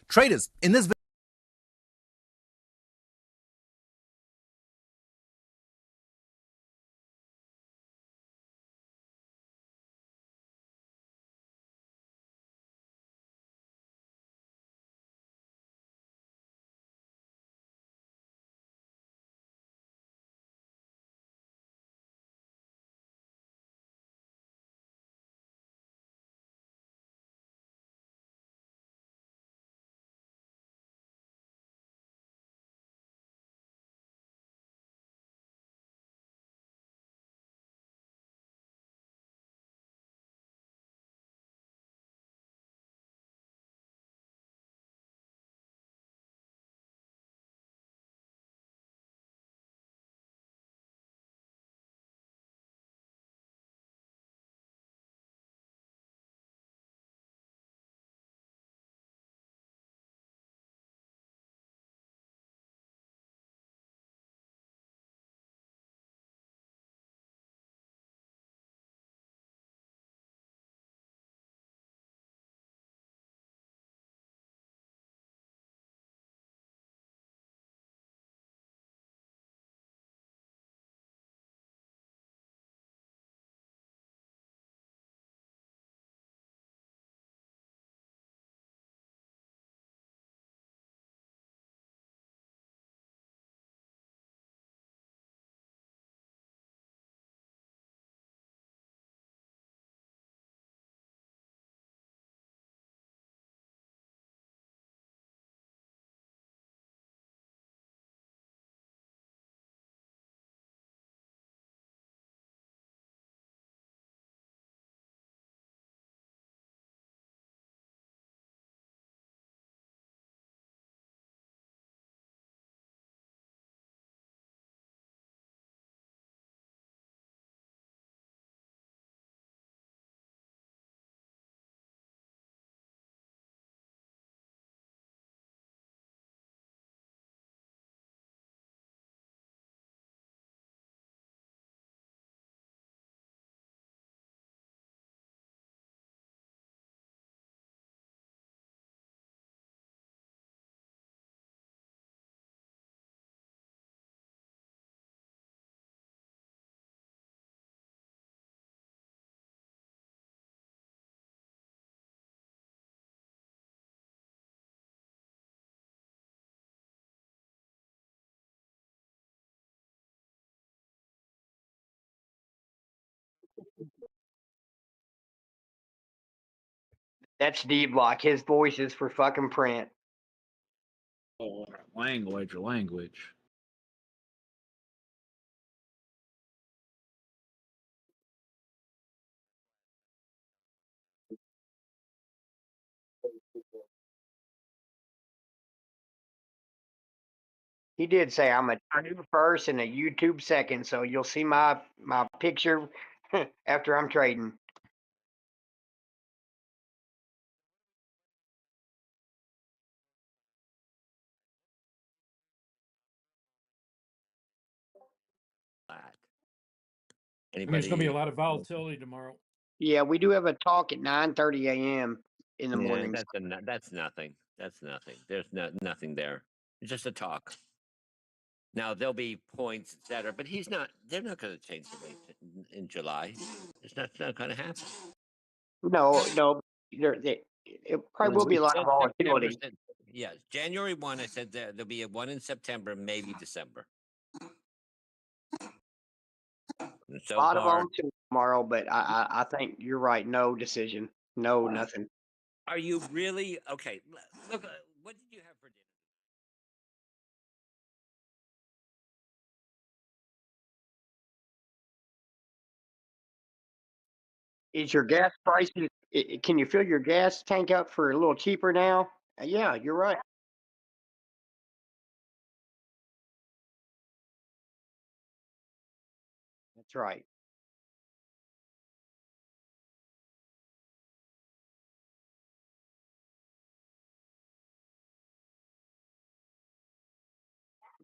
Traders, in this That's Dbloc. His voice is for fucking print. Oh, language. He did say I'm a true first and a YouTube second, so you'll see my picture after I'm trading. I mean, there's going to be a lot of volatility tomorrow. Yeah, we do have a talk at 9:30 a.m. in the morning. That's nothing. That's nothing. There's nothing there. It's just a talk. Now there'll be points, etc. But they're not going to change the rate in July. It's not going to happen. No, it probably will be a lot of volatility. Yeah, January 1, I said there'll be a one in September, maybe December. So a lot of far, volatility tomorrow, but I think you're right. No decision. No, nothing. are you really okay? Look, what did you have for dinner? Is your gas prices? Can you fill your gas tank up for a little cheaper now? Yeah, you're right. That's right.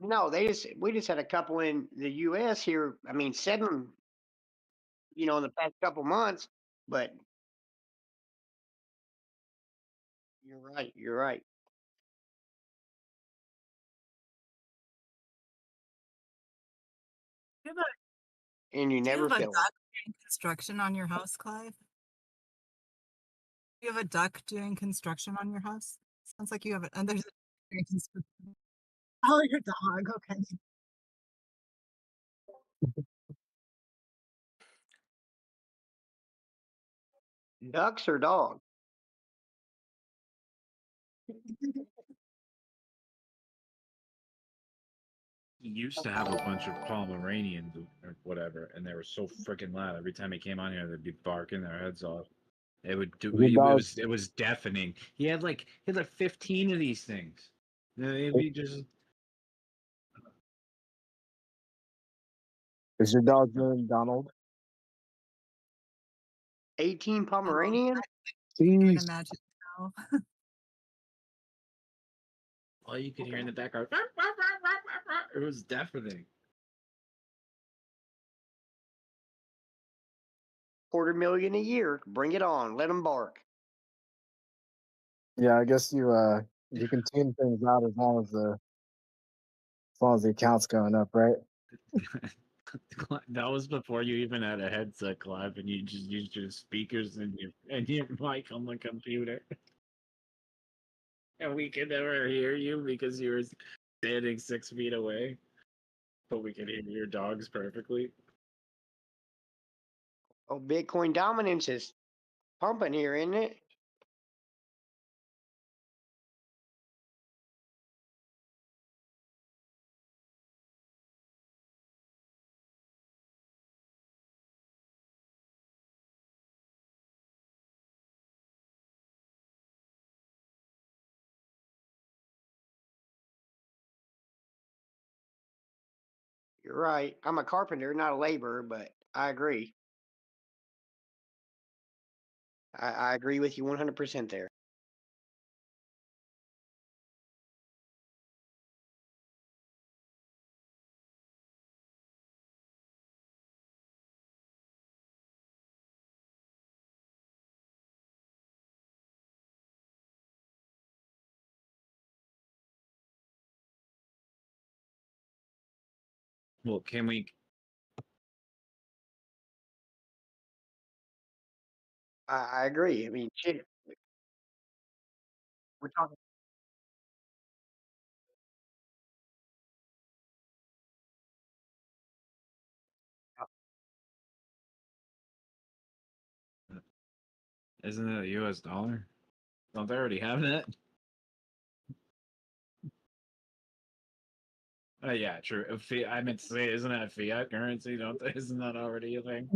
No, we just had a couple in the U.S. here. I mean, 7, in the past couple months. But you're right. You're right. You have a, and you do you never have a fill it. duck doing construction on your house, Clive? Do you have a duck doing construction on your house? Sounds like you have it. And there's oh, your dog. Okay. Ducks or dogs? He used to have a bunch of Pomeranians or whatever, and they were so freaking loud. Every time he came on here, they'd be barking their heads off. It would do. It was deafening. He had like 15 of these things. It'd be just. Is your dog's name Donald? 18 Pomeranians? I can Jeez. imagine now. All you could hear in the background. It was deafening. $250,000 a year. Bring it on. Let them bark. Yeah, I guess you can tune things out as long as the account's going up, right? That was before you even had a headset, Clive, and you just used your speakers and your mic on the computer. And we could never hear you because you were standing 6 feet away. But we could hear your dogs perfectly. Oh, Bitcoin dominance is pumping here, isn't it? You're right. I'm a carpenter, not a laborer, but I agree. I agree with you 100% there. Well, can we? I agree. I mean, shit. We're talking. Isn't it a U.S. dollar? Don't they already have that? Yeah, true. I meant to say, isn't that fiat currency? Don't they? Isn't that already a thing?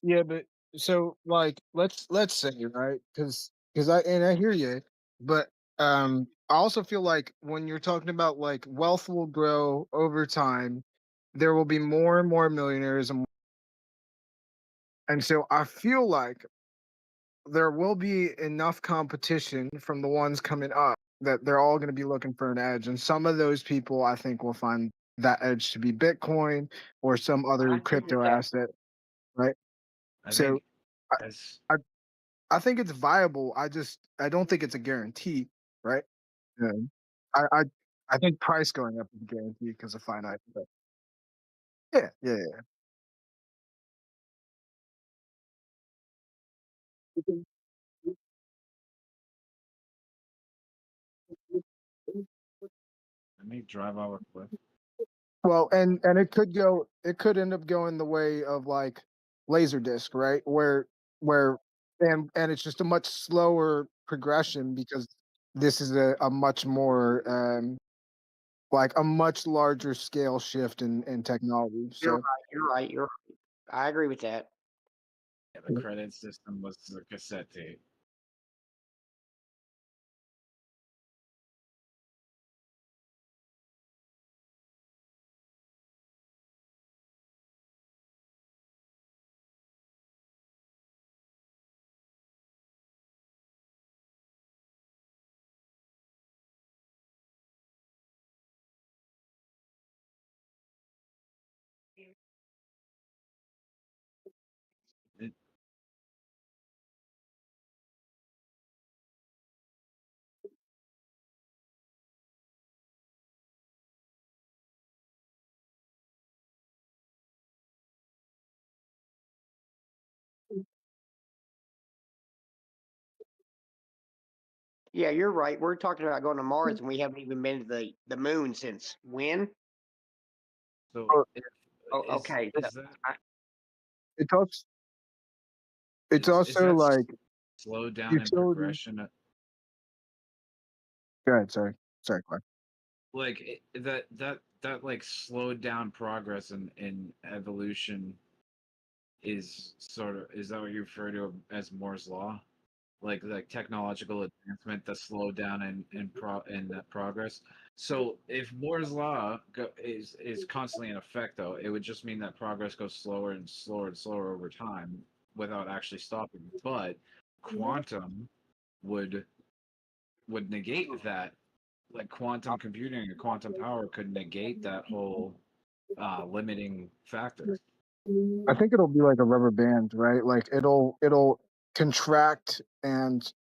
Yeah, but so like let's say, right, because I hear you, but I also feel like when you're talking about like wealth will grow over time, there will be more and more millionaires, and so I feel like there will be enough competition from the ones coming up that they're all going to be looking for an edge, and some of those people I think will find that edge to be Bitcoin or some I other agree with crypto that. asset, right? I So think I, that's. I think it's viable. I don't think it's a guarantee, right? Yeah. I I I think price going up is a guarantee because of finite. But yeah. Let me drive our cliff. Well, and it could end up going the way of like Laserdisc, right? Where and it's just a much slower progression because this is a much more like a much larger scale shift in technology. You're So right. You're right. You're right. I agree with that. Yeah, the credit system was a cassette tape. It, Yeah, you're right. We're talking about going to Mars, and we haven't even been to the moon since when? So, Oh, Okay, so is that It's also it's also that like slowed down in utility. progression? Go ahead, sorry, Clark. Like that like slowed down progress in evolution is that what you refer to as Moore's law? Like technological advancement that slowed down in that progress. So if Moore's law is constantly in effect, though, it would just mean that progress goes slower and slower and slower over time without actually stopping. But quantum would negate that. Like quantum computing or quantum power could negate that whole limiting factor. I think it'll be like a rubber band, right? Like it'll contract and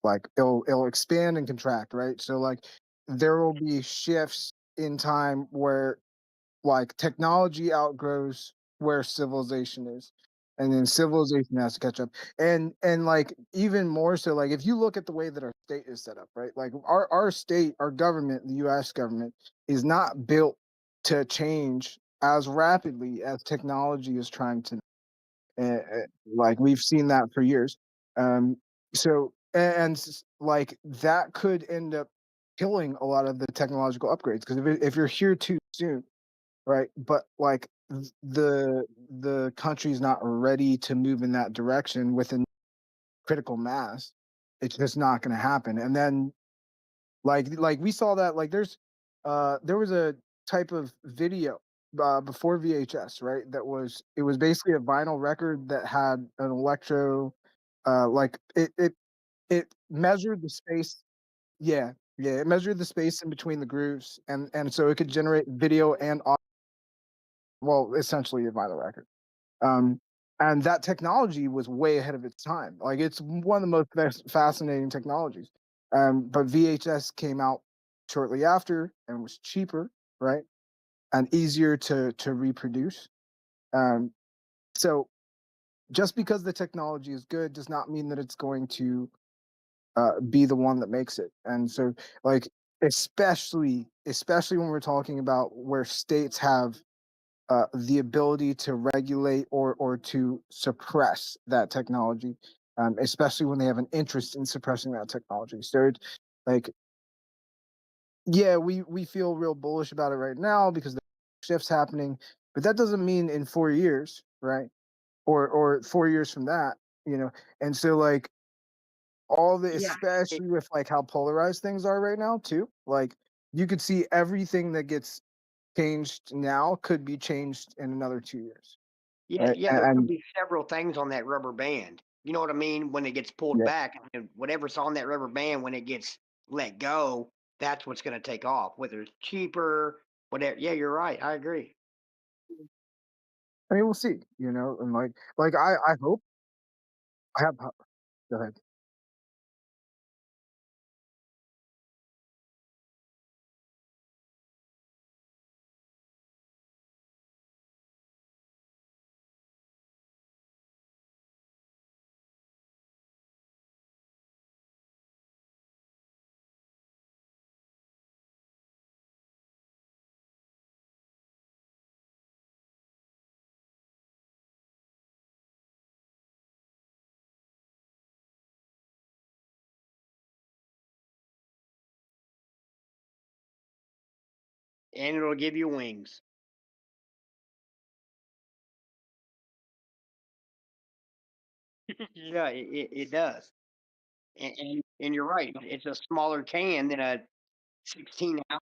like it'll expand and contract, right? So like there will be shifts in time where like technology outgrows where civilization is, and then civilization has to catch up. And like even more so, like if you look at the way that our state is set up, right? Like our state, our government, the US government is not built to change as rapidly as technology is trying to. uh, like we've seen that for years. So like that could end up killing a lot of the technological upgrades, because if you're here too soon, right? But like the country's not ready to move in that direction within critical mass. It's just not going to happen. And then like we saw that, like there was a type of video before VHS, right? It was basically a vinyl record that had an electro, like it measured the space. Yeah, yeah, it measured the space in between the grooves, and so it could generate video and well, essentially a vinyl record. Um, and that technology was way ahead of its time. Like it's one of the most fascinating technologies. But VHS came out shortly after and was cheaper, right, and easier to reproduce. Um, so just because the technology is good does not mean that it's going to be the one that makes it. And so, like, especially when we're talking about where states have the ability to regulate or to suppress that technology, especially when they have an interest in suppressing that technology. So, like, yeah, we feel real bullish about it right now because the shifts happening, but that doesn't mean in 4 years, right? Or 4 years from that, you know. And so, like, all the yeah, especially with like how polarized things are right now too. Like you could see everything that gets changed now could be changed in another 2 years. yeah, Right? yeah. There could be several things on that rubber band. You know what I mean? When it gets pulled Yeah. back, and whatever's on that rubber band, when it gets let go, that's what's going to take off. Whether it's cheaper, whatever. Yeah, you're right. I agree. I mean, we'll see, you know, and like I hope I have. Go ahead. And it'll give you wings. Yeah, it does. And you're right. It's a smaller can than a 16 ounce.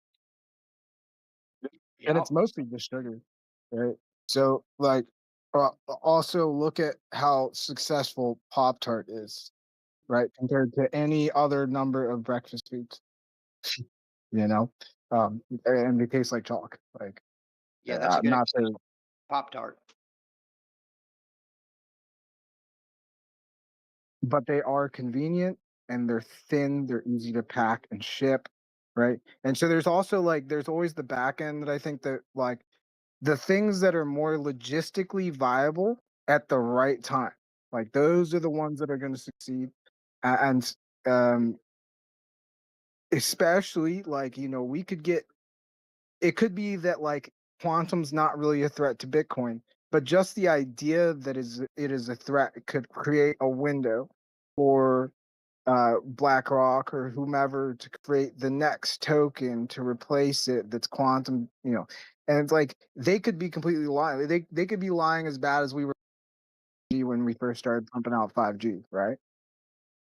And Yep. it's mostly just sugar, right? So like, also look at how successful Pop Tart is, right, compared to any other number of breakfast foods. You know, and they taste like chalk. Like, Yeah, that's a good not to, Pop Tart. but they are convenient and they're thin. They're easy to pack and ship, right? And so there's also like there's always the back end that I think that like the things that are more logistically viable at the right time, like those are the ones that are going to succeed. And especially like, you know, we could get, it could be that like quantum's not really a threat to Bitcoin, but just the idea that it is a threat could create a window for BlackRock or whomever to create the next token to replace it that's quantum, you know. And it's like they could be completely lying. They could be lying as bad as we were when we first started pumping out 5G, right?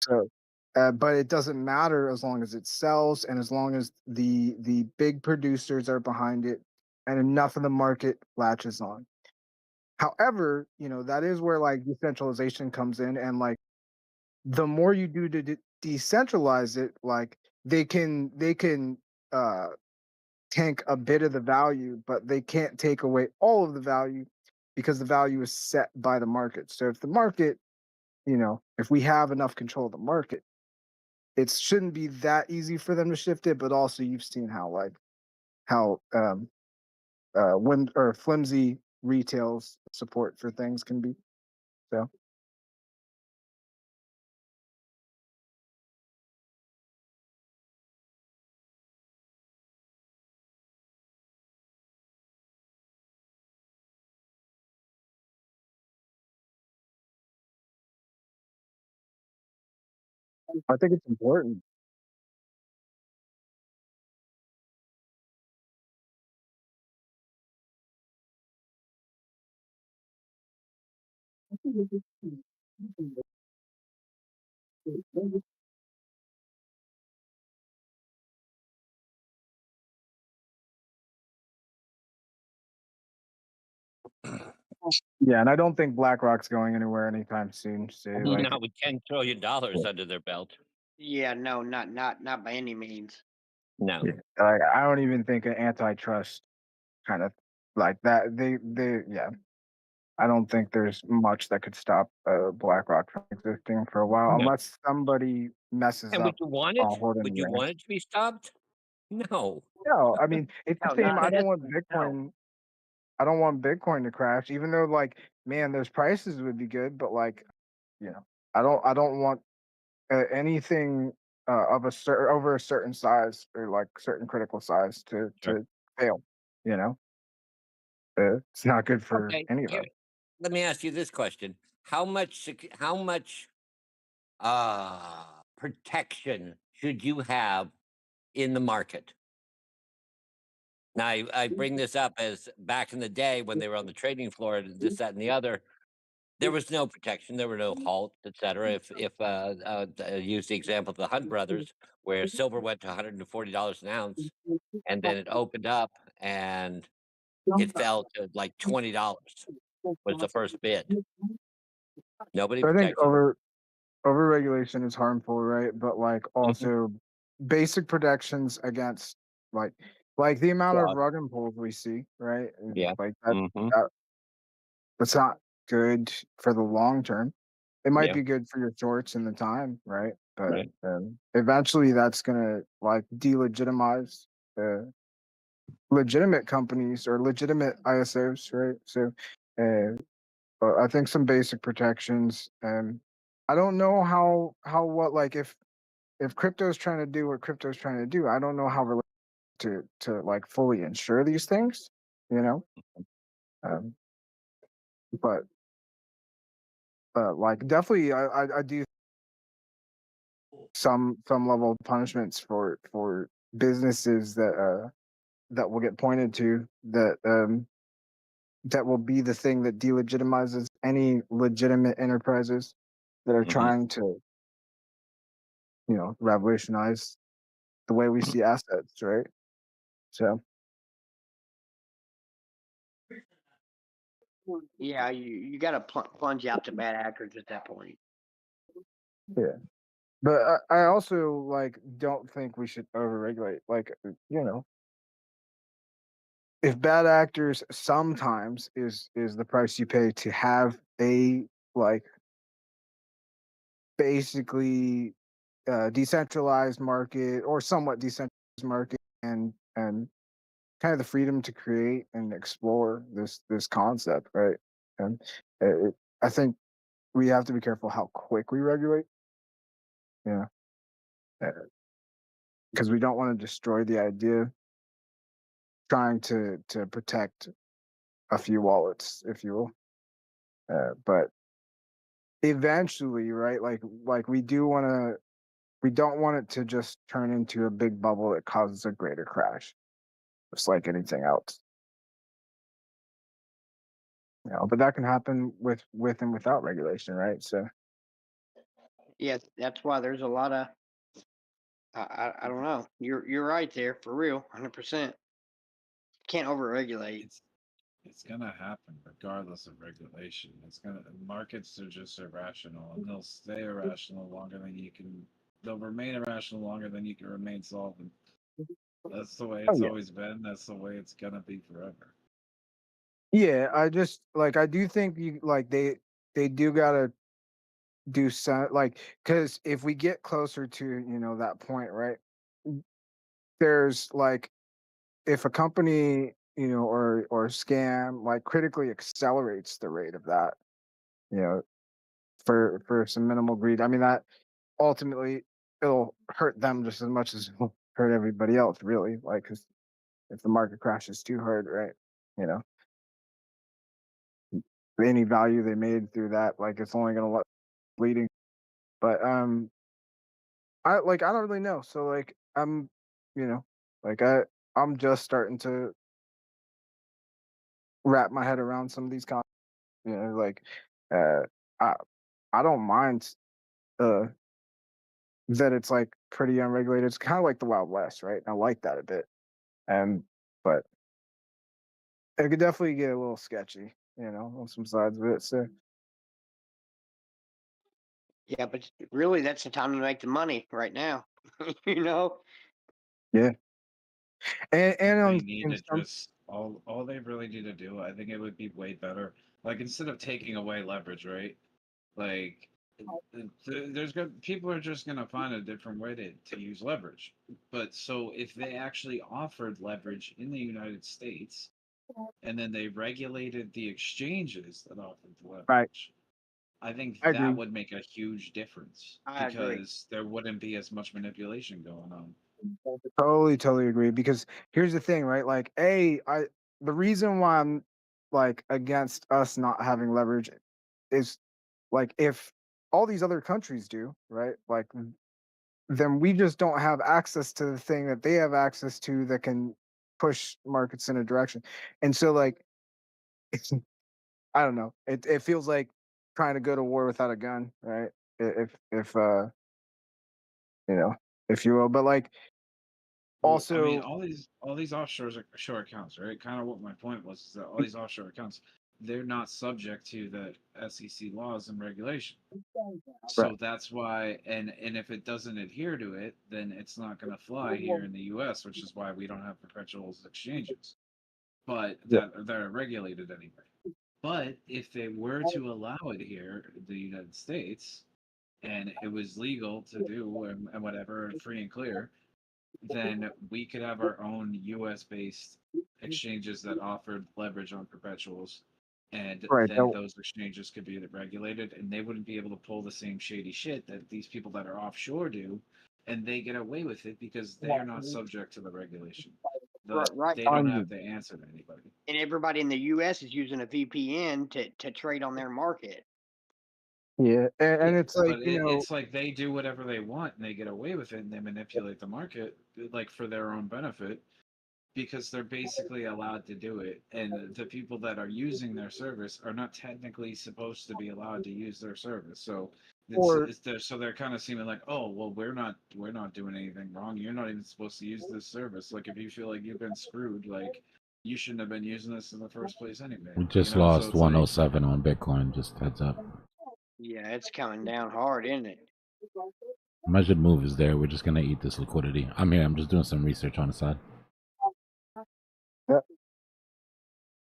So, but it doesn't matter as long as it sells and as long as the big producers are behind it and enough of the market latches on. However, you know, that is where like decentralization comes in, and like the more you do to decentralize it, like they can uh tank a bit of the value, but they can't take away all of the value because the value is set by the market. So if the market, you know, if we have enough control of the market, it shouldn't be that easy for them to shift it. But also you've seen how like how when or flimsy retail's support for things can be. So I think it's important. Yeah, and I don't think BlackRock's going anywhere anytime soon. So like, Not with $10 trillion under their belt. Yeah, no, not by any means. No. yeah, like I don't even think an antitrust kind of like that. They yeah. I don't think there's much that could stop BlackRock from existing for a while, No. unless somebody messes And up would you want it? holding Would the you reins. want it to be stopped? No. No, I mean it's the No, same. not I at don't this want point. No. Bitcoin. I don't want Bitcoin to crash, even though like man, those prices would be good, but like you know, I don't want anything of a certain over a certain size or like certain critical size Sure. to fail. You know, it's not good for Okay. any of us. Let me ask you this question: how much protection should you have in the market? Now, I bring this up as back in the day when they were on the trading floor, and this, that, and the other. There was no protection. There were no halts, et cetera. If use the example of the Hunt brothers, where silver went to $140 an ounce, and then it opened up and it fell to like $20 was the first bid. Nobody I think protects you. overregulation is harmful, right? But like Mhm. also basic protections against like the amount of Fraud. rug and pulls we see, right? Yeah. Like Hmm. that that's not good for the long term. It might Yeah. be good for your shorts in the time, right? But Right. eventually that's gonna like delegitimize legitimate companies or legitimate ISOs, right? So but I think some basic protections, and I don't know what like if crypto's trying to do what crypto's trying to do, I don't know how to like fully ensure these things, you know. Um, but like definitely, I do some level of punishments for businesses that will get pointed to that will be the thing that delegitimizes any legitimate enterprises that are Hmm. trying to revolutionize the way we see assets, right? So Yeah, you got to plunge out to bad actors at that point. yeah, but I also like don't think we should overregulate. Like if bad actors sometimes is the price you pay to have a like basically decentralized market or somewhat decentralized market and kind of the freedom to create and explore this concept, right? And I think we have to be careful how quick we regulate. Yeah. because we don't want to destroy the idea, trying to protect a few wallets, if you will. But eventually, right? Like we don't want it to just turn into a big bubble that causes a greater crash, just like anything else. But that can happen with and without regulation, right? So Yes, that's why there's a lot of I don't know. You're right there for real, 100%. Can't overregulate. It's gonna happen regardless of regulation. Markets are just irrational, and they'll stay irrational longer than you can. They'll remain irrational longer than you can remain solvent. That's the way it's yeah. always been. That's the way it's gonna be forever. Yeah, I do think they do gotta do some, because if we get closer to that point, right? There's if a company or scam critically accelerates the rate of that, you know for some minimal greed. I mean, that ultimately it'll hurt them just as much as it'll hurt everybody else, really. 'Cause if the market crashes too hard, right? You know, any value they made through that, it's only gonna let bleeding. But I don't really know. So I'm, you know, I'm just starting to wrap my head around some of these concepts. Uh, I I don't mind uh that it's pretty unregulated. It's kind of like the Wild West, right? I like that a bit. But it could definitely get a little sketchy, on some sides of it. So Yeah, but really, that's the time to make the money right now. you know. yeah, and They on need in to some just all they really need to do. I think it would be way better. Like instead of taking away leverage, right? Like people are just gonna find a different way to use leverage. But so if they actually offered leverage in the United States and then they regulated the exchanges that offered the right, leverage, I think I that agree. would make a huge difference I agree. because there wouldn't be as much manipulation going on. Totally agree. Because here's the thing, right? The reason why I'm against us not having leverage is if all these other countries do, right? Then we just don't have access to the thing that they have access to that can push markets in a direction. And so it's, I don't know. It feels like trying to go to war without a gun, right? If you know, if you will. But Well, I mean, also, all these offshore accounts, right? Kind of what my point was is that all these offshore accounts, they're not subject to the SEC laws and regulation. right, So that's why, and if it doesn't adhere to it, then it's not going to fly here in the U.S., which is why we don't have perpetual exchanges, but yeah, that are regulated anyway. But if they were to allow it here in the United States, and it was legal to do and whatever, and free and clear, then we could have our own US based exchanges that offered leverage on perpetuals. And right. then those exchanges could be regulated and they wouldn't be able to pull the same shady shit that these people that are offshore do. And they get away with it because they are not subject to the regulation. Right. They don't On have to answer to anybody. And everybody in the U.S. is using a VPN to trade on their market. yeah, and Yeah, it's but it's like they do whatever they want and they get away with it and they manipulate the market like for their own benefit because they're basically allowed to do it, and the people that are using their service are not technically supposed to be allowed to use their service. So or they're kind of seeming like, oh well, we're not doing anything wrong. You're not even supposed to use this service. Like if you feel like you've been screwed, like you shouldn't have been using this in the first place anyway. We just So lost it's like 107 on Bitcoin. Just heads up. Yeah, it's coming down hard, isn't it? Measured move is there. We're just gonna eat this liquidity. I mean, I'm just doing some research on the side. yeah,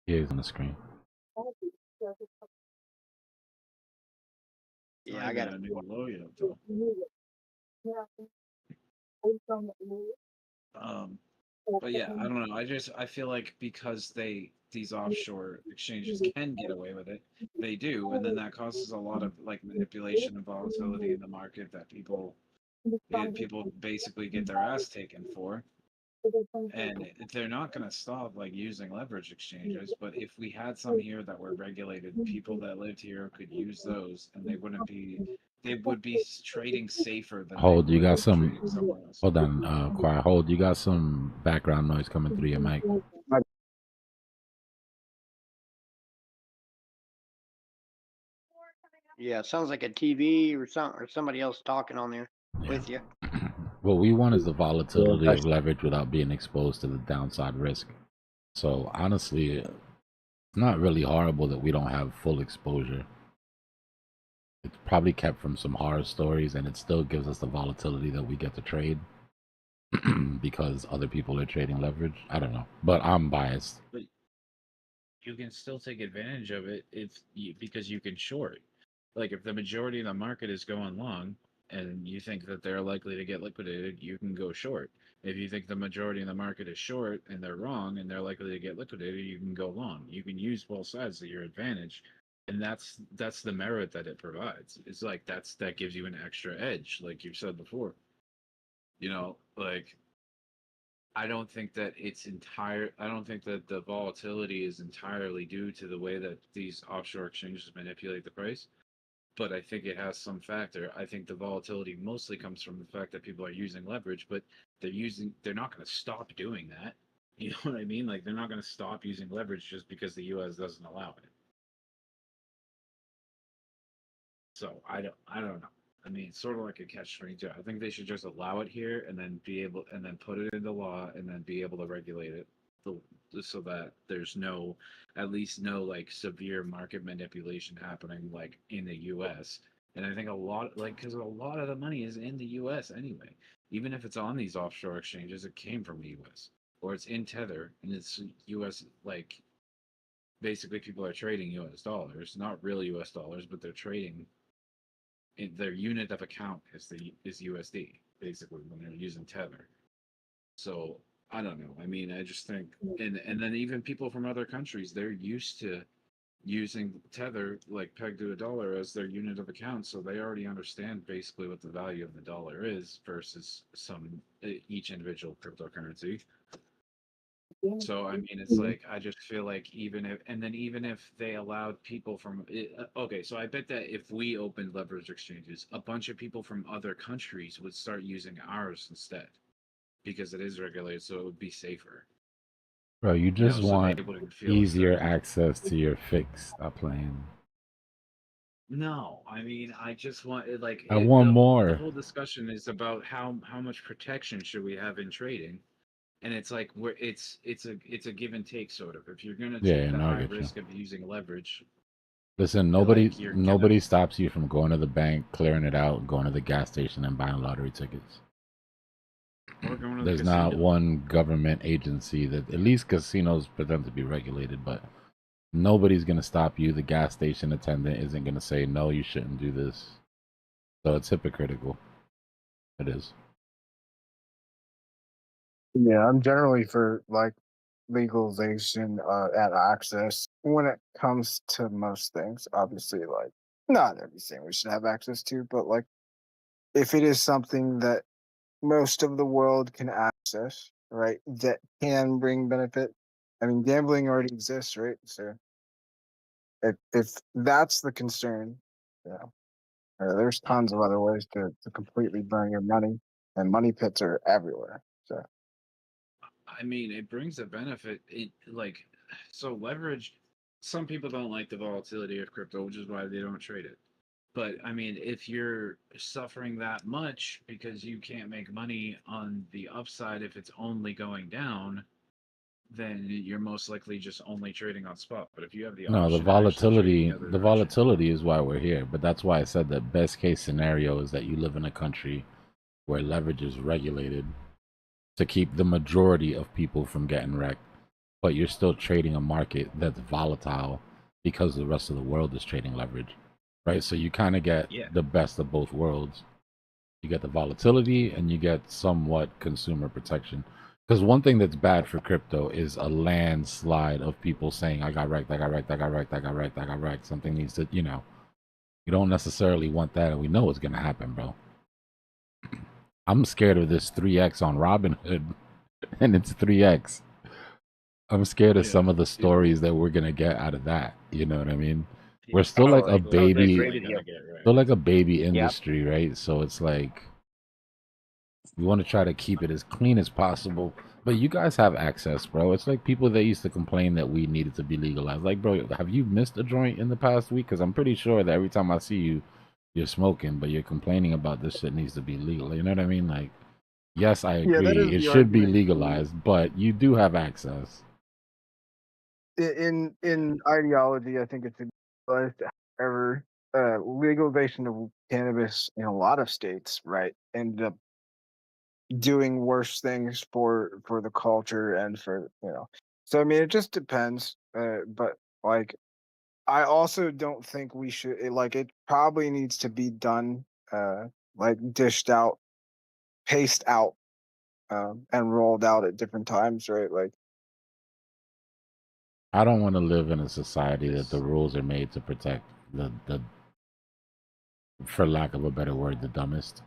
Yeah, he's on the screen. it's Yeah, not I even got at a new low yet though. But yeah, I don't know. I feel like because these offshore exchanges can get away with it, they do, and then that causes a lot of like manipulation and volatility in the market that people People basically get their ass taken for, and they're not going to stop like using leverage exchanges. But if we had some here that were regulated, people that lived here could use those, and they would be trading safer than they Hold, you would got trading some. somewhere else. Hold on, quiet. Hold, you got some background noise coming through your mic. Yeah, it sounds like a TV or somebody else talking on there Yeah. with you. What we want is the volatility of leverage without being exposed to the downside risk. So honestly, it's not really horrible that we don't have full exposure. It's probably kept from some horror stories, and it still gives us the volatility that we get to trade because other people are trading leverage. I don't know, but I'm biased. But you can still take advantage of it because you can short. Like if the majority of the market is going long and you think that they're likely to get liquidated, you can go short. If you think the majority of the market is short and they're wrong and they're likely to get liquidated, you can go long. You can use both sides to your advantage. And that's the merit that it provides. It's like that gives you an extra edge, like you said before. Like I don't think that I don't think that the volatility is entirely due to the way that these offshore exchanges manipulate the price, but I think it has some factor. I think the volatility mostly comes from the fact that people are using leverage, but they're not going to stop doing that. You know what I mean? Like they're not going to stop using leverage just because the US doesn't allow it. So I don't know. I mean, it's sort of like a catch-22. I think they should just allow it here and then put it into law and then be able to regulate it, so that there's at least no like severe market manipulation happening like in the U.S. And I think because a lot of the money is in the U.S. anyway. Even if it's on these offshore exchanges, it came from the U.S. or it's in Tether and it's U.S. like basically people are trading U.S. dollars, not real U.S. dollars, but they're trading. Their unit of account is USD basically when they're using Tether. So I don't know. I mean, I just think, and then even people from other countries, they're used to using Tether like pegged to a dollar as their unit of account, so they already understand basically what the value of the dollar is versus each individual cryptocurrency. So I mean, it's like I just feel like even if they allowed people from okay, so I bet that if we opened leverage exchanges, a bunch of people from other countries would start using ours instead because it is regulated, so it would be safer. Bro, you just So want they wouldn't feel easier certain. access to your fix. Stop playing. No, I mean I just want I want the more. whole discussion is about how much protection should we have in trading. And it's like it's a give and take sort of. If you're gonna take the No, I high get you. risk of using leverage, Listen, nobody stops you from going to the bank, clearing it out, going to the gas station, and buying lottery tickets. or going to the There's casino. not one government agency that, at least casinos pretend to be regulated, but nobody's gonna stop you. The gas station attendant isn't gonna say no, you shouldn't do this. So it's hypocritical. It is. Yeah, I'm generally for like legalization and access when it comes to most things. Obviously, like not everything we should have access to, but like if it is something that most of the world can access, right, that can bring benefit. I mean, gambling already exists, right? So if that's the concern, you know, there's tons of other ways to completely burn your money, and money pits are everywhere. So I mean, it brings a benefit. So leverage. Some people don't like the volatility of crypto, which is why they don't trade it. But I mean, if you're suffering that much because you can't make money on the upside if it's only going down, then you're most likely just only trading on spot. But if you have the No, option of actually trading the other direction, volatility is why we're here. But that's why I said that best case scenario is that you live in a country where leverage is regulated to keep the majority of people from getting wrecked, but you're still trading a market that's volatile because the rest of the world is trading leverage, right? So you kind of get the best of both worlds. You get the volatility and you get somewhat consumer protection. Because one thing that's bad for crypto is a landslide of people saying, I got wrecked, I got wrecked, I got wrecked, I got wrecked, I got wrecked. Something needs to, you don't necessarily want that. And we know it's going to happen, bro. I'm scared of this 3x on Robinhood, and it's 3x. I'm scared of some of the stories that we're gonna get out of that. You know what I mean? We're still like a Totally baby, agree with you. still like a baby industry, right? So it's like we want to try to keep it as clean as possible. But you guys have access, bro. It's like people that used to complain that we needed to be legalized. Like, bro, have you missed a joint in the past week? Because I'm pretty sure that every time I see you, you're smoking, but you're complaining about this shit needs to be legal. You know what I mean? Like, yes, I Yeah, that agree. is It the should be argument. legalized, but you do have access. In ideology, I think it's legalized. However, legalization of cannabis in a lot of states, right, ended up doing worse things for the culture and for So I mean, it just depends. But like, I also don't think we should. It probably needs to be done, like dished out, paced out, and rolled out at different times, right? Like, I don't want to live in a society that the rules are made to protect the for lack of a better word, the dumbest.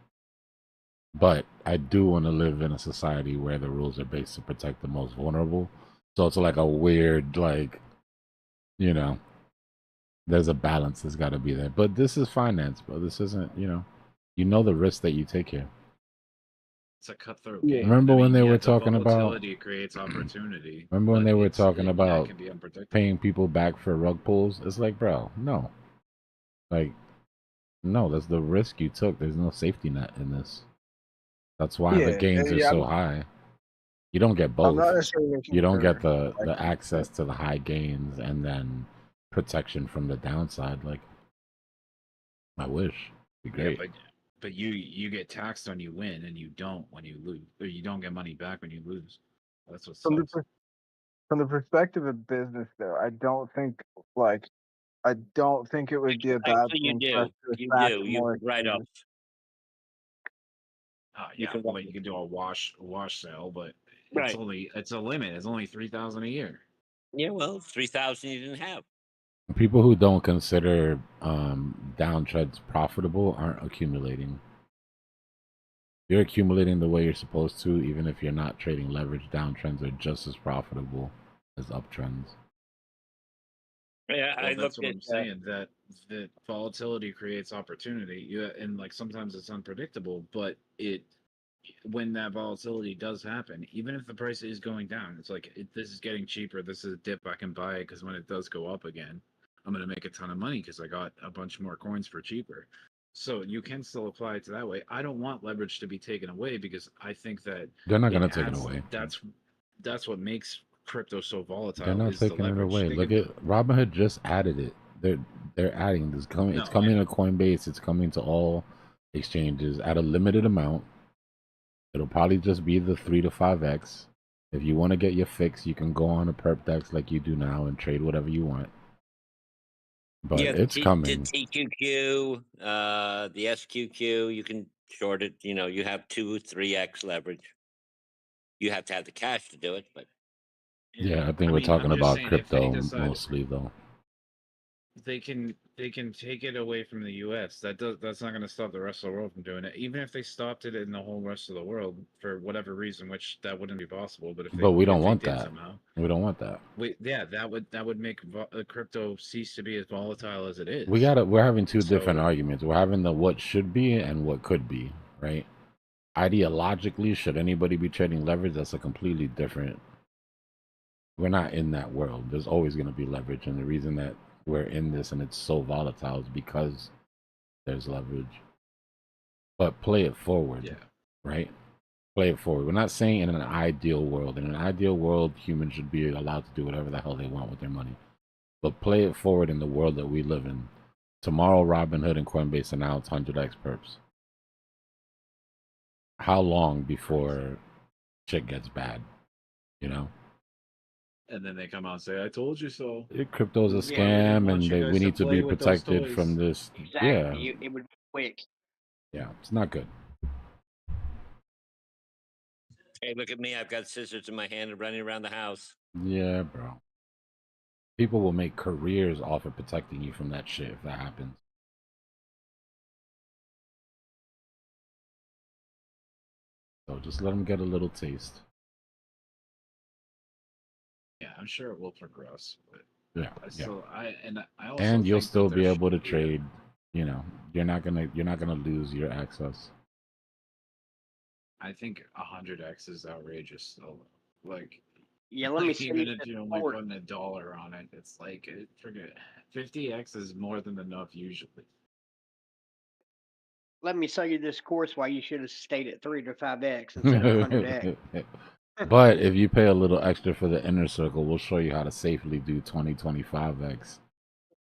But I do want to live in a society where the rules are based to protect the most vulnerable. So it's like a weird, like, you know, there's a balance that's got to be there. But this is finance, bro. This isn't, you know the risk that you take here. It's a cutthroat Yeah. game. Remember when they were the talking about volatility creates opportunity. Remember when but they were it's- talking it about can be unpredictable. paying people back for rug pulls? It's like, bro, no. Like, no, that's the risk you took. There's no safety net in this. That's why the yeah, gains and are yeah, so high. You don't get I'm not both. necessarily looking You don't get for the access to the high gains and then protection from the downside. Like, I wish. It'd be great. But you get taxed when you win and you don't when you lose, or you don't get money back when you lose. That's what from sucks. from the perspective of business, though. Like I don't think it would be a bad Actually, you thing for us do. to You attract do. You more can write off. exchanges. You Yeah, can well, you can do a wash sale, but Right. it's a limit. It's only 3,000 a year. Yeah, well, 3,000 you didn't have. People who don't consider downtrends profitable aren't accumulating. You're accumulating the way you're supposed to, even if you're not trading leverage. Downtrends are just as profitable as uptrends. Yeah, Well, I that's looked what at I'm saying. That volatility creates opportunity. And like sometimes it's unpredictable, but when that volatility does happen, even if the price is going down, it's like this is getting cheaper. This is a dip. I can buy it because when it does go up again, I'm gonna make a ton of money because I got a bunch more coins for cheaper. So you can still apply it to that way. I don't want leverage to be taken away because I think that They're not it going to take it adds. away. That's what makes crypto so volatile. They're not Is the taking it leverage. away. Look at Robinhood just added it. They're adding this coming. It's No, coming to Coinbase. It's coming to all exchanges at a limited amount. It'll probably just be the 3 to 5x. If you want to get your fix, you can go on a perp dex like you do now and trade whatever you want. But yeah, it's the coming. TQQ, the SQQ, you can short it. You have 2, 3x leverage. You have to have the cash to do it, but Yeah, I think we're I'm talking just about saying if they crypto decide mostly, though. they can take it away from the U.S. That's not going to stop the rest of the world from doing it. Even if they stopped it in the whole rest of the world for whatever reason, which that wouldn't be possible. But But we don't want did that. somehow, We don't want that. that would make crypto cease to be as volatile as it is. We're having two different So- arguments. We're having the what should be and what could be, right? Ideologically, should anybody be trading leverage? That's a completely different. We're not in that world. There's always going to be leverage, and the reason that we're in this and it's so volatile is because there's leverage. But play it forward, right? Play it forward. We're not saying in an ideal world. In an ideal world, humans should be allowed to do whatever the hell they want with their money. But play it forward in the world that we live in. Tomorrow, Robinhood and Coinbase announce 100x perps. How long before shit gets bad? You know? And then they come out and say, "I told you so." Crypto's a Yeah, we didn't scam, want and you guys we to need to play be with those protected toys. from this. Exactly. Yeah, It would be quick. yeah, it's not good. hey, look at me. I've got scissors in my hand and running around the house. Yeah, bro. People will make careers off of protecting you from that shit if that happens. So just let them get a little taste. Yeah, I'm sure it will progress, but Yeah, I still I also and you'll think that still there be able to should be trade. You know, you're not gonna lose your access. I think 100x is outrageous. So, like, Yeah, let me like see even this if you're only report. putting $1 on it, it's like forget 50x is more than enough usually. Let me sell you this course why you should have stayed at 3 to 5x instead of 100x. But if you pay a little extra for the inner circle, we'll show you how to safely do 2025x.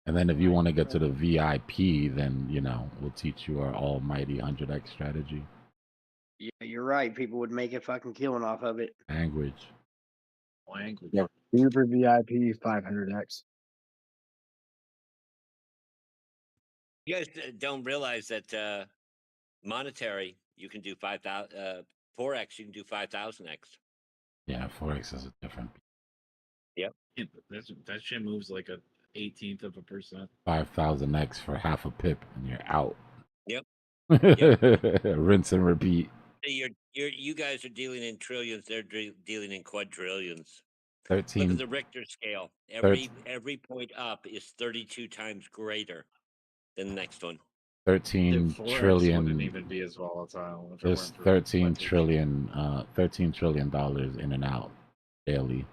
And then if you want to get to the VIP, then, you know, we'll teach you our almighty 100x strategy. Yeah, you're right. People would make a fucking killing off of it. Language. Yeah, Super VIP 500x. You guys don't realize that monetary, you can do 5,000, 4x, you can do 5,000x. Yeah, Forex is a different. Yep. Yeah, but that shit moves like a 1/18 of a percent. 5,000x for half a pip, and you're out. Yep. Rinse and repeat. You guys are dealing in trillions. They're dealing in quadrillions. 13. Look at the Richter scale. Every point up is 32 times greater than the next one. 13 trillion. Wouldn't even be as volatile. If There's it weren't 13 trillion, $13 trillion in and out daily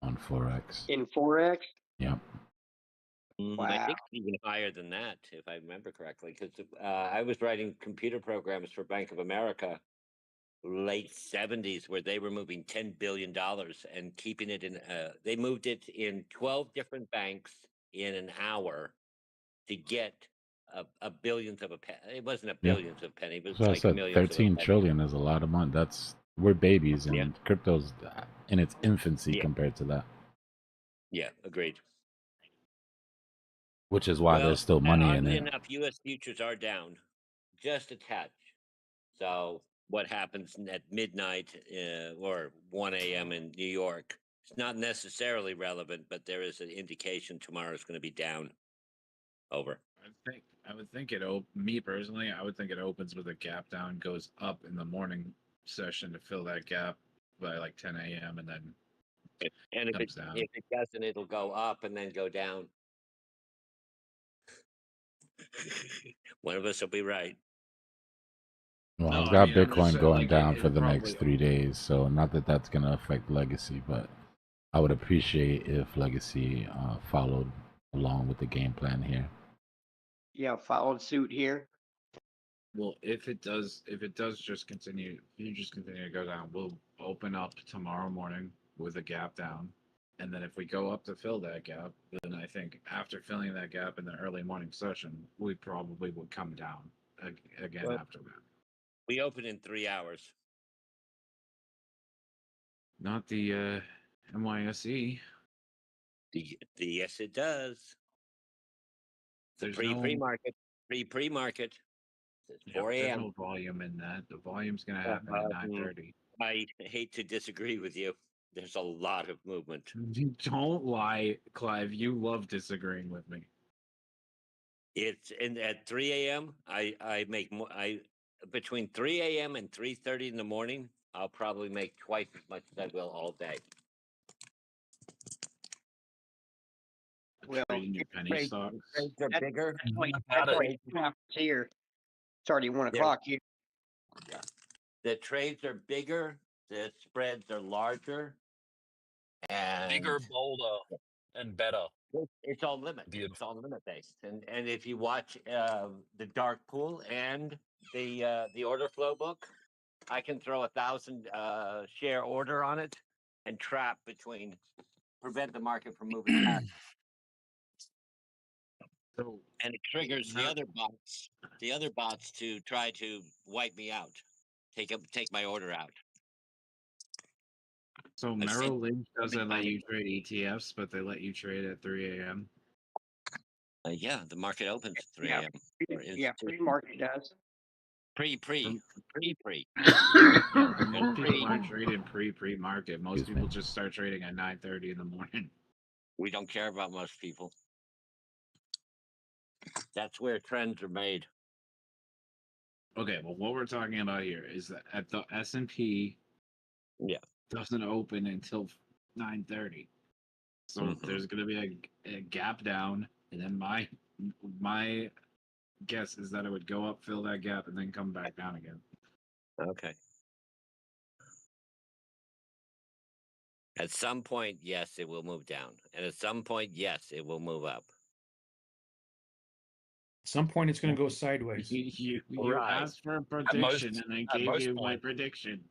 on Forex. In 4x? Yep. Wow. I think it's even higher than that, if I remember correctly, because I was writing computer programs for Bank of America late 70s where they were moving $10 billion and keeping it in they moved it in 12 different banks in an hour to get a billionth of a penny. It wasn't a billionth of a penny, but it's So I like said millions 13 of a penny. trillion is a lot of money. We're babies, and Yeah. crypto's in its infancy Yeah. compared to that. Yeah, agreed. Which is why there's still money in oddly it. enough, U.S. futures are down just a touch. So what happens at midnight or 1 a.m. in New York, it's not necessarily relevant, but there is an indication tomorrow is going to be down. Over. I would think me personally, I would think it opens with a gap down, goes up in the morning session to fill that gap by like 10 a.m. and then and if it doesn't, it'll go up and then go down. One of us will be right. Well, No, I've I got mean, I'm just Bitcoin saying, going like, down for it'll the next probably 3 days, so not that that's going to affect Legacy, but I would appreciate if Legacy followed along with the game plan here. Yeah, followed suit here. Well, if it does just continue, if you just continue to go down, we'll open up tomorrow morning with a gap down. And then if we go up to fill that gap, then I think after filling that gap in the early morning session, we probably would come down again after that. We open in 3 hours. Not the NYSE. Yes, it does. The There's pre-market. Pre-market. 4 there's a.m. no volume in that. The volume's going to happen at 9:30. I hate to disagree with you. There's a lot of movement. Don't lie, Clive. You love disagreeing with me. It's at 3 a.m. I make more. Between 3 a.m. and 3:30 in the morning, I'll probably make twice as much as I will all day. Well, Trading your penny stocks. Trades are bigger. That's right here. It's already 1 o'clock here. The trades are bigger. The spreads are larger. And bigger, bolder, and better. It's all limit. Beautiful. It's all limit based. And if you watch the dark pool and the order flow book, I can throw 1,000 share order on it and prevent the market from moving past. So, and it triggers the other bots to try to wipe me out, take my order out. So Merrill Lynch doesn't let you trade ETFs, but they let you trade at 3 a.m. Yeah, the market opens at 3 a.m. Yeah, pre-market does. Pre. Most people aren't trading pre-market. Most people just start trading at 9:30 in the morning. We don't care about most people. That's where trends are made. Okay, well, what we're talking about here is that at the S&P Yeah. doesn't open until 9:30. So there's going to be a gap down, and then my guess is that it would go up, fill that gap, and then come back down again. Okay. At some point, yes, it will move down, and at some point, yes, it will move up. At some point, it's going to go sideways. You Right. asked for a prediction, and I gave most you my point. prediction.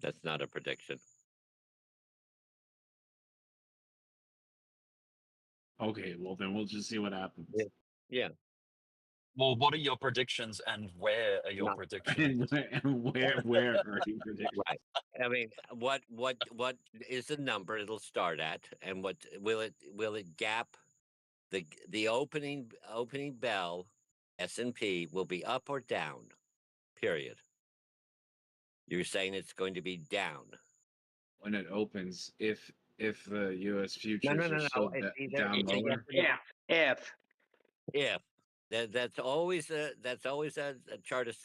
That's not a prediction. Okay, well then we'll just see what happens. Yeah. Well, what are your predictions, and where are your Not- predictions? And where are you predicting? Right. I mean, what is the number it'll start at, and what will it gap the opening bell S&P will be up or down? Period. You're saying it's going to be down. When it opens, if the U.S. No, futures are still It's either down it's a yes lower. or no. If If that's always a chartist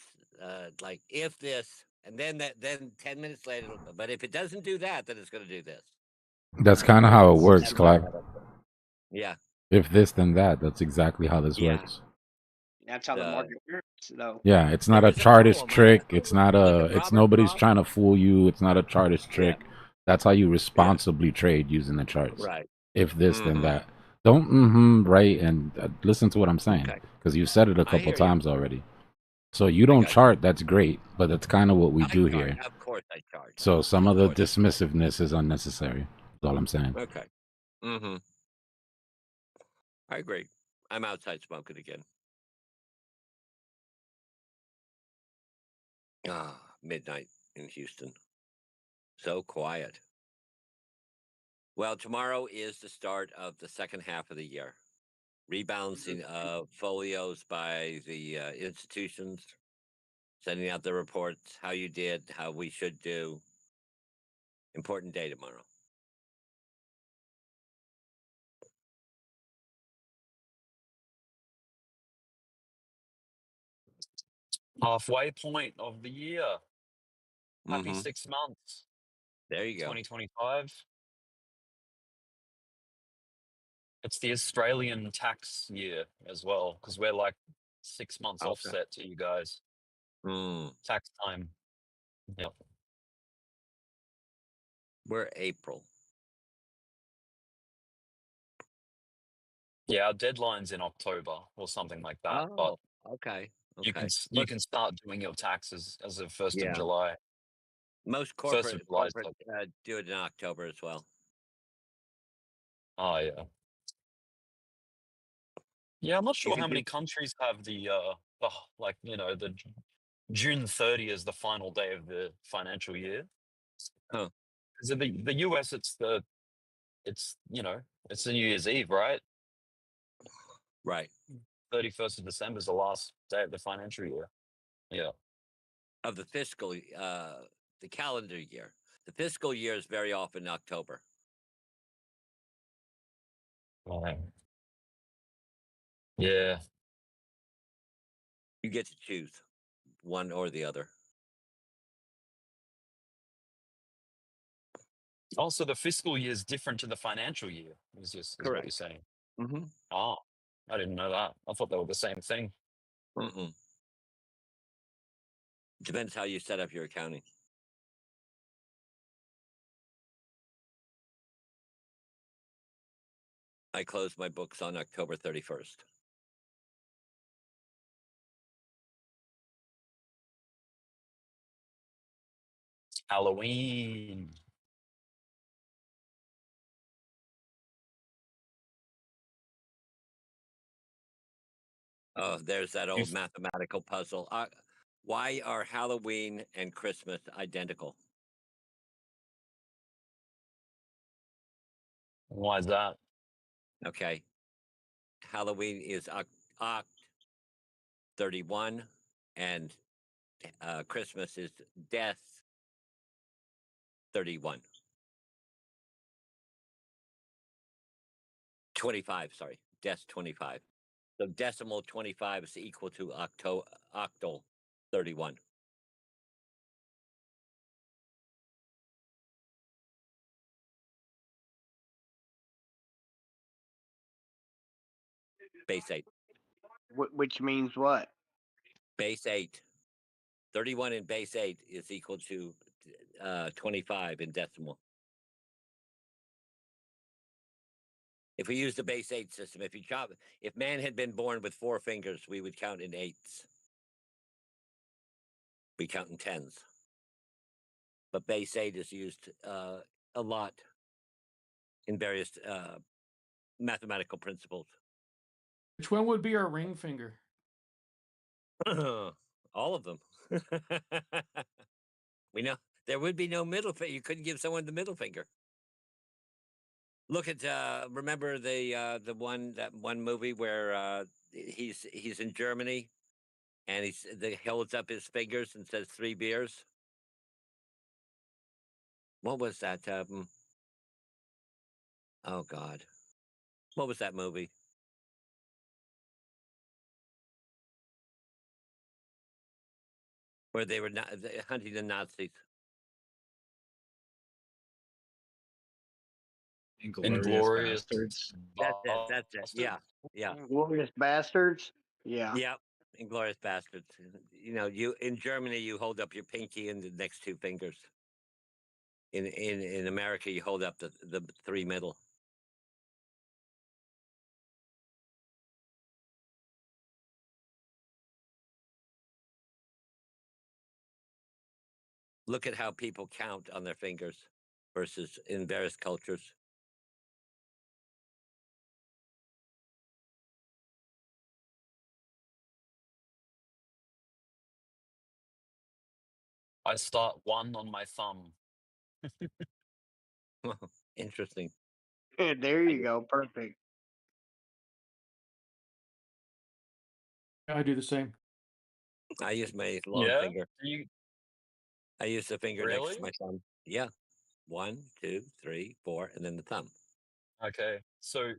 like if this, and then 10 minutes later. But if it doesn't do that, then it's going to do this. That's kind of how it works, That's Clive. Yeah. If this, then that. That's exactly how this Yeah. works. that's how the market works, though. Yeah, it's not There a is a chartist poem. trick. It's not Look a. at It's Robert nobody's Frost. trying to fool you. It's not a chartist trick. That's how you responsibly trade using the charts. Right. If this, then Mhm. that. Don't right and listen to what I'm saying Okay. because you said it a I couple hear you. times already. So you don't got you. chart. That's great, but that's kind of what we I do chart. here. Of course, I charge. So some Of of the course I charge. dismissiveness is unnecessary. That's all I'm saying. Okay. Mm-hmm. I agree. I'm outside smoking again. Midnight in Houston. So quiet. Well, tomorrow is the start of the second half of the year. Rebalancing of folios by the institutions, sending out the reports, how you did, how we should do. Important day tomorrow. Halfway point of the year. Happy Mhm. 6 months. There you go. 2025. It's the Australian tax year as well, because we're like 6 months Okay. offset to you guys. Tax time. Yep. We're April. Yeah, our deadline's in October or something like that. But Oh, okay. you can Okay. you can start doing your taxes as of 1st of Yeah. July. Most 1st of July is corporate do it in October as well. Oh yeah. Yeah, I'm not sure can how many do- countries have the like, you know, the June 30 is the final day of the financial year. Huh. Because the US it's you know, it's the New Year's Eve, right? Right. 31st of December is the last day of the financial year. Yeah. Of the fiscal, the calendar year. The fiscal year is very often October. Yeah. You get to choose one or the other. Also, the fiscal year is different to the financial year. Is what you're Correct. saying. Mm-hmm. Oh, I didn't know that. I thought they were the same thing. Mm-mm. Depends how you set up your accounting. I close my books on October 31st. Halloween. Oh, there's that old If- mathematical puzzle. Why are Halloween and Christmas identical? Why is that? Okay. Halloween is Oct 31, and Christmas is Death 31. 25, sorry. Death 25. So decimal 25 is equal to octal 31. Base 8. Which means what? Base 8. 31 in base 8 is equal to 25 in decimal. If we use the base 8 system, if man had been born with 4 fingers, we would count in eighths. We count in tens. But base 8 is used a lot in various mathematical principles. Which one would be our ring finger? All of them. We know there would be no middle finger. You couldn't give someone the middle finger. Look at remember that one movie where he's in Germany and he holds up his fingers and says 3 beers. What was that? Oh God, what was that movie? Where they were hunting the Nazis. Inglorious Bastards. That's it. Yeah, yeah, Glorious bastards. Yeah. yeah. Inglorious bastards. You know, in Germany you hold up your pinky and the next 2 fingers. In America you hold up the 3 middle. Look at how people count on their fingers versus in various cultures. I start 1 on my thumb. Interesting. There you go. Perfect. I do the same. I use my long Yeah? finger. You I use the finger next really? to my thumb. Yeah. 1, 2, 3, 4, and then the thumb. Okay. So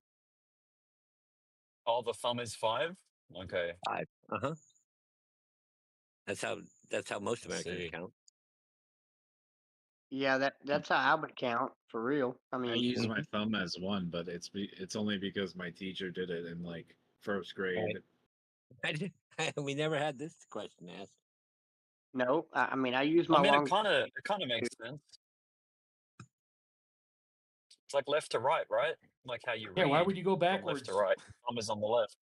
the thumb is 5? Okay. 5. Uh-huh. That's how most I Americans see. count. Yeah, that's how I would count for real. I I mean, use my thumb as 1, but it's only because my teacher did it in like first grade. Right. We never had this question asked. no. I mean, I use I my mean, long. it kind of makes sense. It's like left to right, right? Like how you Yeah, why read would you go from backwards? left to right. Thumb is on the left.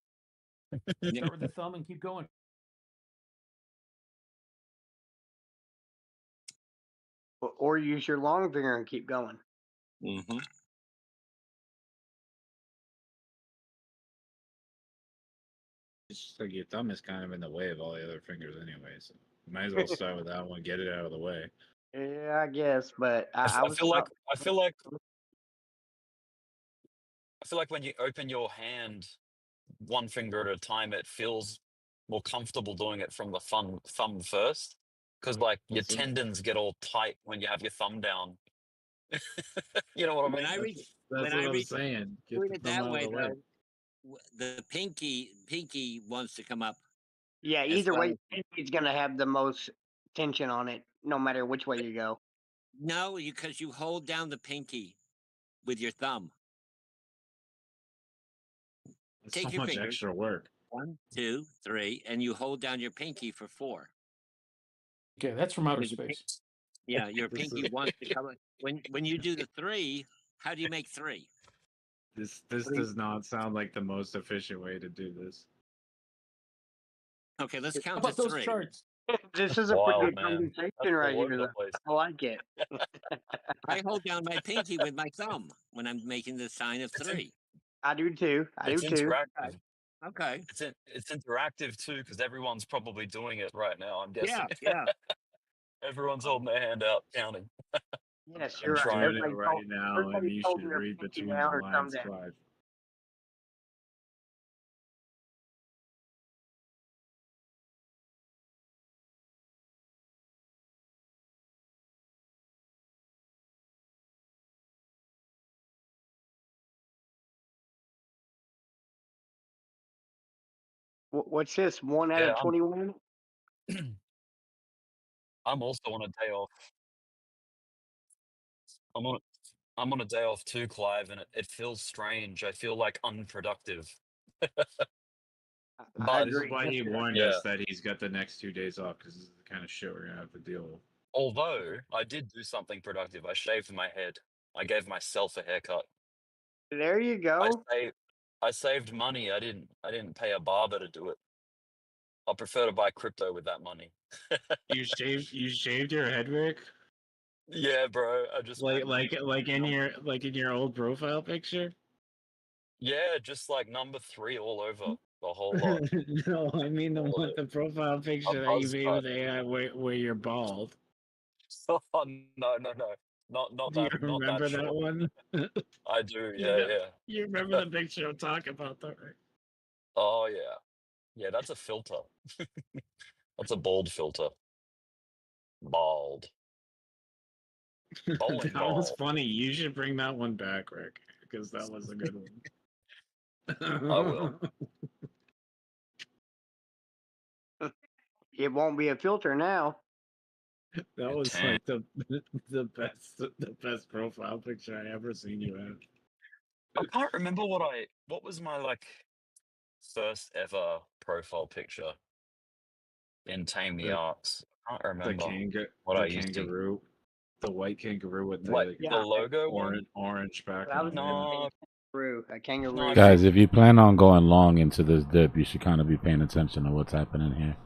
Start with the thumb and keep going. Or use your long finger and keep going. Mm-hmm. It's just like your thumb is kind of in the way of all the other fingers anyway, so you might as well start with that one, get it out of the way. Yeah, I guess, but I I was. feel like when you open your hand 1 finger at a time, it feels more comfortable doing it from the thumb first, because like your That's it. tendons get all tight when you have your thumb down. You know what I mean? When I reach, That's when what I I'm reach saying. Get doing the it thumb that out of way the way. though, the pinky wants to come up. Yeah, as either way, well. it's gonna have the most tension on it, no matter which way you go. No, because you hold down the pinky with your thumb. It's Take so your much fingers. extra work. 1, 2, 3, and you hold down your pinky for 4. Okay, that's from outer With the pin- space. Yeah, your This pinky is- wants to come. When you do the 3, how do you make 3? This Three. does not sound like the most efficient way to do this. Okay, let's How count to about those 3. charts? This is a pretty Wild, good man. conversation That's right all over here. the Though. place. I like it. I hold down my pinky with my thumb when I'm making the sign of It's in- 3. I do too. I do It's too. interactive. Okay. It's interactive too, because everyone's probably doing it right now. I'm Yeah, guessing. yeah. Everyone's holding their hand out, counting. Yes, I'm you're right. trying. Doing it Everybody's right now, and everybody's you holding should their read pinky between down the or thumb lines, down. Clive. What's this? 1 out Yeah, of 21? I'm also on a day off. I'm on I'm on a day off too, Clive, and it feels strange. I feel like unproductive. I But This is agree. why he warned yeah, us that he's got the next 2 days off because this is the kind of shit we're gonna have to deal with. although I did do something productive. I shaved my head. I gave myself a haircut. There you I go. saved I saved money. I didn't pay a barber to do it. I prefer to buy crypto with that money. You shaved your head, Rick? Yeah, bro. I just went Like in your old profile picture? yeah, just like number 3 all over the whole lot. No, I mean All of it. the profile A picture that you buzz made cut. with AI where you're bald. Oh, no, no, no. Not Do you not that remember that short. one? I do, You yeah, know, yeah. you remember the picture I'm talking about, though, right? Oh yeah. Yeah, that's a filter. That's a bald filter. Bald. Bowling That was ball. funny. You should bring that one back, Rick, because that was a good one. I will. It won't be a filter now. That was Damn. like the best profile picture I ever seen you have. I can't remember what was my like first ever profile picture in Tame the The Arts. I can't the remember kangaroo, what I the used to. kangaroo, the white kangaroo with What the the Yeah, logo one? orange I background. was Yeah. No, a no, kangaroo. I Guys, think. if you plan on going long into this dip, you should kind of be paying attention to what's happening here.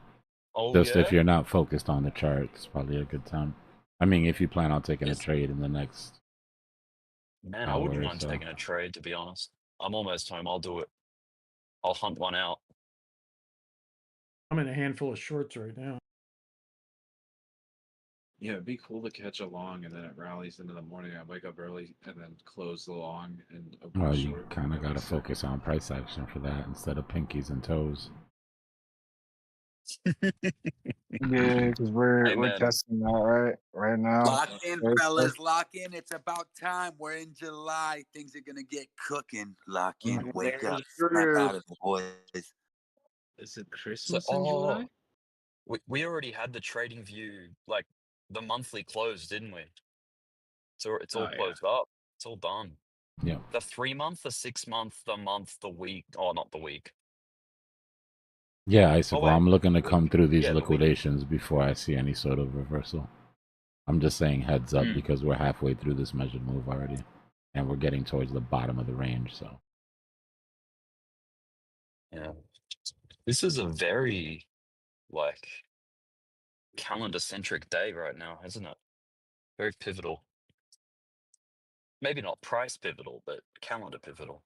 Oh Just if yeah, you're not focused on the chart, it's probably a good time. I mean, if you plan on taking a yes, trade in the next man. I wouldn't hour or mind so. taking a trade, to be honest. I'm almost home. I'll do it. I'll hunt one out. I'm in a handful of shorts right now. Yeah, it'd be cool to catch a long and then it rallies into the morning. I wake up early and then close the long and open Well, a you short. kind of That'd got be to sick. focus on price action for that instead of pinkies and toes. Yeah, because we're Hey we're man, testing that right now. Lock in, Very fellas. close. Lock in. It's about time. We're in July. Things are gonna get cooking. Lock in. Wake up. There's Snap through. out of it, boys. Is it so Christmas in July? we already had the trading view like the monthly close, didn't we? So it's all Oh yeah. closed up. It's all done. Yeah. The 3 month, the 6 month, the month, the week. Oh, not the week. Yeah, Oh Icicle, wait, I'm looking to the come week. through these Yeah, the week. liquidations before I see any sort of reversal. I'm just saying heads up Mm, because we're halfway through this measured move already. And we're getting towards the bottom of the range, so. yeah. This is a very like calendar centric day right now, isn't it? Very pivotal. Maybe not price pivotal, but calendar pivotal.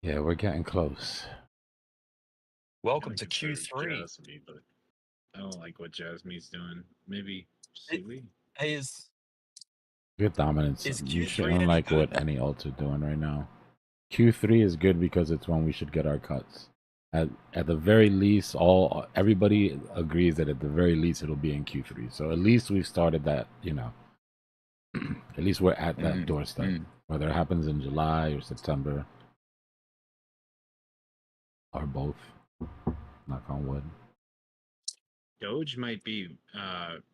Yeah, we're getting close. Welcome I to consider Q3. Jasmine, but I don't like what Jasmine's doing. Maybe Sealy. Hey, Good dominance. is You Q3 shouldn't any like what good? any alt's doing right now. Q3 is good because it's when we should get our cuts. At the very least, everybody agrees that at the very least it'll be in Q3. So at least we've started that, at least we're at that doorstep. Whether it happens in July or September or both. Knock on wood. Doge might be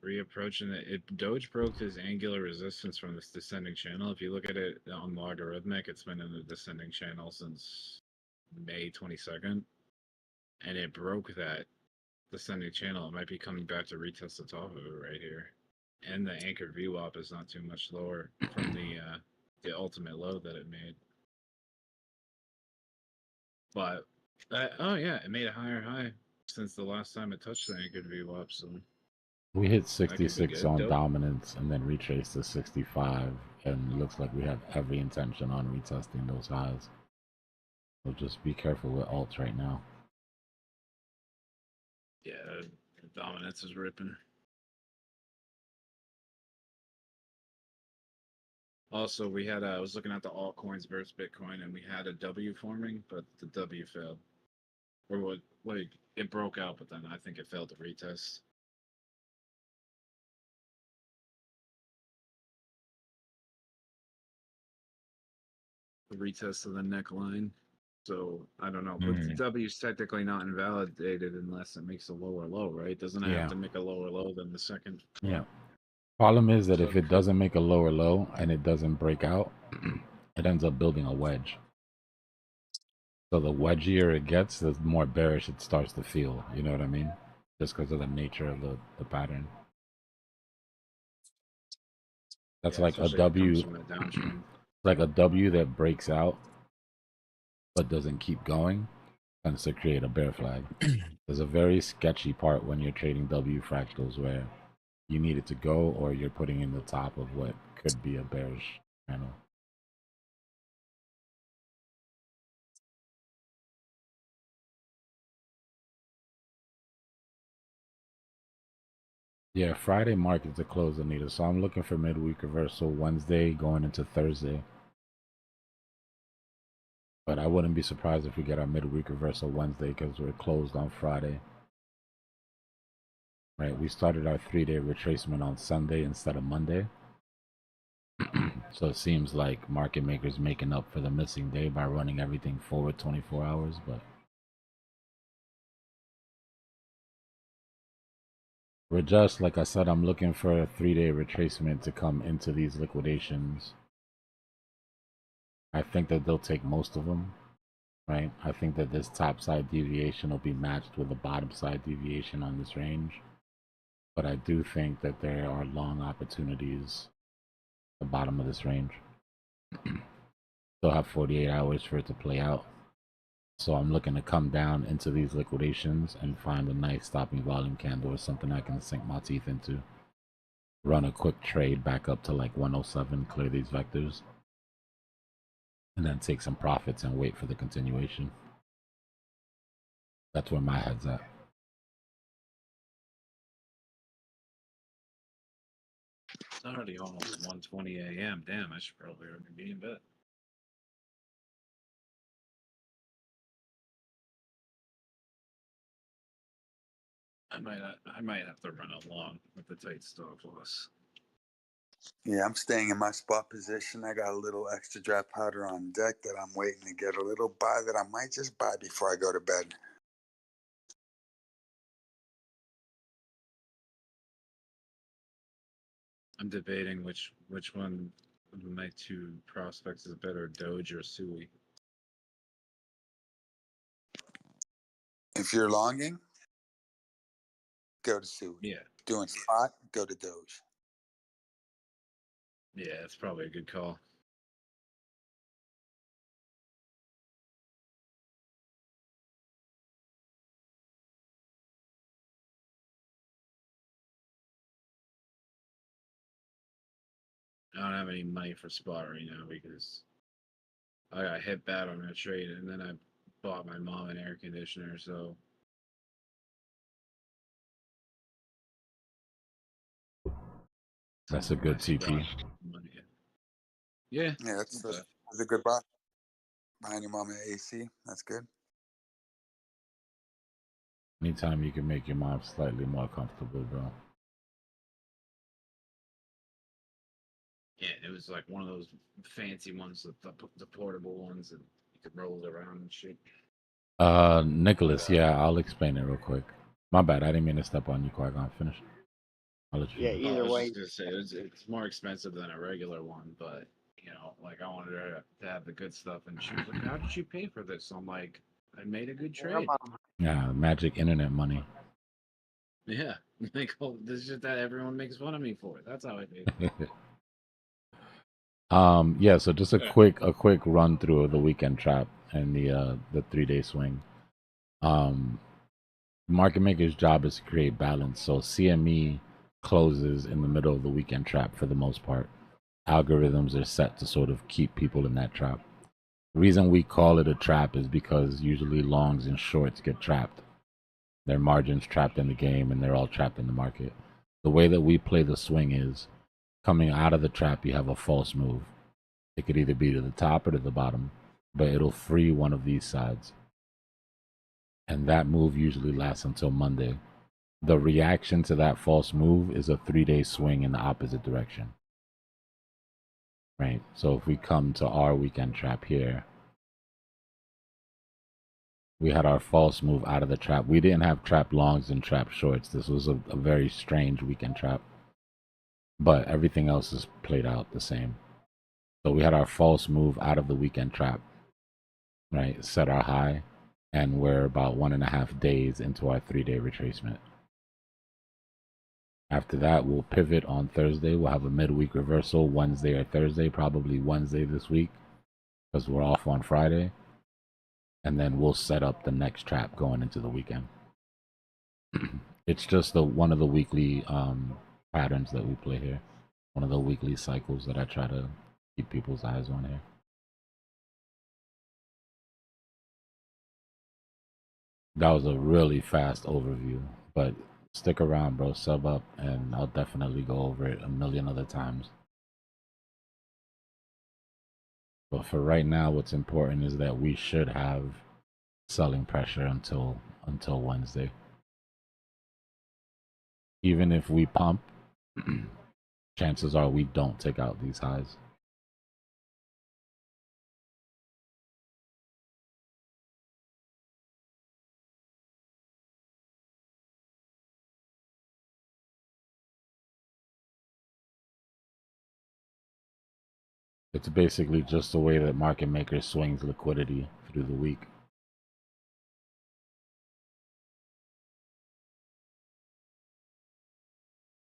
reapproaching it. Doge broke this angular resistance from this descending channel. If you look at it on logarithmic, it's been in the descending channel since May 22nd, and it broke that descending channel. It might be coming back to retest the top of it right here. And the anchor VWAP is not too much lower from the ultimate low that it made. But oh yeah, it made a higher high since the last time it touched the anchored VWAP. So We hit that could be 66 good. on Dope. dominance and then retraced to 65, and it looks like we have every intention on retesting those highs. So just be careful with alts right now. Yeah, dominance is ripping. Also, we had I was looking at the altcoins versus Bitcoin, and we had a W forming, but the W failed. Or what? Like it broke out, but then I think it failed to retest. the retest of the neckline. So I don't know, but the Mm. W is technically not invalidated unless it makes a lower low, right? Doesn't it Yeah. have to make a lower low than the second? Yeah. Problem is that So if it doesn't make a lower low and it doesn't break out, it ends up building a wedge. So the wedgier it gets, the more bearish it starts to feel. You know what I mean? Just because of the nature of the pattern. That's yeah, like a especially if it comes W, from a downtrend. like a W that breaks out but doesn't keep going, tends to create a bear flag. There's a very sketchy part when you're trading W fractals where you need it to go or you're putting in the top of what could be a bearish channel. Yeah, Friday markets are closed, Anita. So I'm looking for midweek reversal Wednesday going into Thursday. But I wouldn't be surprised if we get our midweek reversal Wednesday because we're closed on Friday. Right, we started our 3-day retracement on Sunday instead of Monday. So it seems like market makers making up for the missing day by running everything forward 24 hours, but we're just, like I said, I'm looking for a 3-day retracement to come into these liquidations. I think that they'll take most of them, right? I think that this top side deviation will be matched with the bottom side deviation on this range. But I do think that there are long opportunities at the bottom of this range. Still have 48 hours for it to play out. So I'm looking to come down into these liquidations and find a nice stopping volume candle or something I can sink my teeth into. Run a quick trade back up to like 107, clear these vectors, and then take some profits and wait for the continuation. That's where my head's at. It's already almost 1:20 a.m. Damn, I should probably already be in bed. I might have to run along with the tight stop loss. Yeah, I'm staying in my spot position. I got a little extra dry powder on deck that I'm waiting to get a little buy that I might just buy before I go to bed. I'm debating which one of my two prospects is better, Doge or Sui. If you're longing, go to Sui. Yeah, Doing spot, go to Doge. yeah, it's probably a good call. I don't have any money for spot right now because I got hit bad on that trade, and then I bought my mom an air conditioner, so That's a good TP. money. Yeah, Yeah, that's not bad. a good buy. Buying your mom an AC, that's good. Anytime you can make your mom slightly more comfortable, bro. Yeah, it was like one of those fancy ones, the portable ones that you could roll it around and shit. Nicholas, yeah, I'll explain it real quick. My bad, I didn't mean to step on you, Qui-Gon. Finish. I'll let you Yeah, finish. I either was way, just gonna say it's more expensive than a regular one, but you know, like I wanted her to have the good stuff, and she was like, "How did you pay for this?" I'm like, "I made a good her trade." mom. Yeah, magic internet money. Yeah, like oh, this is just that everyone makes fun of me for. That's how I paid. Yeah, so just a quick run through of the weekend trap and the 3-day swing. Market maker's job is to create balance. So CME closes in the middle of the weekend trap for the most part. Algorithms are set to sort of keep people in that trap. The reason we call it a trap is because usually longs and shorts get trapped. Their margins trapped in the game and they're all trapped in the market. The way that we play the swing is coming out of the trap, you have a false move. It could either be to the top or to the bottom, but it'll free one of these sides. And that move usually lasts until Monday. The reaction to that false move is a 3-day swing in the opposite direction. right? So if we come to our weekend trap here, we had our false move out of the trap. We didn't have trap longs and trap shorts. This was a very strange weekend trap, but everything else is played out the same. So we had our false move out of the weekend trap, right? Set our high, and we're about 1.5 days into our 3-day retracement. After that, we'll pivot on Thursday. We'll have a midweek reversal Wednesday or Thursday, probably Wednesday this week, because we're off on Friday. And then we'll set up the next trap going into the weekend. It's just one of the weekly patterns that we play here. One of the weekly cycles that I try to keep people's eyes on here. That was a really fast overview, but stick around, bro. Sub up, and I'll definitely go over it a million other times. But for right now, what's important is that we should have selling pressure until Wednesday. Even if we pump, chances are we don't take out these highs. It's basically just the way that market makers swings liquidity through the week.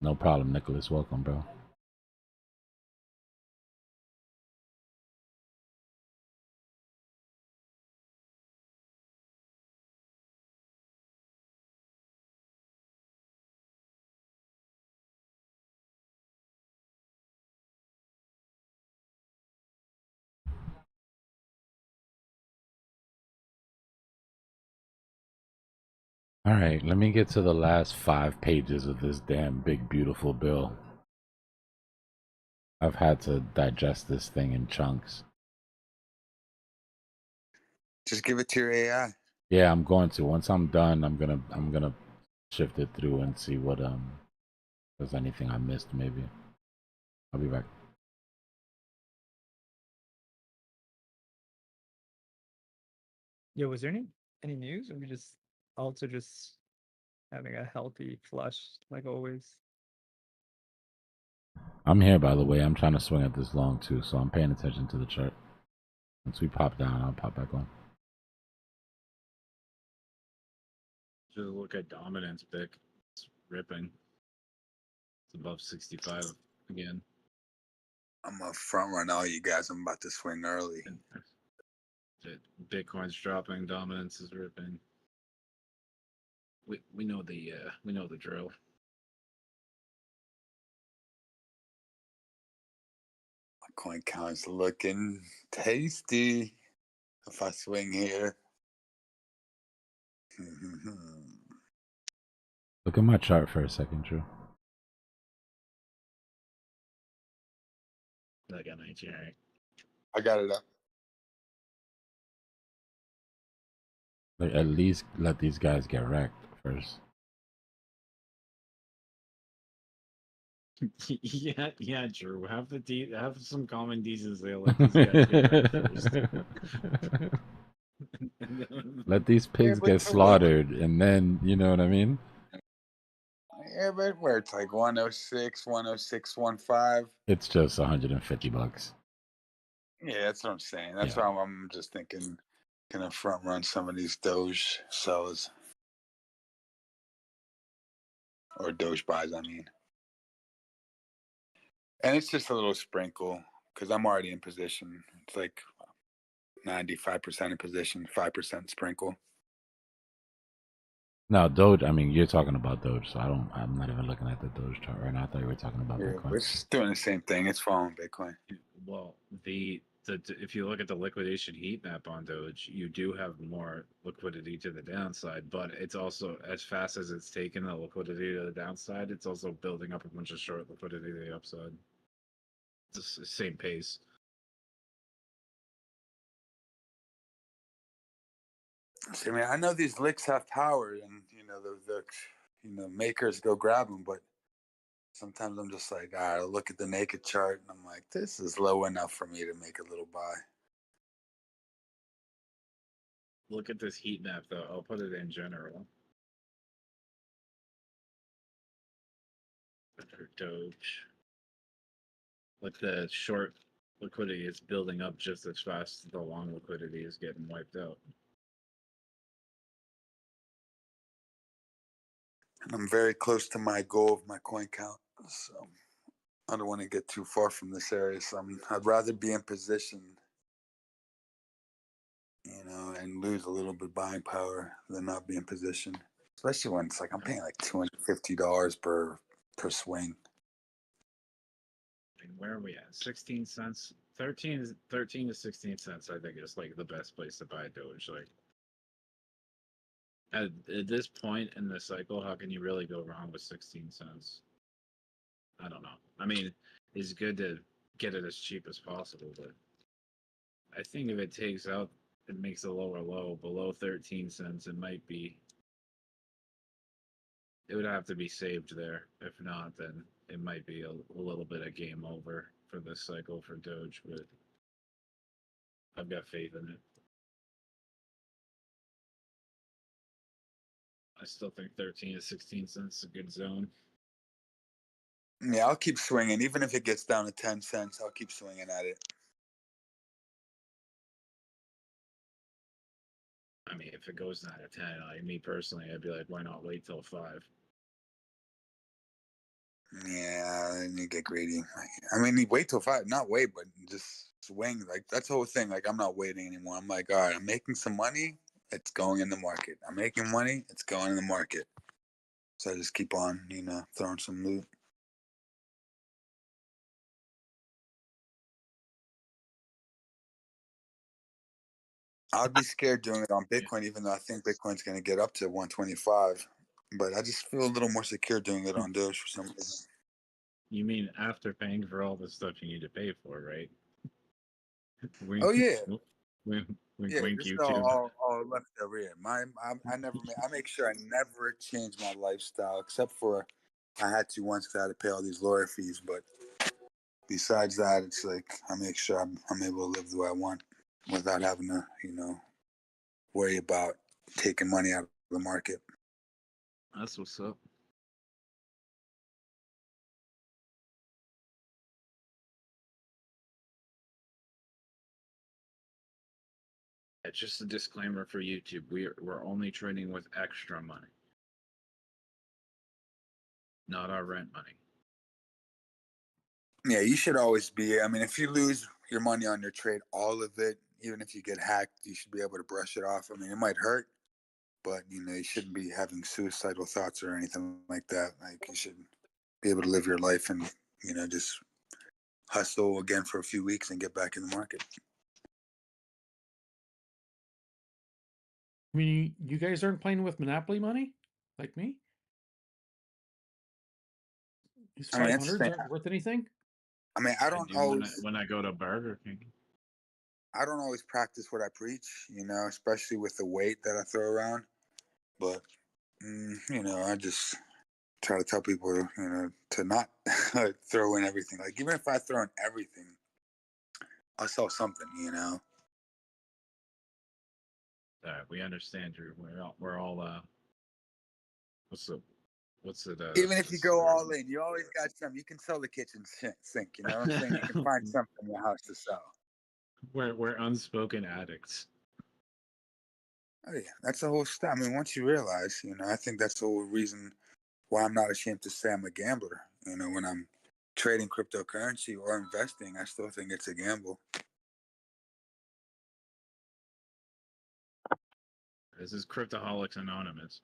No problem, Nicholas. Welcome, bro. All right, let me get to the last 5 pages of this damn big, beautiful bill. I've had to digest this thing in chunks. Just give it to your AI. Yeah, I'm going to. Once I'm done, I'm gonna shift it through and see what if there's anything I missed. Maybe I'll be back. Yo, was there any news, or we just also just having a healthy flush like always? I'm here, by the way. I'm trying to swing at this long too, so I'm paying attention to the chart. Once we pop down, I'll pop back on. Just look at dominance pick. It's ripping. It's above 65 again. I'm a front run all you guys. I'm about to swing early. Bitcoin's dropping, dominance is ripping. We know the drill. My coin count's looking tasty. If I swing here. Look at my chart for a second, Drew. I got 19, right? I got it up. Like, at least let these guys get wrecked first. yeah, Drew. Have some common decency. Let these guys get wrecked first. Let these pigs get slaughtered, and then, you know what I mean? Yeah, but where it's like 106, 106.15. It's just $150. Yeah, that's what I'm saying. That's Yeah. why I'm just thinking, gonna front run some of these Doge sellers or Doge buys. I mean, and it's just a little sprinkle because I'm already in position. It's like 95% in position, 5% sprinkle. No, Doge, I mean, you're talking about Doge, so I'm not even looking at the Doge chart right now. I thought you were talking about Bitcoin. We're just doing the same thing. It's following Bitcoin. Well, if you look at the liquidation heat map on Doge, you do have more liquidity to the downside, but it's also, as fast as it's taken the liquidity to the downside, it's also building up a bunch of short liquidity to the upside. It's the same pace. I mean, I know these licks have power, and the makers go grab them, but Sometimes I'm just like, all right, I'll look at the naked chart and I'm like, this is low enough for me to make a little buy. Look at this heat map, though. I'll put it in general. For Doge. Like the short liquidity is building up just as fast as the long liquidity is getting wiped out. And I'm very close to my goal of my coin count. So I don't want to get too far from this area. So I'd rather be in position, you know, and lose a little bit buying power than not be in position. Especially when it's like I'm paying like $250 per swing. And where are we at? 16 cents. 13 to 16 cents, I think, is like the best place to buy Doge. Like at this point in the cycle, how can you really go wrong with 16 cents? I don't know. I mean, it's good to get it as cheap as possible, but I think if it takes out, it makes a lower low below 13 cents, it might be. It would have to be saved there. If not, then it might be a little bit of game over for this cycle for Doge, but I've got faith in it. I still think 13 to 16 cents is a good zone. Yeah, I'll keep swinging. Even if it gets down to 10 cents, I'll keep swinging at it. I mean, if it goes down to 10, like me personally, I'd be like, why not wait till 5? Yeah, and you get greedy. I mean, you wait till 5, not wait, but just swing. Like that's the whole thing. Like I'm not waiting anymore. I'm like, all right, I'm making some money. It's going in the market. I'm making money. It's going in the market. So I just keep on, you know, throwing some loot. I'd be scared doing it on Bitcoin, even though I think Bitcoin's going to get up to 125. But I just feel a little more secure doing it on Doge for some reason. You mean after paying for all the stuff you need to pay for, right? Oh yeah, Wink, yeah. wink, This is YouTube. all left over here. I make sure I never change my lifestyle, except for I had to once because I had to pay all these lawyer fees. But besides that, it's like I make sure I'm able to live the way I want without having to, you know, worry about taking money out of the market. That's what's up. It's just a disclaimer for YouTube. We're only trading with extra money, not our rent money. Yeah, you should always be. I mean, if you lose your money on your trade, all of it, even if you get hacked, you should be able to brush it off. I mean, it might hurt, but you know, you shouldn't be having suicidal thoughts or anything like that. Like you should be able to live your life and, you know, just hustle again for a few weeks and get back in the market. I mean, you guys aren't playing with Monopoly money like me? These I mean, it's 500s aren't worth anything? I mean, I I don't do always when I go to Burger King. I don't always practice what I preach, you know, especially with the weight that I throw around. But you know, I just try to tell people, you know, to not throw in everything. Like even if I throw in everything, I'll sell something, you know. We understand you. We're all what's it Even if you go all in, you always got something. You can sell the kitchen sink, you know what I'm saying? You can find something in your house to sell. We're unspoken addicts. Oh yeah, that's the whole stuff. I mean, once you realize, you know, I think that's the whole reason why I'm not ashamed to say I'm a gambler. You know, when I'm trading cryptocurrency or investing, I still think it's a gamble. This is Cryptoholics Anonymous.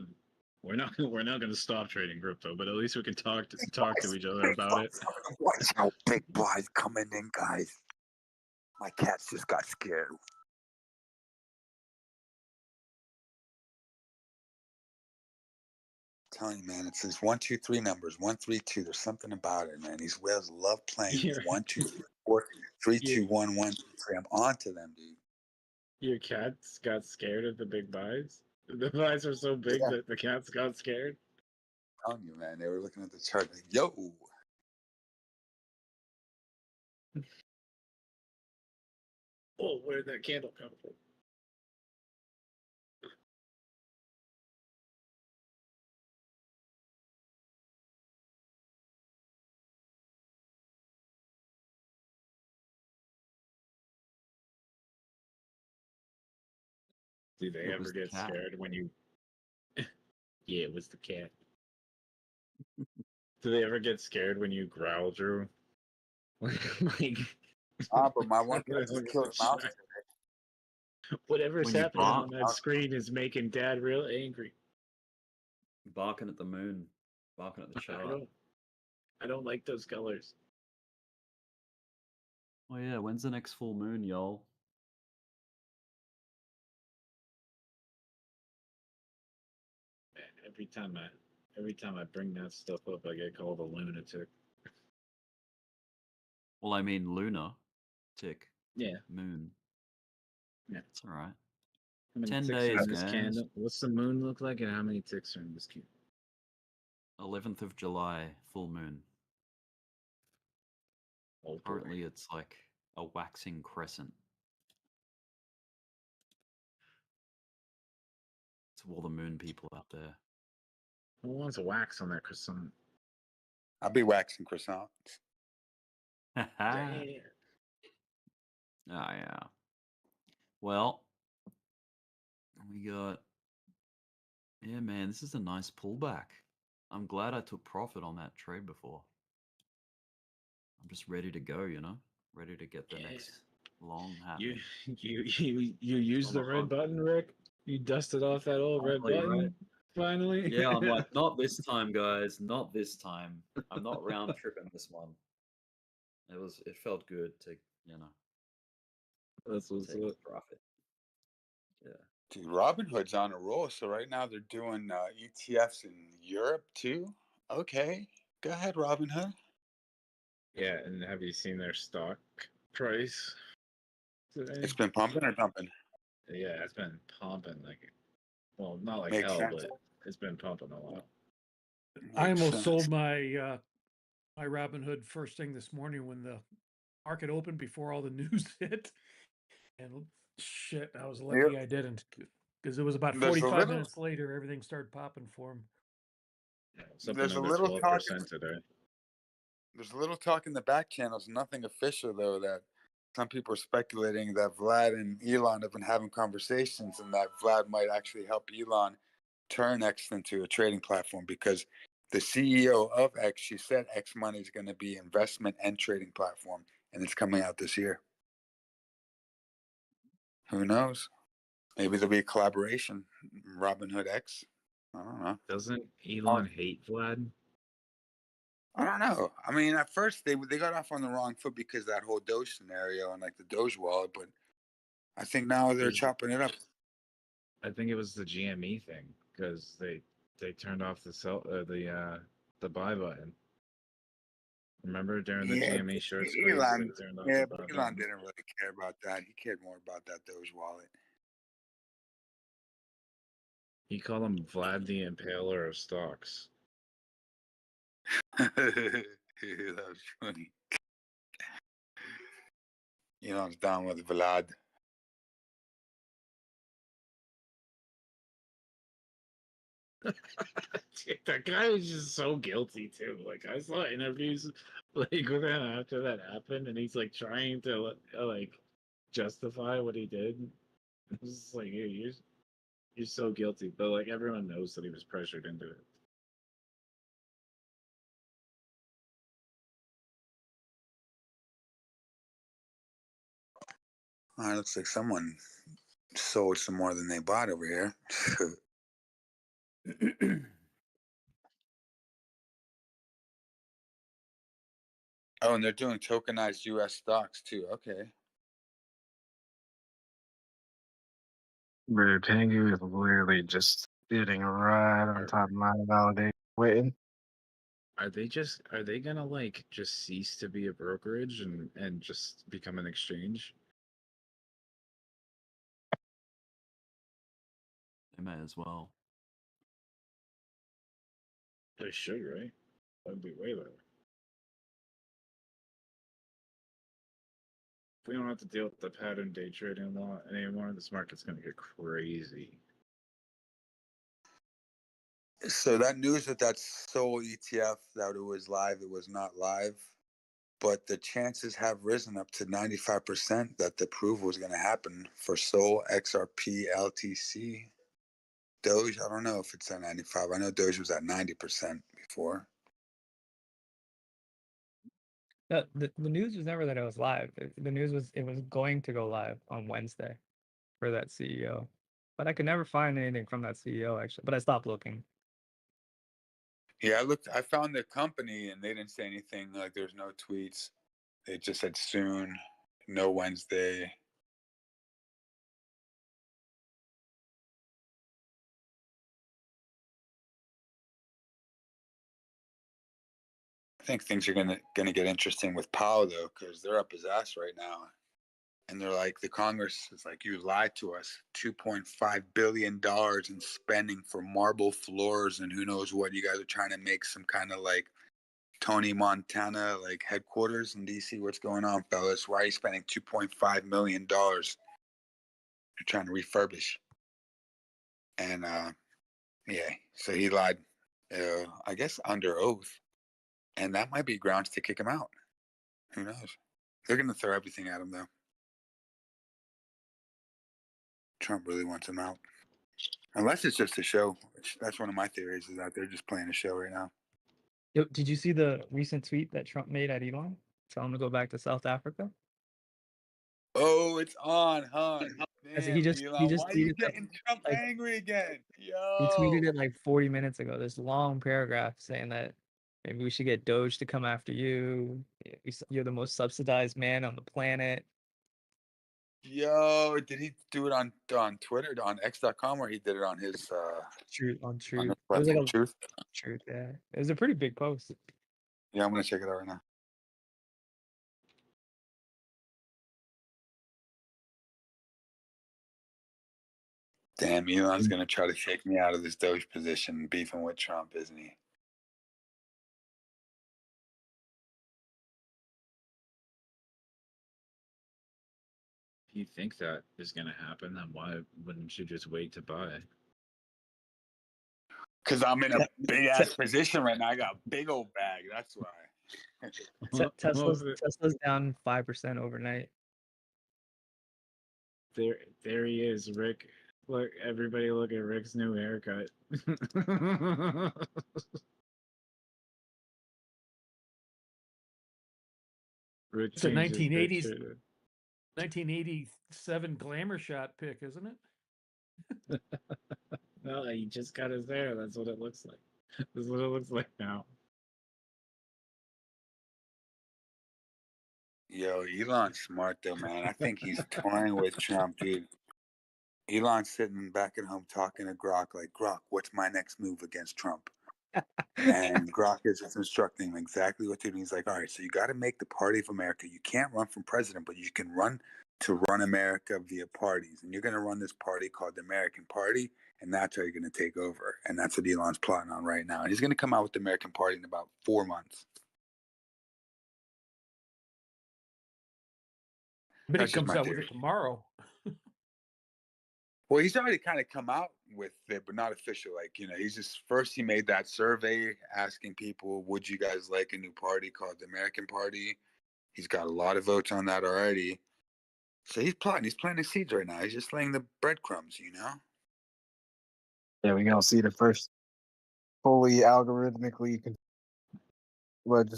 We're not going to stop trading crypto, but at least we can talk to each other about it. Watch out, big boys coming in, guys. My cats just got scared. I'm telling you, man, it's his 1, 2, 3 numbers. 1, 3, 2. There's something about it, man. These whales love playing 1, 2, 3, 4, 3, 2, 1, 1, 2, 3. I'm on to them, dude. Your cats got scared of the big buys? The buys are so big that the cats got scared? I'm telling you, man. They were looking at the chart like, yo, Oh, where did that candle come from? Do they It ever was the get cat. scared when you? Yeah, it was the cat. Do they ever get scared when you growl, Drew? Like, But my one guy just killed a mouse. whatever's When you happening bark, on that screen is making Dad real angry. barking at the moon, barking at the chart. I don't like those colors. Oh yeah, when's the next full moon, y'all? Man, every time I bring that stuff up, I get called a lunatic. Well, I mean lunar, tick, Yeah, moon. yeah. It's all right. How many 10 ticks days, are in this guys. candle? What's the moon look like, and how many ticks are in this candle? 11th of July, full moon. Oh, boy. Currently, it's like a waxing crescent. To all the moon people out there. Who wants wax on that croissant? I'll be waxing croissants. Oh yeah. Well, we got. Yeah, man, this is a nice pullback. I'm glad I took profit on that trade before. I'm just ready to go, you know, ready to get the next long happening. You used the I'm red button, Rick. You dusted off that old red Finally, button. right? Finally. Yeah, I'm like, not this time, guys. Not this time. I'm not round tripping this one. It felt good to, you know, That's what's take up. profit. Yeah. Dude, Robinhood's on a roll. So right now they're doing ETFs in Europe too. Okay, go ahead, Robinhood. Yeah, and have you seen their stock price today? It's been pumping or dumping. Yeah, it's been pumping like, well, not like Makes hell, sense. but it's been pumping a lot. I Makes almost sense. sold my my Robinhood first thing this morning when the market opened before all the news hit. And shit, I was lucky I didn't, because it was about There's a 45 little- minutes later, everything started popping for him. Yeah, it's up There's a another little 12% today. There's a little talk in the back channels, nothing official though, that some people are speculating that Vlad and Elon have been having conversations and that Vlad might actually help Elon turn X into a trading platform, because the CEO of X, she said X money is going to be investment and trading platform, and it's coming out this year. Who knows? Maybe there'll be a collaboration. Robinhood X. I don't know. Doesn't Elon hate Vlad? I don't know. I mean, at first they got off on the wrong foot because of that whole Doge scenario and like the Doge wallet, but I think now they're chopping it up. I think it was the GME thing because they turned off the buy button. Remember during the GME short squeeze, Elon, they turned off yeah, the but buy Elon button. didn't really care about that. He cared more about that Doge wallet. He called him Vlad the Impaler of stocks. That was funny. Elon's down with Vlad. That guy is just so guilty too. Like I saw interviews like with him after that happened, and he's like trying to like justify what he did. It's just like, hey, you're so guilty, but like everyone knows that he was pressured into it. Looks like someone sold some more than they bought over here. Oh, and they're doing tokenized U.S. stocks too. Okay. Bro, Pengu is literally just sitting right on top of my validation, waiting. Are they gonna like just cease to be a brokerage and just become an exchange? They may as well. They should, right? That'd be way better. We don't have to deal with the pattern day trading law anymore. This market's gonna get crazy. So that news that Sol ETF that it was live, it was not live, but the chances have risen up to 95% that the proof was going to happen for Sol, XRP, LTC, Doge. I don't know if it's at 95. I know Doge was at 90% before. The news was never that it was live. The news was it was going to go live on Wednesday for that CEO. But I could never find anything from that CEO actually. But I stopped looking. Yeah, I found the company and they didn't say anything. Like there's no tweets. They just said soon, no Wednesday. I think things are gonna get interesting with Powell though, because they're up his ass right now. And they're like, the Congress is like, you lied to us. $2.5 billion in spending for marble floors and who knows what. You guys are trying to make some kind of like Tony Montana like headquarters in DC. What's going on, fellas? Why are you spending $2.5 million? You're trying to refurbish. And yeah, so he lied, I guess under oath. And that might be grounds to kick him out. Who knows? They're going to throw everything at him, though. Trump really wants him out. Unless it's just a show. Which that's one of my theories, is that they're just playing a show right now. Yo, did you see the recent tweet that Trump made at Elon? Tell him to go back to South Africa. Oh, it's on, huh? As Damn, he just Elon. Why are you tweeted that, getting Trump like, angry again? he tweeted Yo. it like 40 minutes ago. This long paragraph saying that maybe we should get Doge to come after you. You're the most subsidized man on the planet. Yo, did he do it on Twitter, on X.com, or he did it on his Truth on on Truth. his It was like platform, a Truth? Truth. Yeah, it was a pretty big post. Yeah, I'm gonna check it out right now. Damn, Elon's gonna try to shake me out of this Doge position, beefing with Trump, isn't he? If you think that is gonna happen, then why wouldn't you just wait to buy? Because I'm in a big ass position right now. I got a big old bag. That's why. Tesla's down 5% overnight. There he is, Rick. Look, everybody, look at Rick's new haircut. Rick It's a changed his 1980s, picture. 1987 glamour shot pic, isn't it? No, he just got his hair. That's what it looks like. This is what it looks like now. Yo, Elon's smart though, man. I think he's toying with Trump, dude. Elon's sitting back at home talking to Grok, like, Grok, what's my next move against Trump? And Grok is just instructing him exactly what to do. He's like, all right, so you got to make the party of America. You can't run for president, but you can run to run America via parties. And you're going to run this party called the American Party, and that's how you're going to take over. And that's what Elon's plotting on right now. And he's going to come out with the American Party in about 4 months. But That's he just comes my out with theory. it tomorrow. Well, he's already kind of come out with it, but not official. Like, he's just first he made that survey asking people, would you guys like a new party called the American Party? He's got a lot of votes on that already. So he's plotting. He's planting seeds right now. He's just laying the breadcrumbs, Yeah, we're gonna see the first fully algorithmically led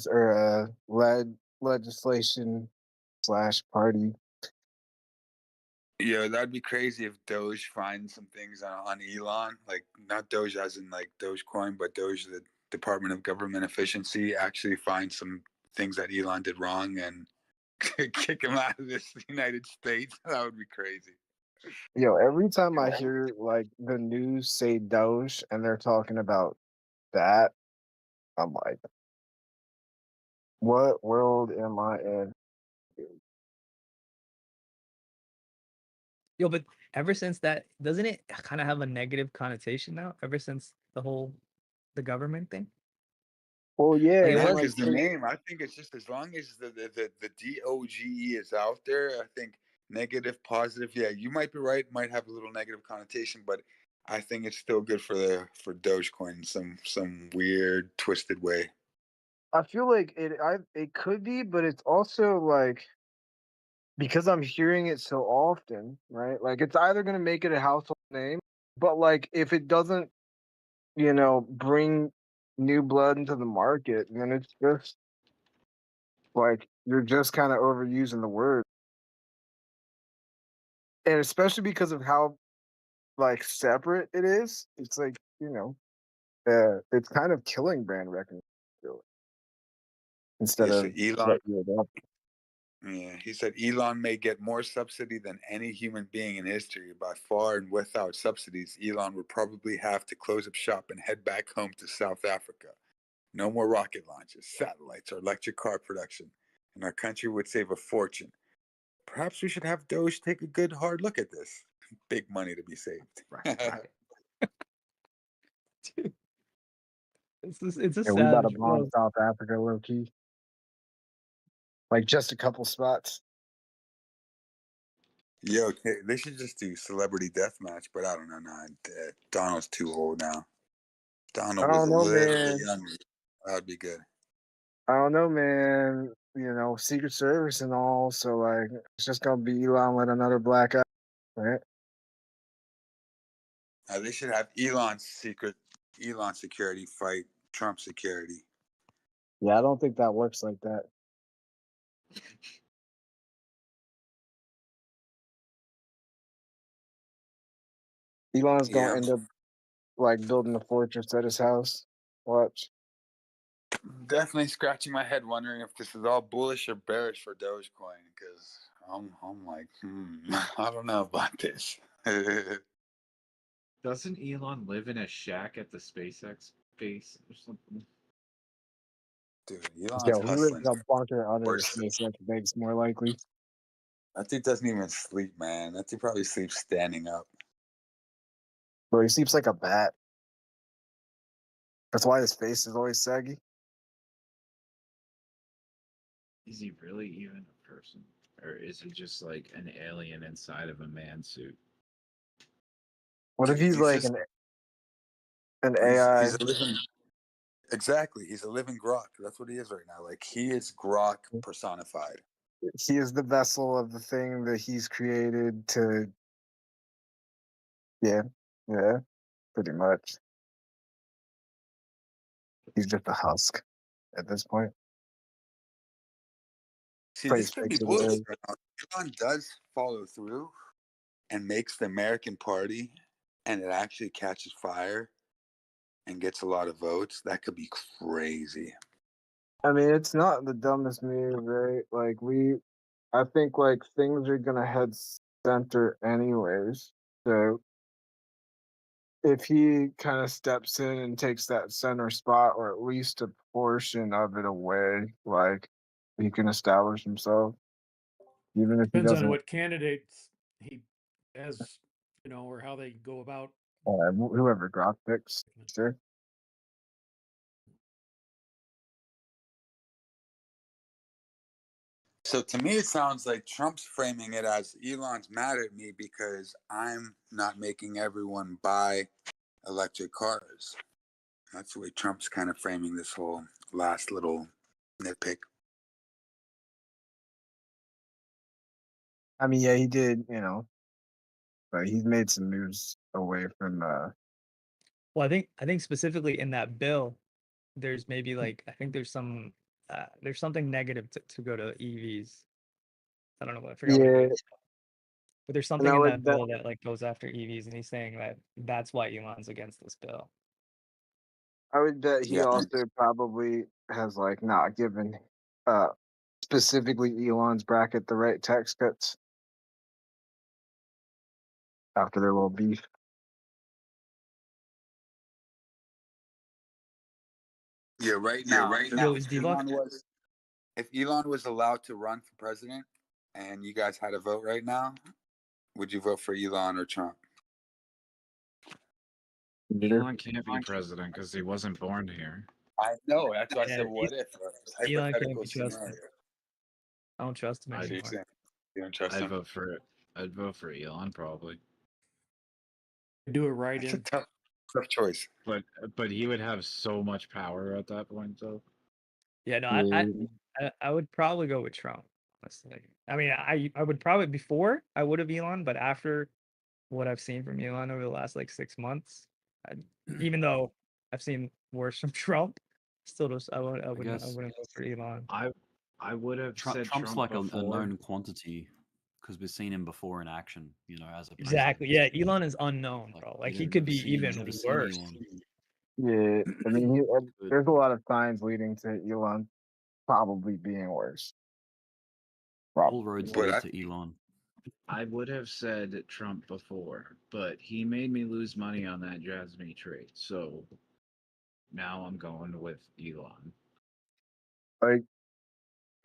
legislation / party. Yeah, that'd be crazy if Doge finds some things on Elon, like not Doge as in like Dogecoin, but Doge, the Department of Government Efficiency, actually finds some things that Elon did wrong and kick him out of this United States. That would be crazy. Yo, every time I hear like the news say Doge and they're talking about that, I'm like, what world am I in? Yo, but ever since that, doesn't it kind of have a negative connotation now? Ever since the government thing? Well, yeah, Like, it Yeah, and was like because the name, I think it's just as long as the DOGE is out there, I think negative, positive. Yeah, you might be right. Might have a little negative connotation, but I think it's still good for Dogecoin in some weird twisted way. I feel like it could be, but it's also like because I'm hearing it so often, right? Like it's either gonna make it a household name, but like if it doesn't, bring new blood into the market, then it's just like you're just kind of overusing the word. And especially because of how like separate it is, it's like, it's kind of killing brand recognition really, instead Yeah, so of Elon. what you adopt. Yeah, he said Elon may get more subsidy than any human being in history by far, and without subsidies, Elon would probably have to close up shop and head back home to South Africa. No more rocket launches, satellites, or electric car production, and our country would save a fortune. Perhaps we should have Doge take a good hard look at this. Big money to be saved. right. Dude, it's a Yeah, we about to savage bomb world. South Africa low key. Like just a couple spots. Yo, they should just do celebrity deathmatch, but I don't know. Nah, Donald's too old now. I Donald was don't a know, little bit man. younger. That would be good. I don't know, man. Secret Service and all. So like, it's just gonna be Elon with another black eye, right? They should have Elon security fight Trump security. Yeah, I don't think that works like that. Elon's gonna Yeah, end up like building a fortress at his house. Watch. I'm definitely scratching my head, wondering if this is all bullish or bearish for Dogecoin. Because I'm like, I don't know about this. Doesn't Elon live in a shack at the SpaceX base or something? Dude, Elon's So he lives hustling. in a bunker under the Worse. SpaceX base, more likely. That dude doesn't even sleep, man. That dude probably sleeps standing up. Bro, he sleeps like a bat. That's why his face is always saggy. Is he really even a person? Or is he just like an alien inside of a man suit? What if Dude, he's he's like just an he's AI? he's a living exactly. He's a living Grok. That's what he is right now. Like he is Grok personified. He is the vessel of the thing that he's created to. Yeah, yeah, pretty much. He's just a husk at this point. See, this Face could be fixer. bullish right now. Elon does follow through and makes the American Party, and it actually catches fire and gets a lot of votes. That could be crazy. I mean, it's not the dumbest move, right? Like I think like things are gonna head center anyways. So if he kind of steps in and takes that center spot, or at least a portion of it away, like he can establish himself, even if he Depends on doesn't. what candidates he has, or how they go about. Whoever Grok picks, sure. So to me, it sounds like Trump's framing it as Elon's mad at me because I'm not making everyone buy electric cars. That's the way Trump's kind of framing this whole last little nitpick. I mean, yeah, he did, but he's made some moves away from. Well, I think specifically in that bill, there's maybe like I think there's something negative to go to EVs. I don't know, I forgot what it Yeah, is. But there's and something I in would that bet. bill that like goes after EVs, and he's saying that that's why Elon's against this bill. I would bet he Yeah, also probably has like not given, uh, specifically Elon's bracket the right tax cuts after their little beef. yeah. Right now, Yo, is Dbloc? if Elon was allowed to run for president, and you guys had a vote right now, would you vote for Elon or Trump? Elon can't be president because he wasn't born here. I know. That's why I Yeah, said what if. Elon can't Hypothetical be trusted. scenario. I don't trust him I'd- So you're anymore. saying you don't trust I'd him? vote for it. I'd vote for Elon probably, Do it right It's a in. tough choice. but he would have so much power at that point. Though Yeah, no, Yeah. I would probably go with Trump. Honestly, I mean, I would probably before I would have Elon, but after what I've seen from Elon over the last like 6 months, even though I've seen worse from Trump, still just I wouldn't guess vote for Elon. I would have said Trump's Trump like a before. known quantity because we've seen him before in action. You know, as a president. Exactly. Yeah, Elon is unknown, bro. Like he could be even worse. Yeah, I mean, But there's a lot of signs leading to Elon probably being worse. all roads But lead I- to Elon. I would have said Trump before, but he made me lose money on that Jasmine trade. So now I'm going with Elon. Like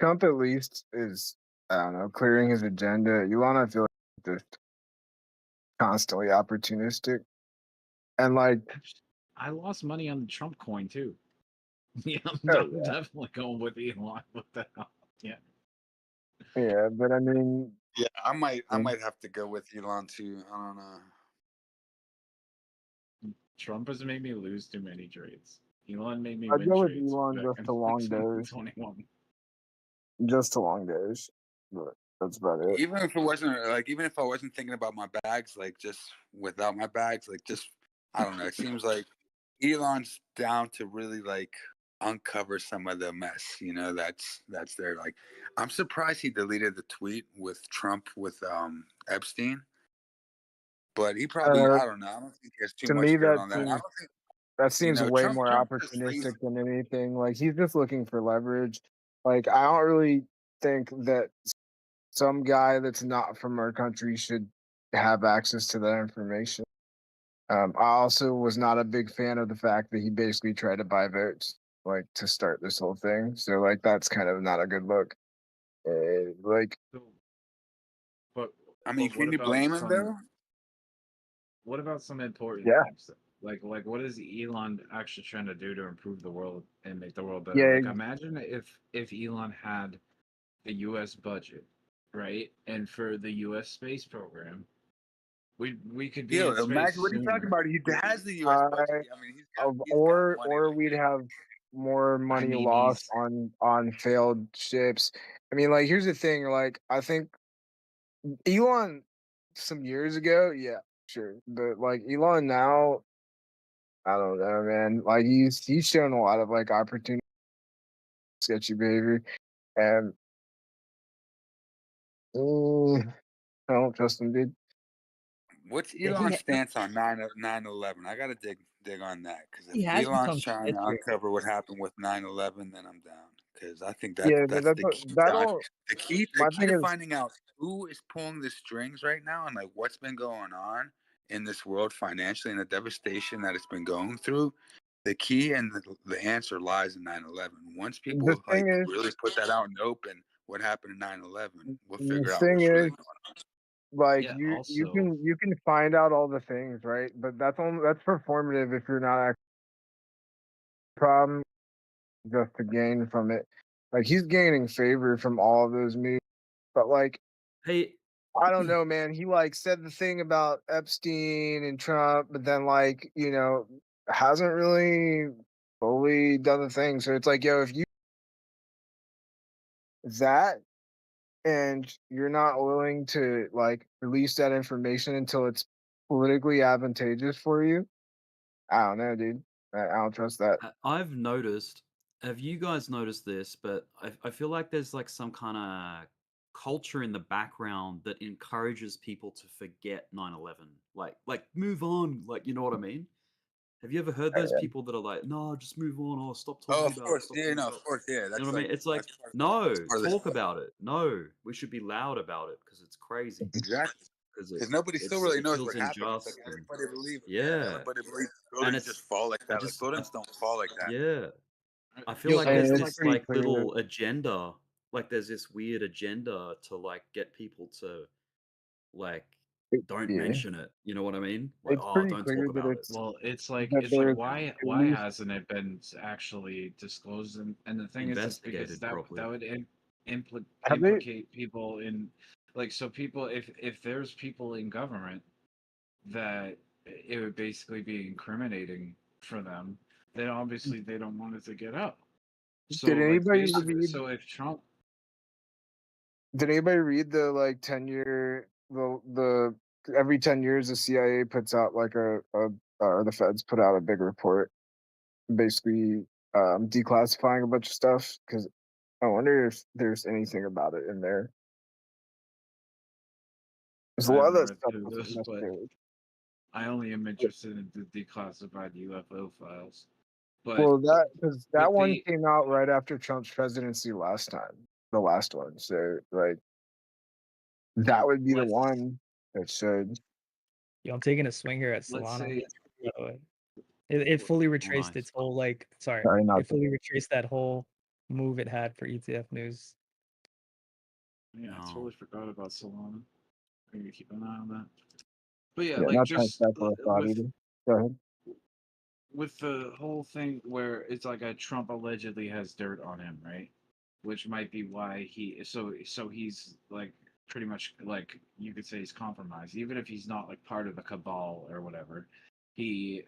Trump at least is, I don't know, clearing his agenda. Elon, I feel like just constantly opportunistic, and like, I lost money on the Trump coin too. Yeah, I'm, oh, I'm definitely going with Elon. What the hell? Yeah. yeah, but I mean, Yeah, I might have to go with Elon too. I don't know. Trump has made me lose too many trades. Elon made me I'd win go with trades Elon back just in to long days, 2021. just to long days. But that's about it. Even if it wasn't even if I wasn't thinking about my bags, like just without my bags, like just I don't know. It seems like Elon's down to really like uncover some of the mess. You know, that's there. Like, I'm surprised he deleted the tweet with Trump with Epstein, but he probably I don't know. I don't think he has too To much me, dirt that on that. I seems don't think that seems way Trump. more Trump just opportunistic than anything. Like he's just looking for leverage. Like I don't really think that some guy that's not from our country should have access to that information. I also was not a big fan of the fact that he basically tried to buy votes, like to start this whole thing. So like that's kind of not a good look. Like But I mean, but what can you about blame him some? though? What about some important Yeah. things? Like what is Elon actually trying to do to improve the world and make the world better? Yeah. Like imagine if Elon had the U.S. budget, right, and for the U.S. space program, we could be Yo, in space imagine what are you talking sooner. about? He has the U.S. budget. I mean, he's got or money. or we'd have more money mean, lost he's- on failed ships. I mean, like here's the thing. Like I think Elon some years ago, yeah, sure, but like Elon now, I don't know, man. Like he's shown a lot of like opportunity, sketchy behavior, and I don't trust him, dude. What's Yeah, Elon's stance on 9/11? I gotta dig on that because he if has Elon's become trying to sketchier. uncover what happened with 9/11, then I'm down because I think Yeah, but that's the key. The key my to thing is, finding out who is pulling the strings right now and like what's been going on in this world financially and the devastation that it's been going through. The key and the answer lies in 9/11. Once the people thing is, really put that out in the open, what happened in 9/11, we'll the figure out thing what's really is, going on. like Yeah. you Also, you can find out all the things, right? But that's performative if you're not actually problem just to gain from it. Like he's gaining favor from all of those moves, but like Hey, I don't know, man. He like said the thing about Epstein and Trump, but then like hasn't really fully done the thing. So it's like, yo, if you that and you're not willing to like release that information until it's politically advantageous for you, I don't know, dude. I don't trust that. I've noticed. Have you guys noticed this? But I feel like there's like some kind of culture in the background that encourages people to forget 9/11. Like move on. Like, you know what I mean? Have you ever heard those people that are like, no, just move on. Oh, stop Oh, talking of about it. course, Stop yeah, talking no, about of it. course, yeah. You That's know what I mean? It's like, that's part of no, the talk stuff. about it. No, we should be loud about it because it's crazy. Exactly. Because Because nobody still really it knows feels what happened. It's unjust. like everybody believes. Yeah. Everybody believes And buildings it's just fall like that. just, buildings don't fall like that. yeah. I feel Yo, like And there's it's this pretty like clear. little agenda, like there's this weird agenda to like get people to like don't Yeah, mention it. You know what I mean? Like, it's oh, pretty don't clear talk that about it. it's Well, it's like that there's why at least hasn't it been actually disclosed? And the thing is, it's because Investigated that properly. would have they implicate people in, like, so people, if there's people in government that it would basically be incriminating for them, then obviously they don't want it to get out. So did like anybody basically, read so if Trump, the like 10-year the every 10 years the CIA puts out like a or the feds put out a big report basically declassifying a bunch of stuff because I wonder if there's anything about it in there. There's a I lot of haven't that read stuff through doesn't this, but necessarily. I only am interested in the declassified UFO files. But Well, that because that but one they came out right after Trump's presidency last time, the last one. So like that would be the let's one that should. Yo, I'm taking a swing here at let's Solana. say By the way. It fully Oh, retraced nice. its whole like Sorry, not it fully retraced that whole move it had for ETF news. yeah, I No. totally forgot about Solana. I need to keep an eye on that. But yeah, yeah, like not trying to just stifle a thought either. Go ahead. with the whole thing where it's like a Trump allegedly has dirt on him, right? Which might be why he's like pretty much like you could say he's compromised, even if he's not like part of the cabal or whatever. He's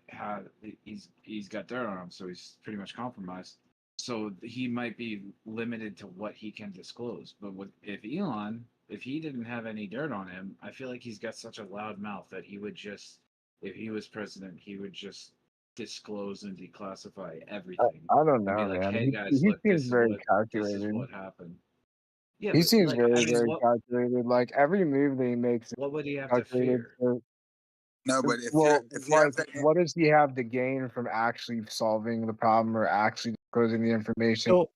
got dirt on him, so he's pretty much compromised. So he might be limited to what he can disclose. But if Elon, if he didn't have any dirt on him, I feel like he's got such a loud mouth that he would just, if he was president, he would just disclose and declassify everything I don't and be know, like, man. "Hey guys, He look, seems very this is calculated. what happened." Yeah, He but seems like, I very, mean, very calculated. Like every move that he makes is what would he have to calculated. fear? So, No, but if well, you like, have that, what does he have to gain from actually solving the problem or actually disclosing the information? So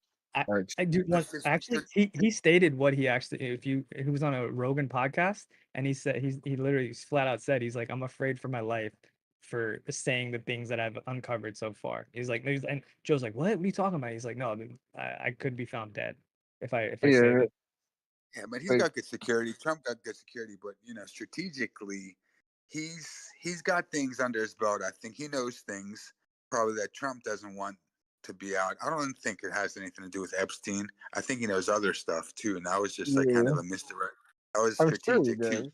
Or I do want actually he stated what he actually he was on a Rogan podcast and he said he literally flat out said he's like I'm afraid for my life for saying the things that I've uncovered so far. He's like and Joe's like what are you talking about? He's like no dude, I could be found dead if I say yeah, this. yeah, but he's like got good security. Trump got good security, but strategically, he's got things under his belt. I think he knows things probably that Trump doesn't want to be out. I don't think it has anything to do with Epstein. I think he knows other stuff too, and that was just like kind yeah, of a misdirect. That was I'm sure he strategic too. does.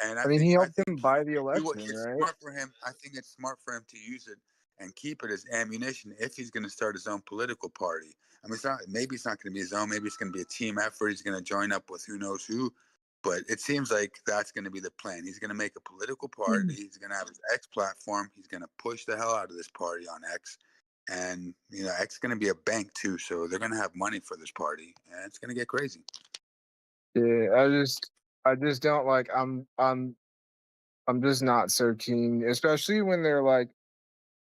And I mean, he I helped think him buy the it's election, right? smart for him. I think it's smart for him to use it and keep it as ammunition if he's going to start his own political party. I mean, maybe it's not going to be his own. Maybe it's going to be a team effort. He's going to join up with who knows who. But it seems like that's going to be the plan. He's going to make a political party. He's going to have his X platform. He's going to push the hell out of this party on X. And, X is going to be a bank too. So they're going to have money for this party. And it's going to get crazy. Yeah, I just don't like. I'm just not so keen, especially when they're like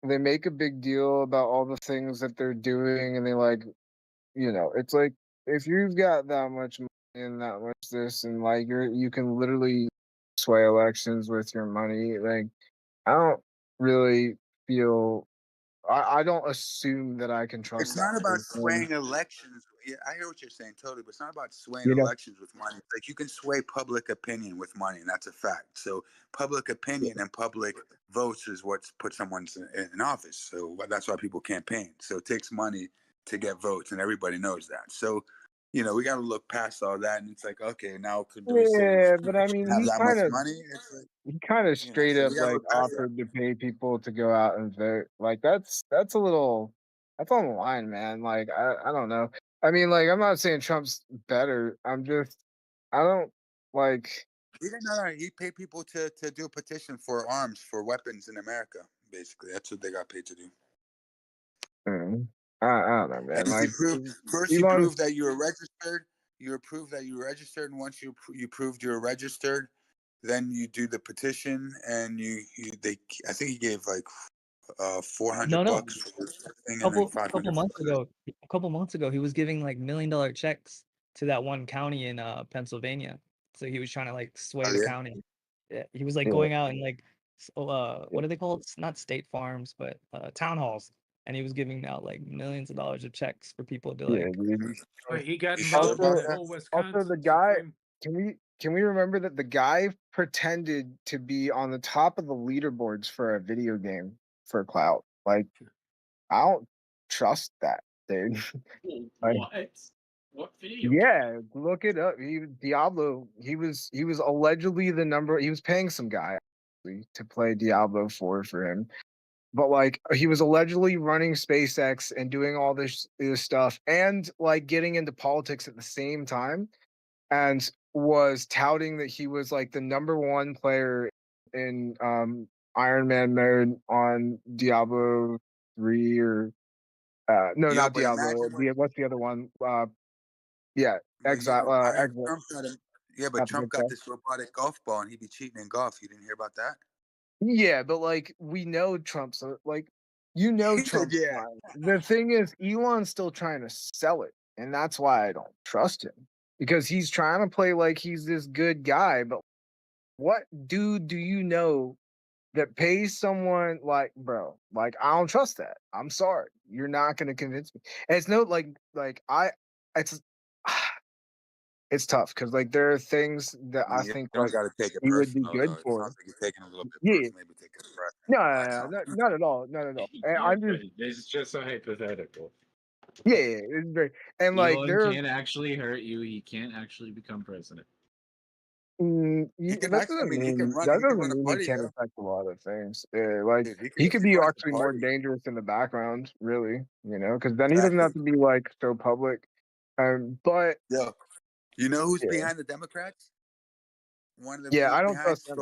they make a big deal about all the things that they're doing, and they like, it's like if you've got that much money and that much this, and like you can literally sway elections with your money. Like, I don't really feel. I don't assume that I can trust It's that not about person. swaying elections. Yeah, I hear what you're saying totally, but it's not about swaying You know, elections with money. Like you can sway public opinion with money, and that's a fact. So public opinion and public votes is what puts someone in office. So that's why people campaign. So it takes money to get votes, and everybody knows that. So we got to look past all that, and it's like, okay, now do we say yeah, people but I shouldn't mean, have that much money? It's like, he kind of straight so up we got to like look past that. offered to pay people to go out and vote. Like that's a little that's on the line, man. Like I don't know. I mean, like I'm not saying Trump's better. I don't like. He didn't know. He paid people to do a petition for arms, for weapons in America. Basically, that's what they got paid to do. I don't know, man. And if Like you Elon, proved that you were registered, and once you proved you were registered, then you do the petition, and I think he gave like $400 No. for this thing, and then 500 A couple months ago, he was giving like $1 million checks to that one county in Pennsylvania. So he was trying to like sway Oh the yeah. county. Yeah, he was like yeah, going out and like what are they called? It's not state farms, but town halls. And he was giving out like millions of dollars of checks for people to yeah, like dude. Wait, he got You sure involved in about the Also, that? whole also the Wisconsin guy. Supreme. can we remember that the guy pretended to be on the top of the leaderboards for a video game for clout? Like, I don't trust that, dude. Like, What? What video? yeah, look it up. Diablo. He was allegedly the number. He was paying some guy to play Diablo 4 for him, but like he was allegedly running SpaceX and doing all this stuff and like getting into politics at the same time, and was touting that he was like the number one player in Iron Man mode on Diablo 3 or no, Yo, not but Diablo. imagine what. What's the other one? Yeah, But Exile. I heard Exile. Trump got him. Yeah, but Not the Trump good got guy. this robotic golf ball, and he'd be cheating in golf. You didn't hear about that? Yeah, but like we know Trump's like Trump's Yeah. lying. The thing is, Elon's still trying to sell it, and that's why I don't trust him because he's trying to play like he's this good guy. But what dude do you know that pays someone like bro? Like I don't trust that. I'm sorry, you're not going to convince me. And it's no it's it's tough because like there are things that I I mean, you think don't like got to take it he would be personal, good though. It for. sounds like you're taking it a little bit Yeah, personally, but take it as no, relax. not at all, not at all. And Yeah, I'm but just it's just a hypothetical. yeah, it's very and like Elon there. can't actually hurt you. He can't actually become president. He can That actually. I doesn't mean, he can mean run. He can run a he party, can't though. affect a lot of things. Like Dude, he could he be runs the actually more party. dangerous in the background, really. Because then he doesn't Exactly. have to be like so public. But Yo, you know who's yeah, behind the Democrats? One of the yeah, viewers I don't behind trust him.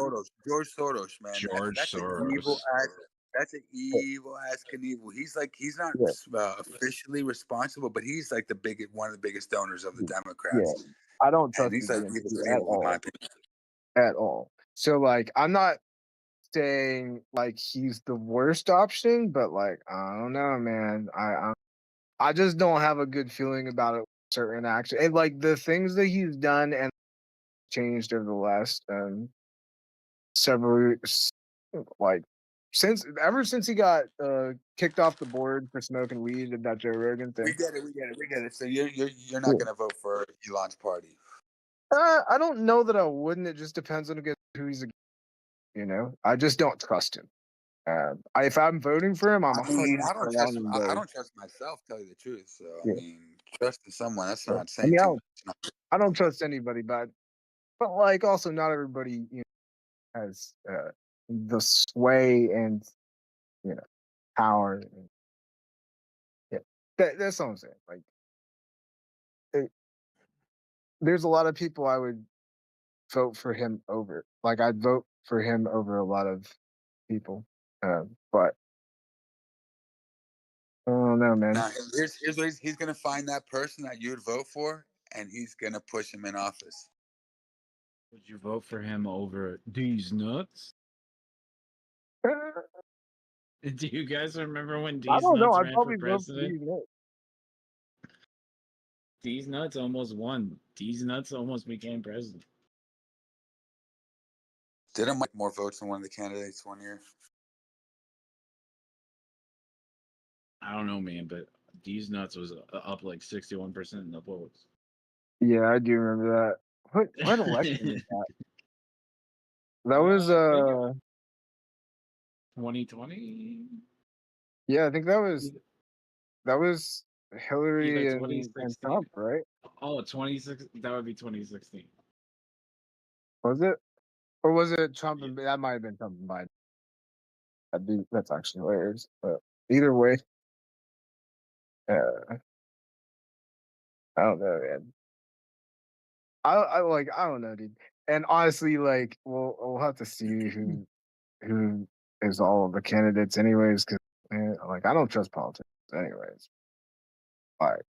George Soros, man. George That's an Soros. evil ass. That's an evil ass Knievel. He's not Yeah, officially responsible, but he's like one of the biggest donors of the yeah, Democrats, I don't and trust the he's like DNC evil, at evil in my all, opinion. at all. So like, I'm not saying like he's the worst option, but like I don't know, man. I just don't have a good feeling about it. Certain action and like the things that he's done and changed over the last several weeks, like ever since he got kicked off the board for smoking weed at that Joe Rogan We thing. get it. So you're not Yeah. gonna vote for Elon's party. I don't know that I wouldn't. It just depends on who he's against. I just don't trust him. If I'm voting for him, I'm I mean, 100% on him. I don't trust myself. Tell you the truth. So I Yeah. mean, trusting someone that's So, not I saying mean, too much. I don't trust anybody, but like also not everybody has the sway and power. And, yeah, that's what I'm saying. Like, there's a lot of people I would vote for him over. Like, I'd vote for him over a lot of people. But I don't know, man. Now here's what he's gonna find that person that you'd vote for, and he's gonna push him in office. Would you vote for him over these nuts? Do you guys remember when I these don't know. nuts I'd ran for probably vote for president? these nuts. These nuts almost won. These nuts almost became president. Didn't Mike more votes than one of the candidates one year? I don't know, man, but these nuts was up like 61% in the votes. Yeah, I do remember that. What election was that? That was 2020. yeah, I think that was Hillary Either and 2016. Trump, right? Oh, 26. That would be 2016. Was it? Or was it Trump and that might have been Trump and Biden. That's actually hilarious. But either way, I don't know, man. I don't know, dude. And honestly, like we'll have to see who is all of the candidates anyways, because like I don't trust politics anyways. All right.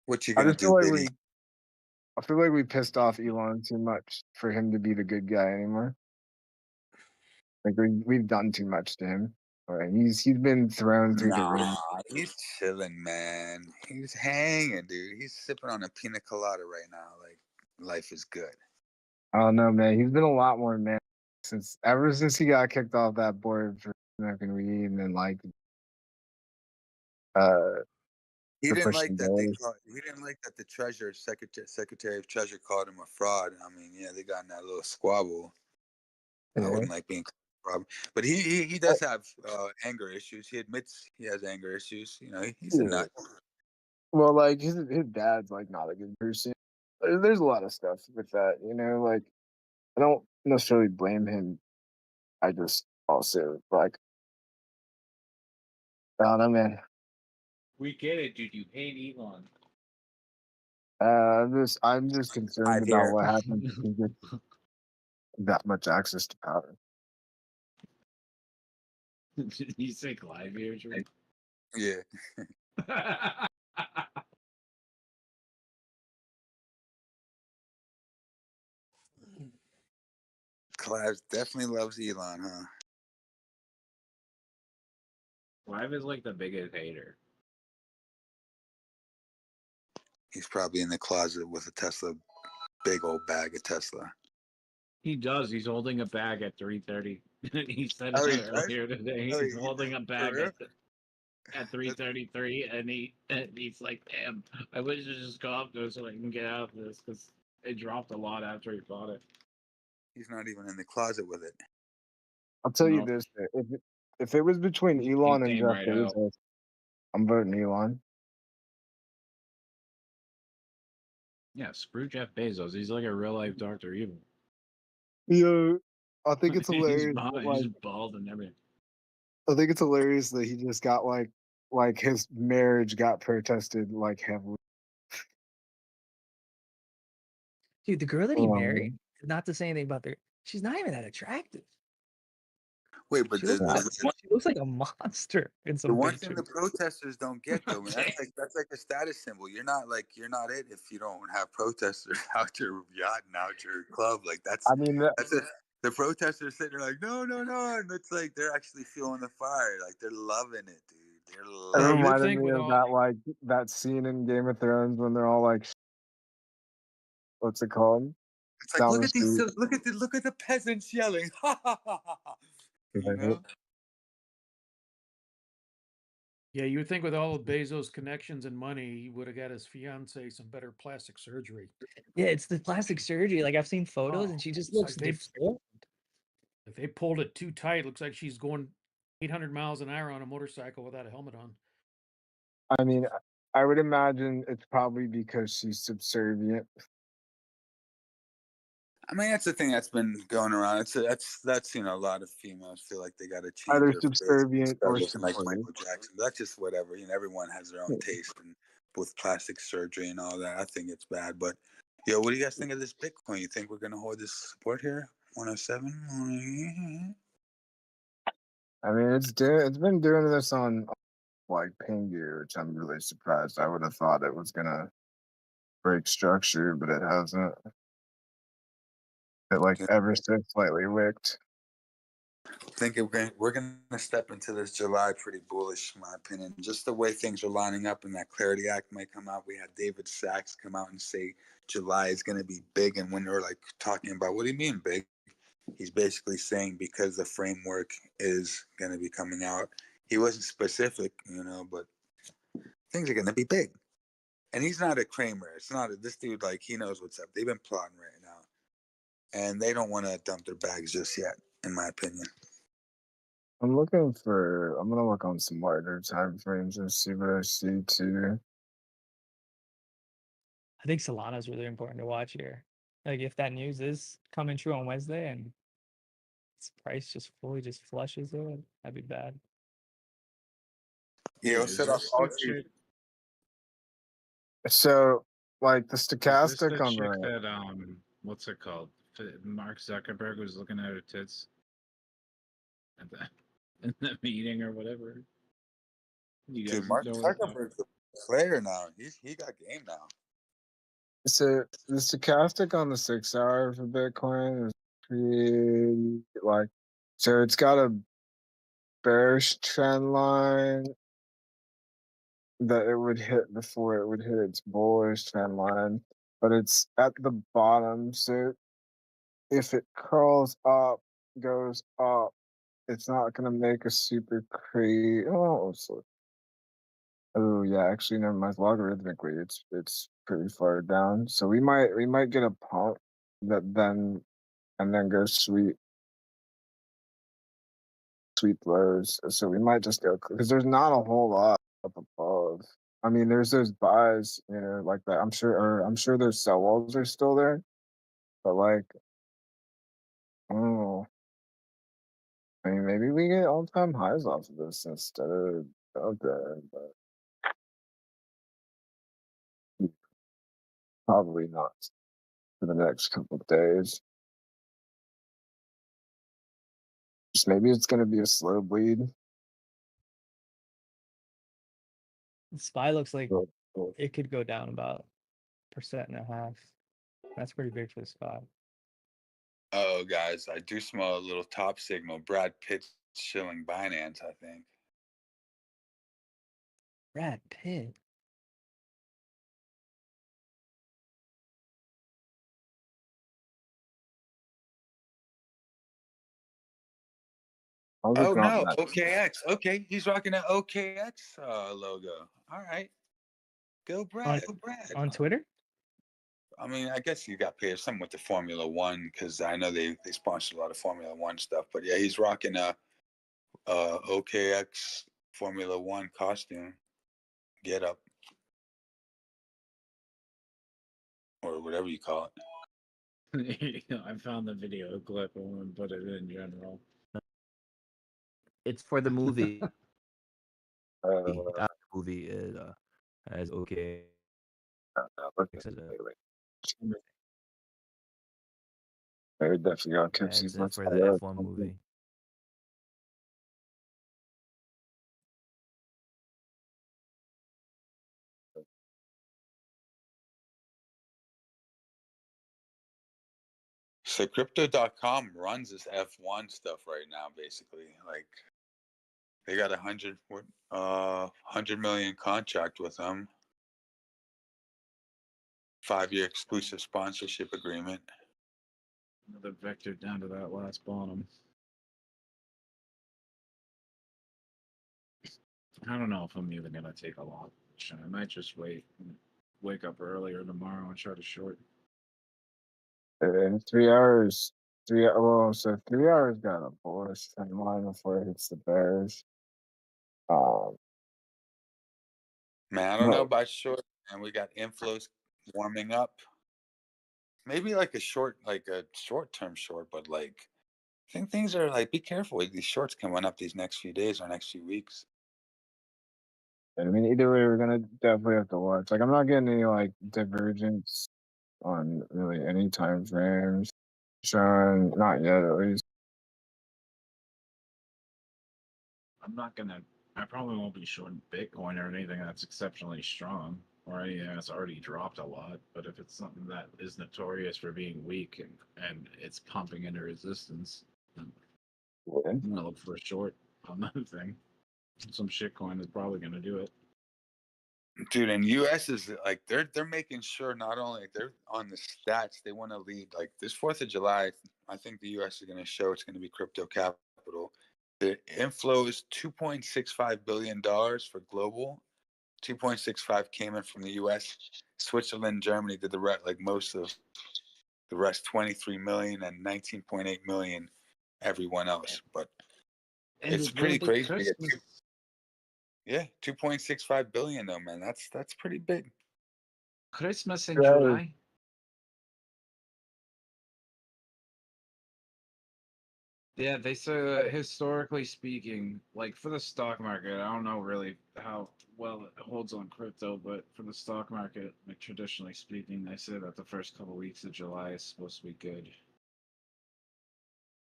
What you I gonna just feel do, like Biddy? I feel like we pissed off Elon too much for him to be the good guy anymore. Like we've done too much to him. Right? He's been thrown through the ringer. Nah, he's chilling, man. He's hanging, dude. He's sipping on a pina colada right now. Like life is good. I don't know, man. He's been a lot more man ever since he got kicked off that board for smoking weed, and then like He for didn't pushing like that they bears. called. He didn't like that the Secretary of Treasury called him a fraud. I mean, yeah, they got in that little squabble. I Yeah. wouldn't like being called a fraud, but he does have anger issues. He admits he has anger issues. You know, he's a Yeah. nut. Well, like his dad's like not a good person. There's a lot of stuff with that, you know. Like I don't necessarily blame him. I just also like I don't know, man. We get it, dude. You hate Elon. I'm just concerned I about hear. what happens if he gets that much access to power. You say live here, Drew? Yeah. Clive definitely loves Elon, huh? Clive is like the biggest hater. He's probably in the closet with a Tesla, big old bag of Tesla. He does. He's holding a bag at 3:30. He said Oh, it he does? earlier today. Oh, He's holding a for bag real? at 3:33, and he's like, "Damn, I wish to just go up there so I can get out of this because it dropped a lot after he bought it." He's not even in the closet with it. I'll tell you No, this: if it was between he Elon and came Jeff right out. Bezos, I'm voting Elon. Yeah, screw Jeff Bezos. He's like a real life Doctor Evil. Yeah, I think it's he's hilarious. That, he's like, bald and everything. I think it's hilarious that he just got like his marriage got protested like heavily. Dude, the girl that he married, Um, not to say anything about her, she's not even that attractive. Wait, but She looks, yeah. she looks like a monster in the some one thing the pictures. protesters don't get though, man, that's like a status symbol. You're not it if you don't have protesters out your yacht and out your club. Like I mean, that's it. The protesters sitting there like no, and it's like they're actually feeling the fire. Like they're loving it, dude. They're it Yeah, loving you would reminded think me with of all that scene in Game of Thrones when they're all like, what's it called? It's like Down look the at these, street. look at the peasants yelling, ha ha ha ha. Ha. You Right? know, yeah, you would think with all of Bezos' connections and money, he would have got his fiance some better plastic surgery. Yeah, it's the plastic surgery. Like I've seen photos, Oh, and she just it's looks like they deformed. if they pulled it too tight, looks like she's going 800 miles an hour on a motorcycle without a helmet on. I mean, I would imagine it's probably because she's subservient. I mean that's the thing that's been going around. That's a lot of females feel like they got to change Either their face, subservient or especially like supportive. Michael Jackson. That's just whatever. Everyone has their own taste and with plastic surgery and all that. I think it's bad, but yo, what do you guys think of this Bitcoin? You think we're gonna hold this support here? 107. I mean, it's been doing this on like pin gear, which I'm really surprised. I would have thought it was gonna break structure, but it hasn't. It like ever so slightly wicked. I think we're gonna step into this July pretty bullish, in my opinion. Just the way things are lining up, and that Clarity Act might come out. We had David Sachs come out and say July is gonna be big, and when they're like talking about what do you mean big, he's basically saying because the framework is gonna be coming out. He wasn't specific, but things are gonna be big. And he's not a Kramer. It's not this dude. Like he knows what's up. They've been plotting right now, and they don't want to dump their bags just yet, in my opinion. I'm gonna look on some wider time frames and see what I see too. I think Solana's really important to watch here. Like if that news is coming true on Wednesday and its price just fully just flushes it, that'd be bad. Yeah, it'll Is set off this all the season. chick? So, like the Is this stochastic the on chick the that what's it called? Mark Zuckerberg was looking at her tits at the in the meeting or whatever. You Dude, guys Mark know what I'm talking Zuckerberg's a player now. He got game now. so the stochastic on the 6 hour for Bitcoin is pretty so it's got a bearish trend line that it would hit before it would hit its bullish trend line, but it's at the bottom. So if it curls up, goes up, it's not gonna make a super crazy. Oh, Oh yeah, actually, never mind. Logarithmically, it's pretty far down. So we might get a pump that then and then go sweep lows. So we might just go because there's not a whole lot up above. I mean, there's those buys, like that. I'm sure those sell walls are still there, but like, oh, I mean, maybe we get all-time highs off of this instead of that, but probably not for the next couple of days. Just maybe it's gonna be a slow bleed. SPY looks like Cool, cool. it could go down about 1.5%. That's pretty big for the SPY. Oh, guys, I do smell a little top signal. Brad Pitt's shilling Binance, I think. Brad Pitt. How's it Oh going? no, OKX. Okay, he's rocking that OKX logo. All right, go Brad. Go Brad. On Twitter? I mean, I guess you got paid something with the Formula One because I know they sponsor a lot of Formula One stuff. But yeah, he's rocking a OKX Formula One costume, get up, or whatever you call it. I found the video clip and put it in general. It's for the movie. Uh, The movie is as okay. They definitely got Yeah, Kipsy's it's for the F1 movie. So crypto.com runs this F1 stuff right now, basically. Like they got 100 million contract with them. 5-year exclusive sponsorship agreement. Another vector down to that last bottom. I don't know if I'm even gonna take a long shot. I might just wake up earlier tomorrow and try to short. In 3 hours, 3 hours got a bullish trend line before it hits the bears. Man, I don't know about short, and we got inflows warming up. Maybe like a short-term short, but like I think things are like be careful with these shorts coming up these next few days or next few weeks. I mean, either way, we're gonna definitely have to watch. Like, I'm not getting any like divergence on really any time frames. Sean, not yet at least. I probably won't be shorting Bitcoin or anything that's exceptionally strong or anything that's already dropped a lot. But if it's something that is notorious for being weak and it's pumping into resistance, then I'm gonna look for a short on that thing. Some shitcoin is probably gonna do it. Dude, and US is like they're making sure not only they're on the stats, they want to lead like this 4th of July. I think the US is going to show it's going to be crypto capital. The inflow is $2.65 billion for global. 2.65 came in from the US. Switzerland, Germany did the rest, like most of the rest, 23 million and 19.8 million everyone else. But And it's pretty crazy to get yeah, 2.65 billion though, man. That's pretty big. Christmas in July. Yeah, they say historically speaking, like for the stock market, I don't know really how well it holds on crypto, but for the stock market, like traditionally speaking, they say that the first couple weeks of July is supposed to be good.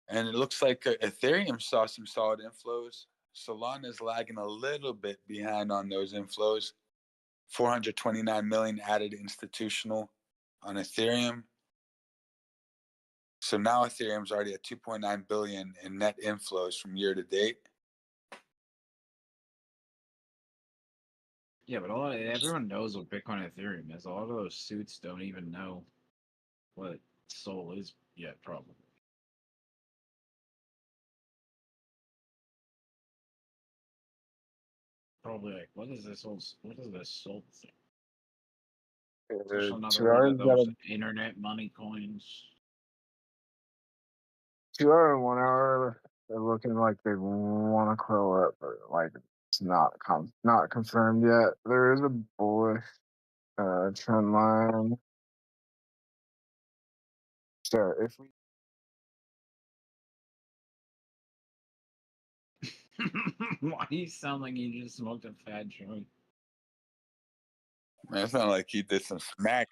And it looks like Ethereum saw some solid inflows. Solana is lagging a little bit behind on those inflows. 429 million added institutional on Ethereum. So now Ethereum's already at 2.9 billion in net inflows from year to date. Yeah, but everyone knows what Bitcoin and Ethereum is. A lot of those suits don't even know what Sol is yet, probably. probably like, what is this whole? What is this SOL thing? Just 2 another one hours of got those a internet money coins. 2 hour and 1 hour. They're looking like they want to curl up, but like it's not confirmed yet. There is a bullish trend line. So if we Why do you sound like you just smoked a fat joint? Man, it sounded like he did some smack.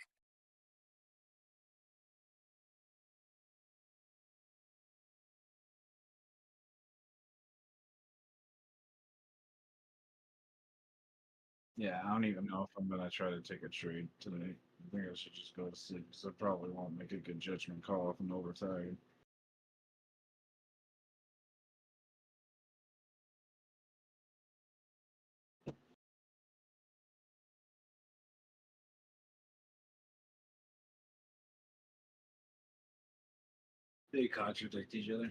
Yeah, I don't even know if I'm gonna try to take a trade today. I think I should just go to sleep because I probably won't make a good judgment call if I'm overtired. They contradict each other.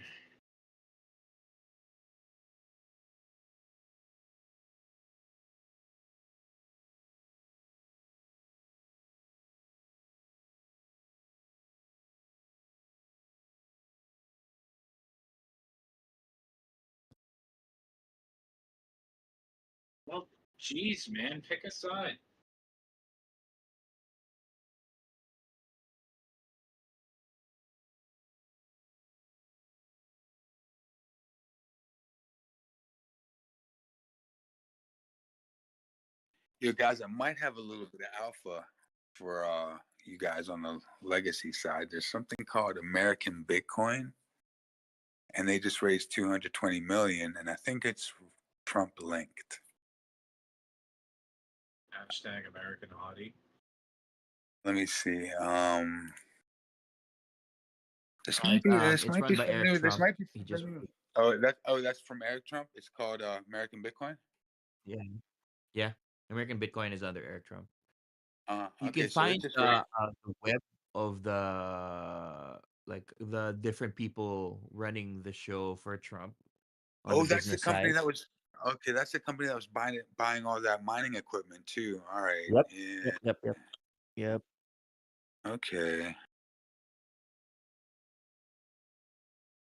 Well, jeez, man, pick a side. You guys, I might have a little bit of alpha for you guys on the legacy side. There's something called American Bitcoin, and they just raised 220 million, and I think it's Trump linked. Hashtag American Hottie. Let me see. This might be It's run by Eric new. This Trump. might be He just new. That's from Eric Trump. It's called American Bitcoin. yeah yeah. American Bitcoin is under Eric Trump. You Okay, can so it find just raised. the web of the different people running the show for Trump on the Oh, that's the business company side. that was. Okay, that's the company that was buying all that mining equipment too. All right. Yep. Yeah. Yep. Okay.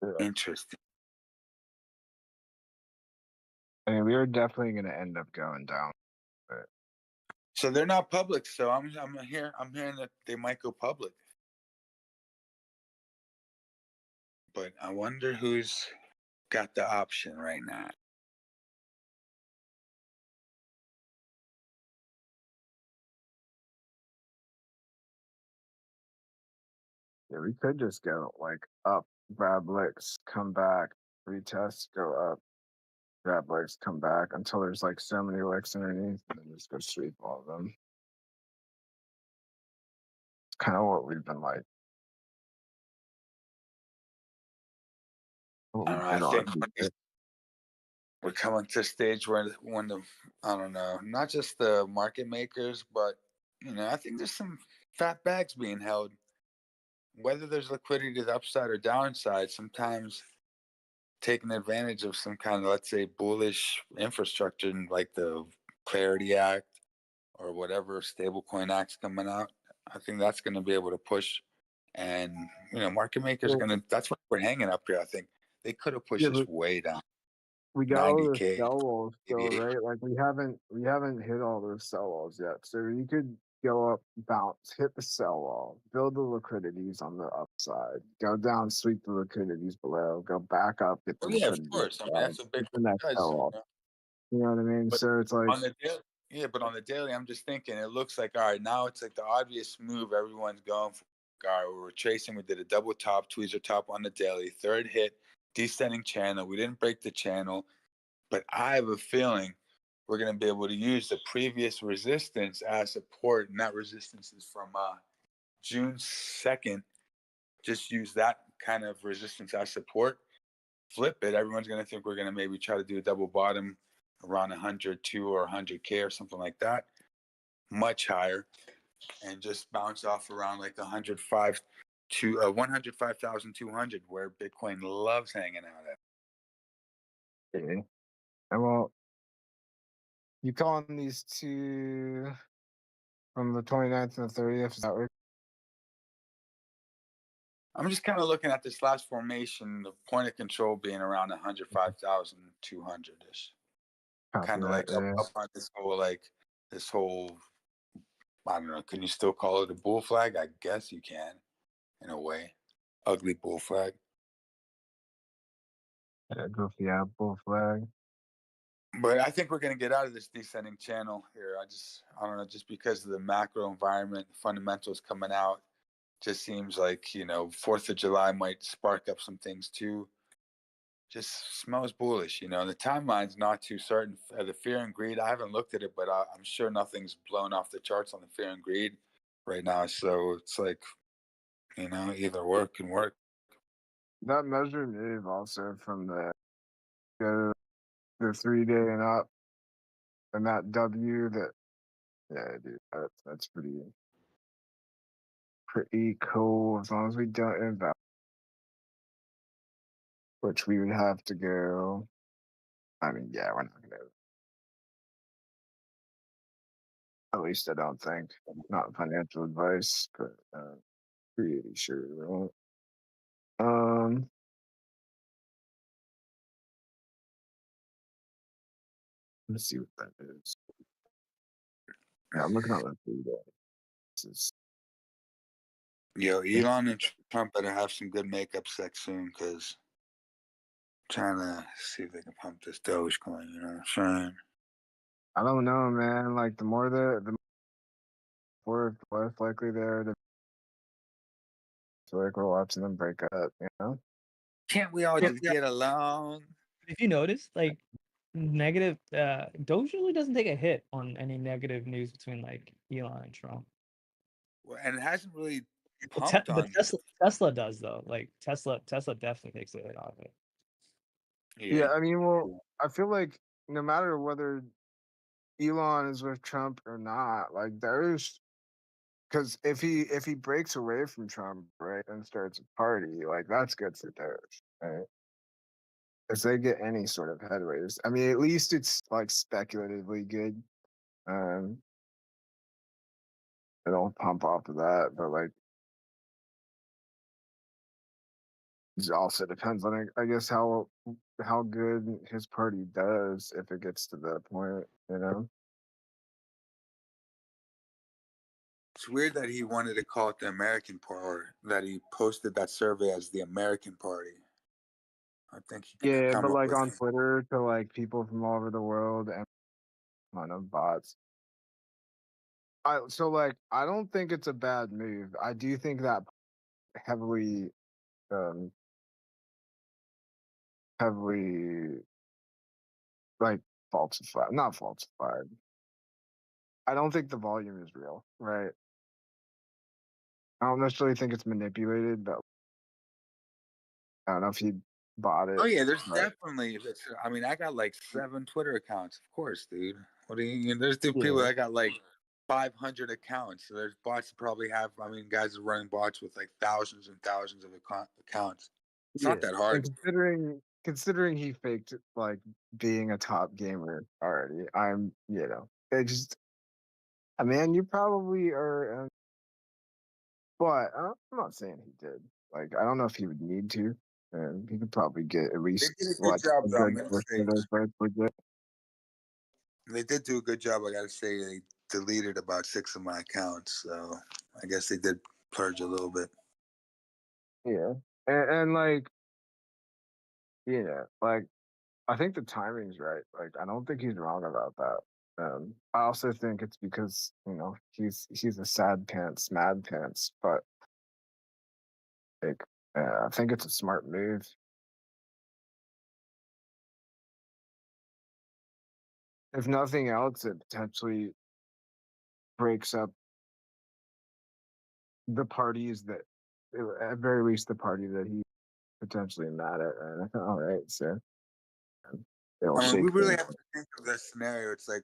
yeah, Interesting. I mean, we are definitely going to end up going down. But So they're not public. So I'm hearing that they might go public. But I wonder who's got the option right now. yeah, we could just go like up, grab licks, come back, retest, go up, grab licks, come back until there's like so many licks underneath, and then just go sweep all of them. It's kind of what we've been like. What I we've don't know. I been think on. we're coming to a stage where when the I don't know, not just the market makers, but I think there's some fat bags being held. Whether there's liquidity to the upside or downside, sometimes taking advantage of some kind of, let's say, bullish infrastructure like the Clarity Act or whatever stablecoin act's coming out. I think that's going to be able to push, and market makers are Well, going to. That's why we're hanging up here. I think they could have pushed yeah, this but way down, we got all those 90K, sell walls still, 88. right? Like we haven't hit all those sell walls yet. So you could go up, bounce, hit the sell wall, build the liquidities on the upside, go down, sweep the liquidities below, go back up, get the Oh yeah, of liquidity course. I mean, upside, that's what Bitcoin hit the next does. sell wall. You know what I mean? But So it's like on the daily, yeah, but on the daily, I'm just thinking it looks like, all right, now it's like the obvious move everyone's going for. All right, we're tracing. We did a double top, tweezer top on the daily, third hit, descending channel. We didn't break the channel, but I have a feeling we're going to be able to use the previous resistance as support, and that resistance is from June 2nd. Just use that kind of resistance as support. Flip it. Everyone's going to think we're going to maybe try to do a double bottom around 102 or 100K or something like that, much higher, and just bounce off around like 105 to 105,200, where Bitcoin loves hanging out at. and well, You calling these two from the 29th and the 30th? Is that right? I'm just kind of looking at this last formation, the point of control being around 105,200 ish. Copy Kind of that, like yeah. up on this whole, I don't know, can you still call it a bull flag? I guess you can, in a way. Ugly bull flag. Yeah, goofy apple flag. But I think we're going to get out of this descending channel here. I don't know, just because of the macro environment, fundamentals coming out, just seems like, 4th of July might spark up some things too. Just smells bullish, the timeline's not too certain. The fear and greed, I haven't looked at it, but I'm sure nothing's blown off the charts on the fear and greed right now. So it's like, either work can work. That measure move also from the 3-day and up, and that W that, yeah, dude, that's pretty cool. As long as we don't invest, which we would have to go. I mean, yeah, we're not gonna. At least I don't think. Not financial advice, but pretty sure we won't. Let's see what that is. Yeah, I'm looking at that 3-day. This is Yo, Elon and Trump better have some good makeup sex soon, because trying to see if they can pump this Dogecoin, you know what I'm saying? I don't know, man. Like the more the more less likely they're to feel like we're watching them break up, you know? Can't we all Yeah, just get along? if you notice, like negative, Doge usually doesn't take a hit on any negative news between like Elon and Trump. Well, and it hasn't really But pumped on. Tesla does though. Like Tesla definitely takes a hit off it. Yeah, I mean, well, I feel like no matter whether Elon is with Trump or not, like there's because if he breaks away from Trump, right, and starts a party, like that's good for Doge, right? If they get any sort of headways, I mean, at least it's like speculatively good. It'll pump off of that, but like it also depends on, I guess, how good his party does if it gets to that point, you know. It's weird that he wanted to call it the American Party, that he posted that survey as the American Party. I think he could Yeah, come but up like with on Twitter to like people from all over the world and a ton of bots. I don't think it's a bad move. I do think that heavily um heavily like falsified, not falsified. I don't think the volume is real, right? I don't necessarily think it's manipulated, but I don't know if he bought it. Oh yeah, there's but definitely. I mean, I got like 7 Twitter accounts, of course, dude. What do you? There's people Yeah. that got like 500 accounts. So there's bots that probably have. I mean, guys are running bots with like thousands and thousands of accounts. It's not that And hard. considering he faked like being a top gamer already, it just, I mean, you probably are, but I'm not saying he did. Like, I don't know if he would need to. And he could probably get at They least did a good what job, a though. I'm good gonna portion say of those sites legit. they did do a good job. I gotta say, they deleted about 6 of my accounts, so I guess they did purge a little bit. Yeah, and like, like I think the timing's right. Like, I don't think he's wrong about that. I also think it's because he's a sad pants, mad pants, but like, I think it's a smart move. If nothing else, it potentially breaks up the parties that, at very least, the party that he potentially mad at. And all right, so it'll I mean, shake we really things have to think of this scenario. It's like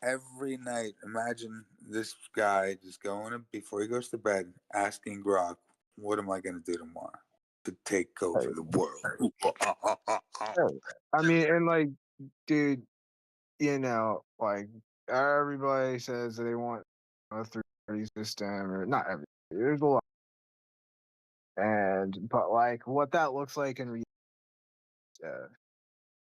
every night, imagine this guy just going to, before he goes to bed, asking Grok, "What am I going to do tomorrow to take over the world?" I mean, and like, dude, like everybody says that they want a 3 system, or not everybody. There's a lot, but like what that looks like in reality,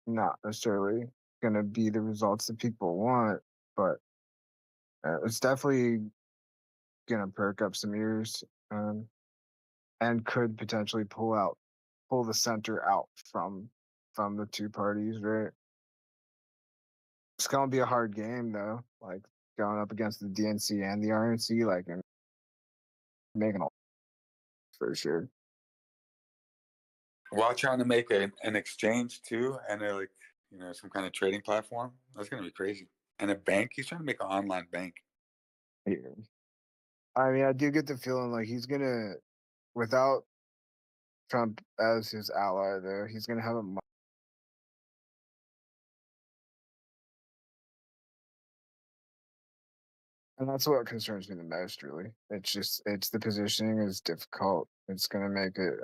not necessarily gonna be the results that people want, but it's definitely gonna perk up some ears, and could potentially pull the center out from the two parties, right? It's gonna be a hard game though, like going up against the DNC and the RNC, like, and making a for sure. While trying to make an exchange too, and like some kind of trading platform, that's gonna be crazy. And a bank, he's trying to make an online bank. Yeah. I mean, I do get the feeling like he's gonna, without Trump as his ally, though, he's gonna have a. And that's what concerns me the most, really. It's the positioning is difficult. It's gonna make it.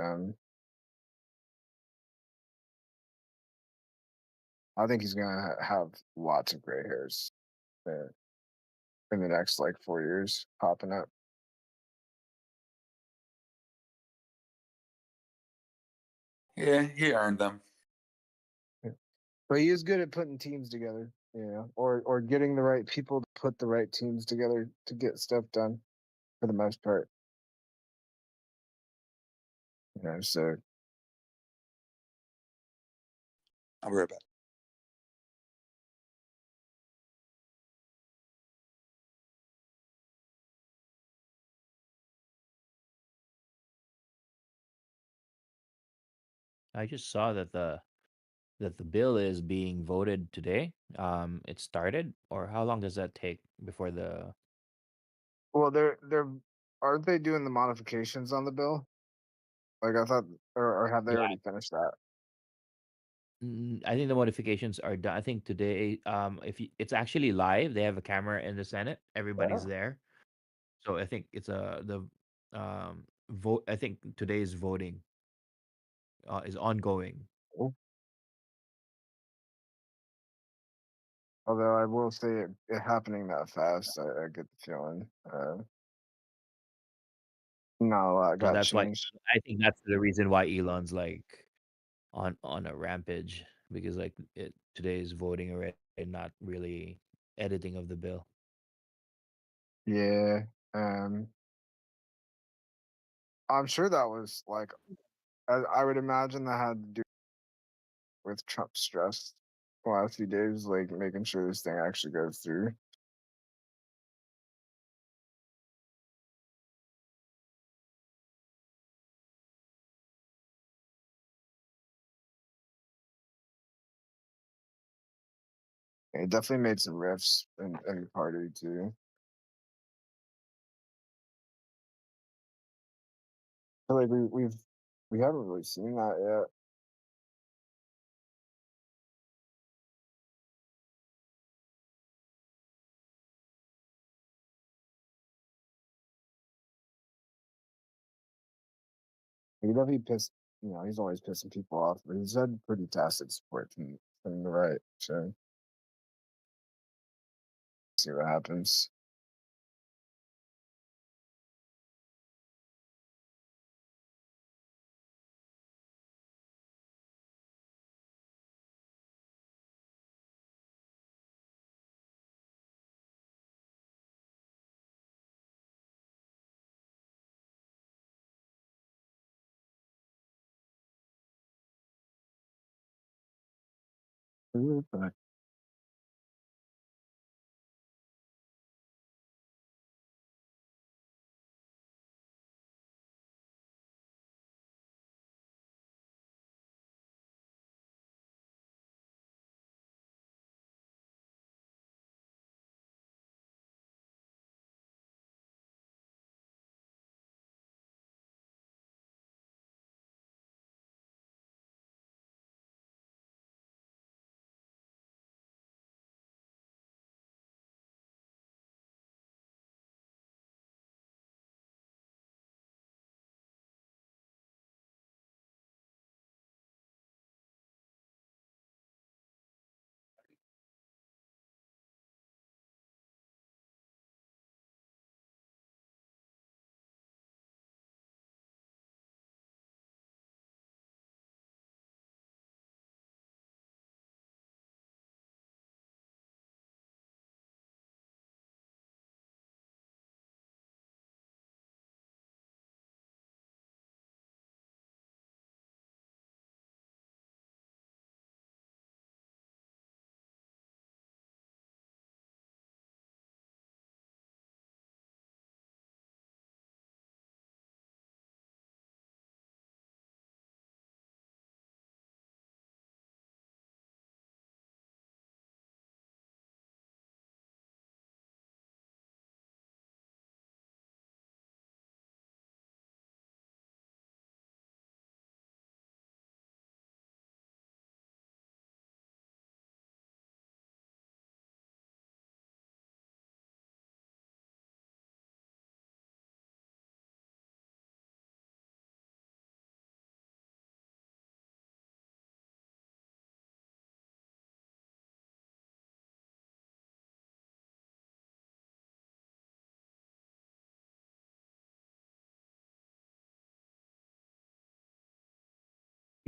I think he's gonna have lots of gray hairs in the next like 4 years popping up. Yeah, he earned them. But he is good at putting teams together, or getting the right people to put the right teams together to get stuff done, for the most part. So I'll be right back. I just saw that the bill is being voted today. It started, or how long does that take before the? well, they're aren't they doing the modifications on the bill? Like I thought, or have they Yeah, already finished that? I think the modifications are done. I think today, if it's actually live, they have a camera in the Senate. Everybody's there, so I think it's the vote. I think today's voting is ongoing. Oh. Although I will say it happening that fast, I get the feeling not a lot So got that's why changed. I think that's the reason why Elon's like on a rampage, because like today's voting already and not really editing of the bill. Yeah, I'm sure that was like I would imagine that had to do with Trump's stress the last few days, like making sure this thing actually goes through. It definitely made some rifts in the party too. I feel like we haven't really seen that yet. He definitely pissed. He's always pissing people off, but he's had pretty tacit support from the right. So see what happens. But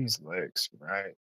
These legs, right?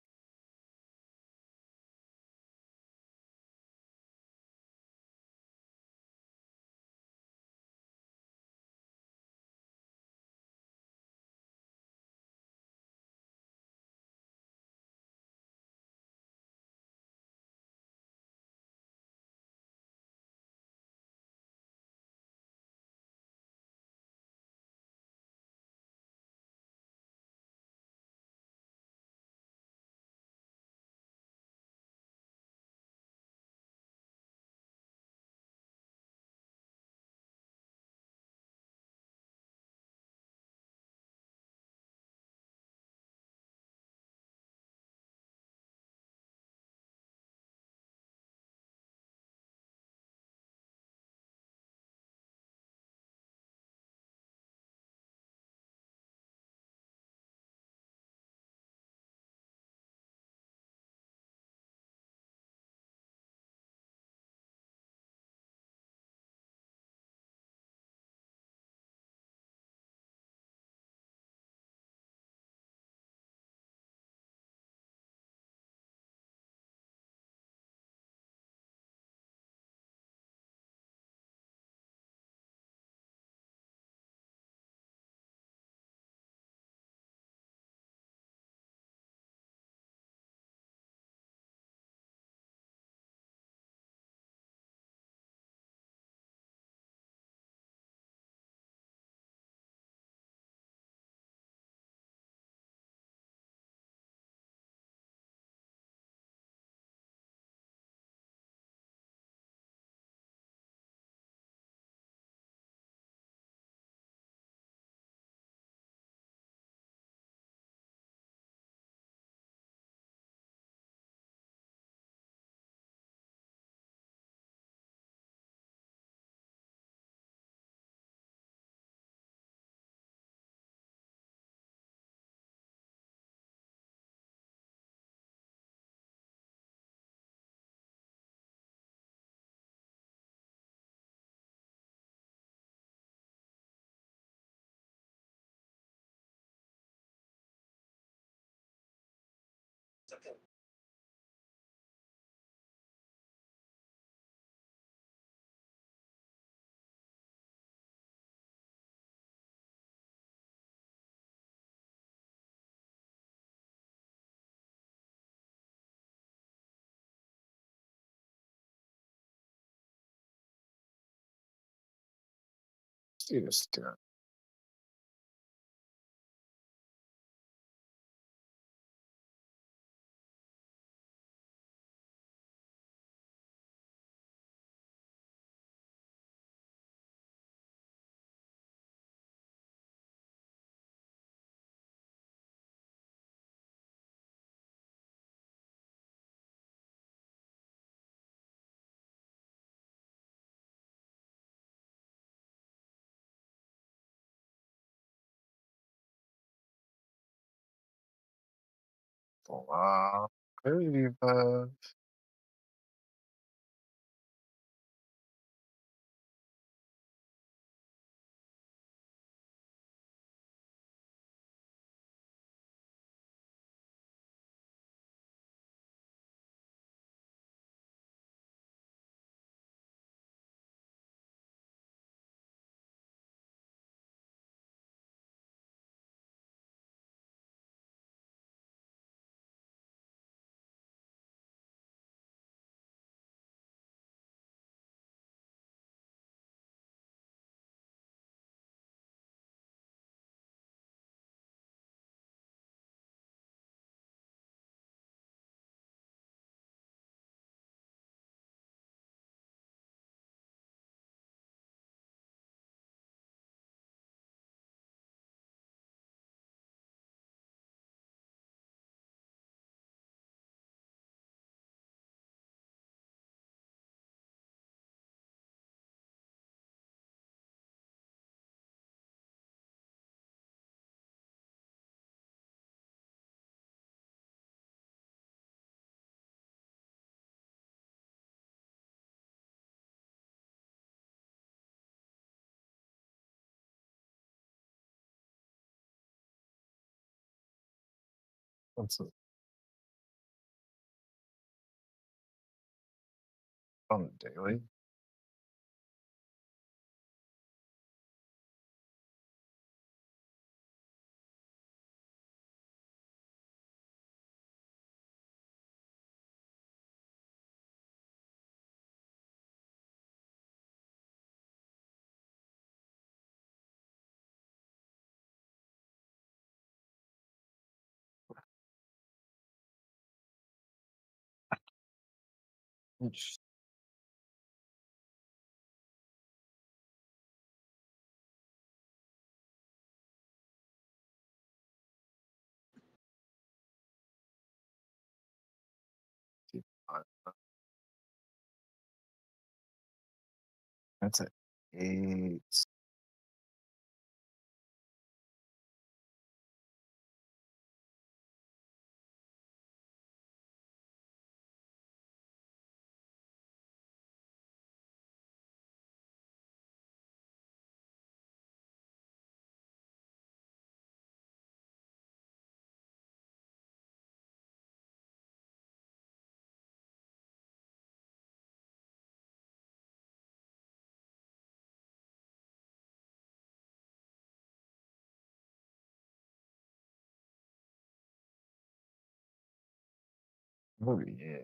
See this guy. Liquidity above. What's it on the daily? Interesting. That's at 8. Oh yeah.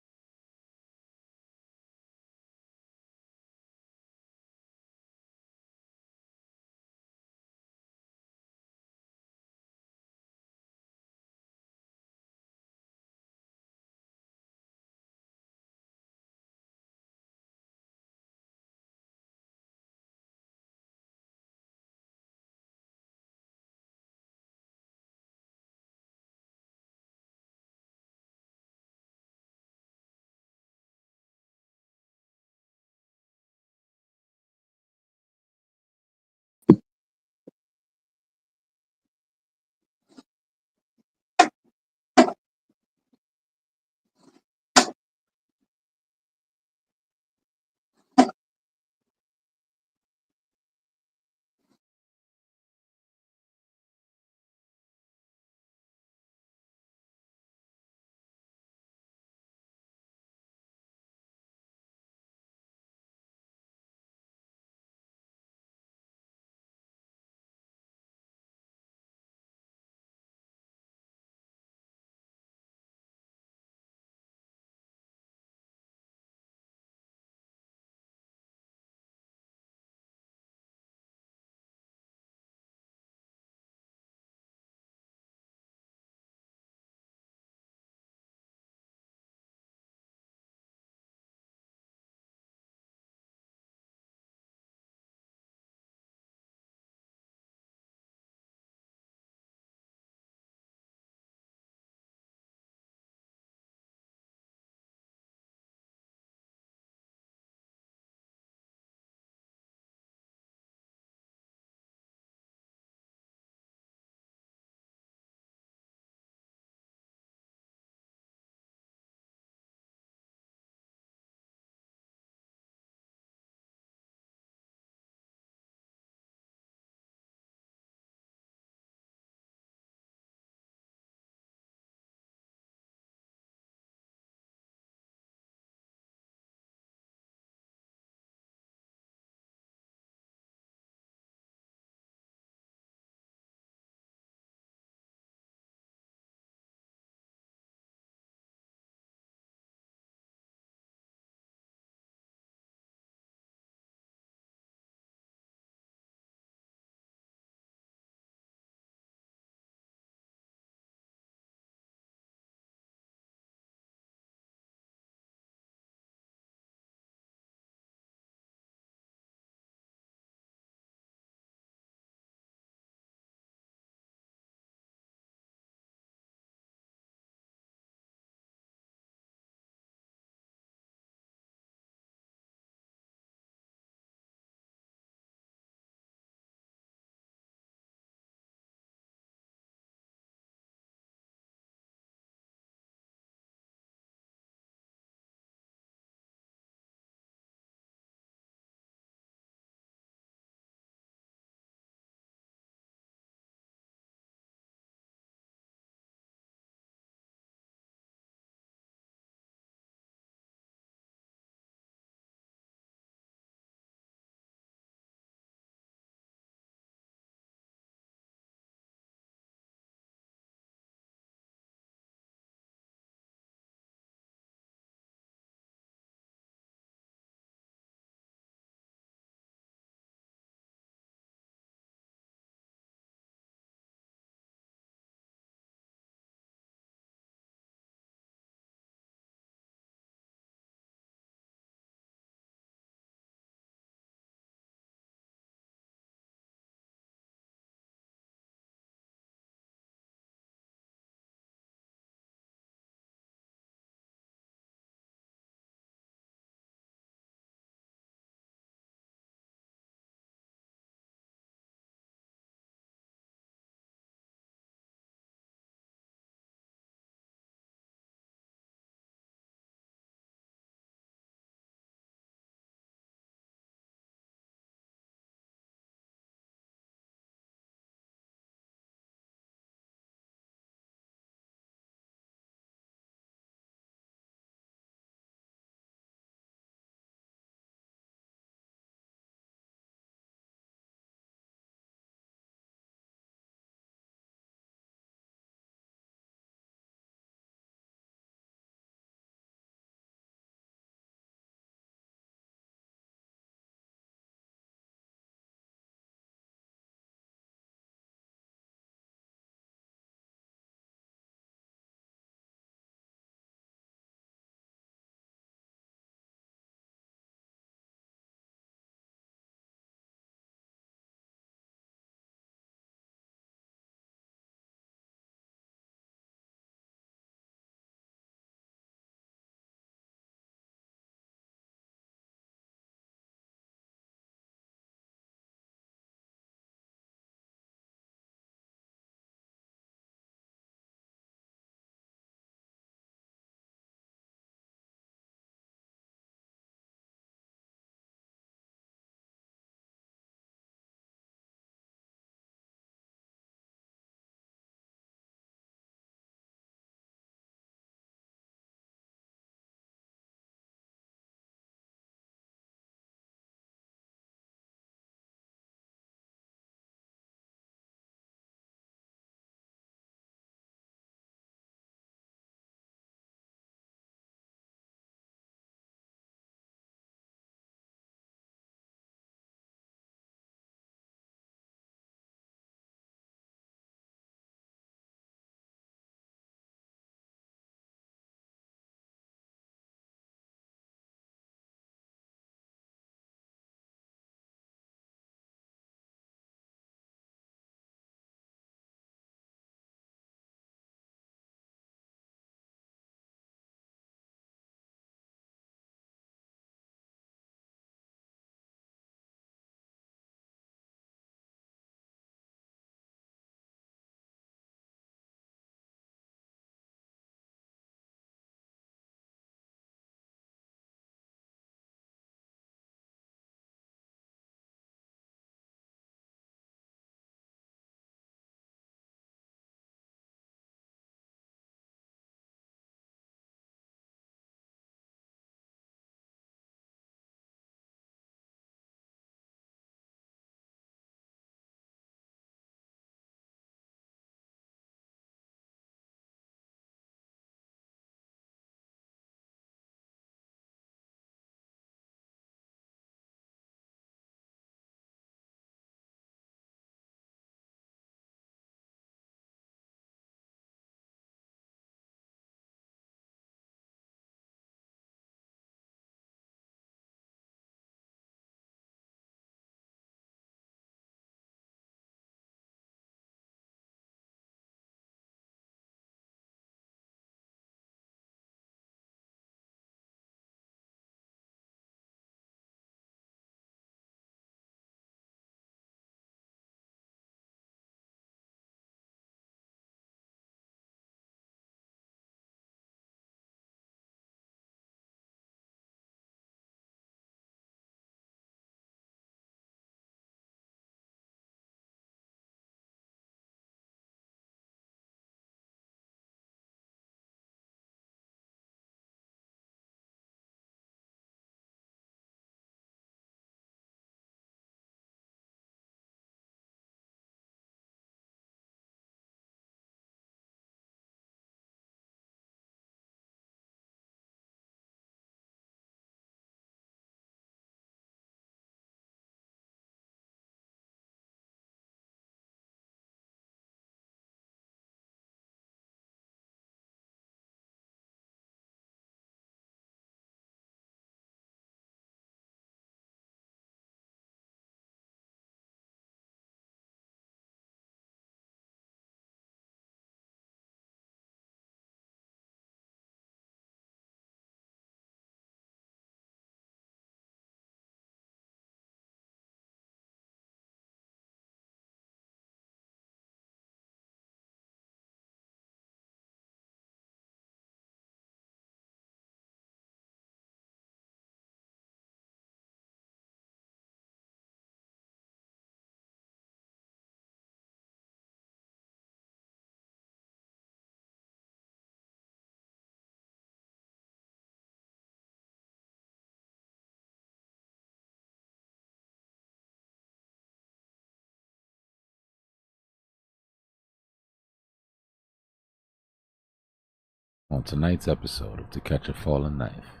On tonight's episode of To Catch a Fallen Knife.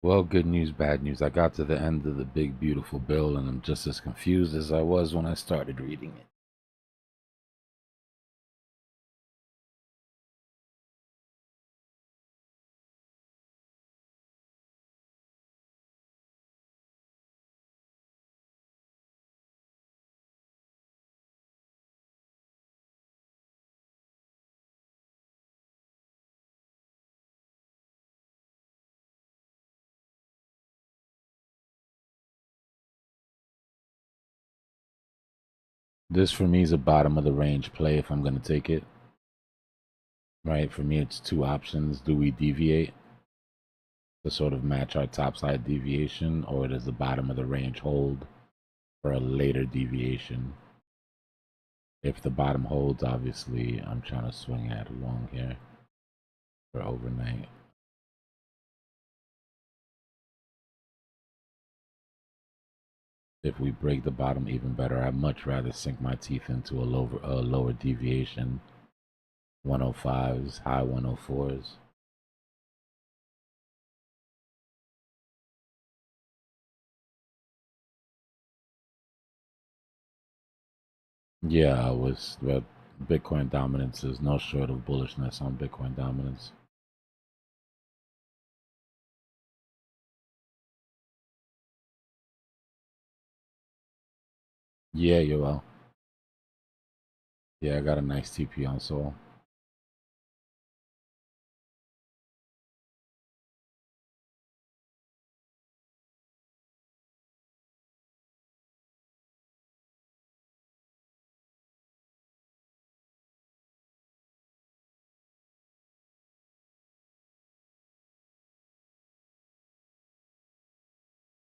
Well, good news, bad news. I got to the end of the big, beautiful bill, and I'm just as confused as I was when I started reading it. This for me is a bottom of the range play if I'm going to take it. Right, for me it's two options. Do we deviate to sort of match our topside deviation, or does the bottom of the range hold for a later deviation? If the bottom holds, obviously I'm trying to swing at along here for overnight. If we break the bottom, even better. I'd much rather sink my teeth into a lower deviation. 105s, high 104s. Yeah, Bitcoin dominance is no short of bullishness on Bitcoin dominance. Yeah, you will. Yeah, I got a nice TP on Sol.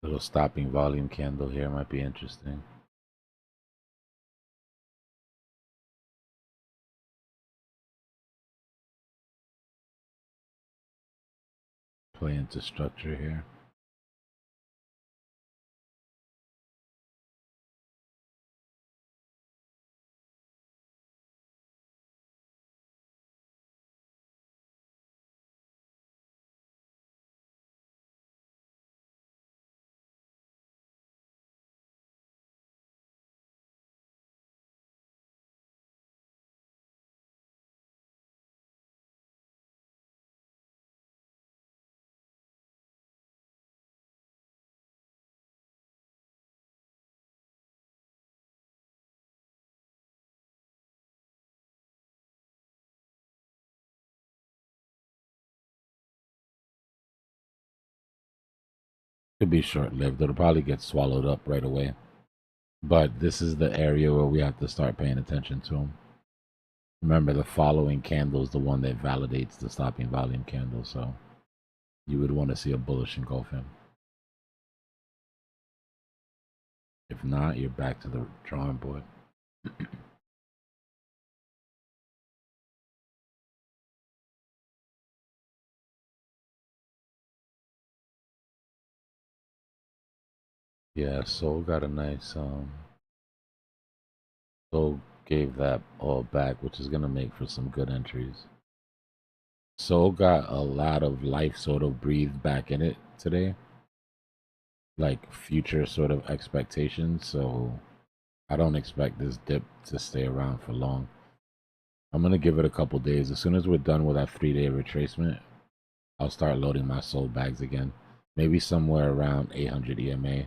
Little stopping volume candle here might be interesting. Play into structure here. Could be short-lived. It'll probably get swallowed up right away. But this is the area where we have to start paying attention to them. Remember, the following candle is the one that validates the stopping volume candle, so you would want to see a bullish engulf him. If not, you're back to the drawing board. Yeah, Sol got a nice Sol gave that all back, which is gonna make for some good entries. Sol got a lot of life sort of breathed back in it today. Like future sort of expectations, so I don't expect this dip to stay around for long. I'm gonna give it a couple days. As soon as we're done with that 3-day retracement, I'll start loading my Sol bags again. Maybe somewhere around 800 EMA.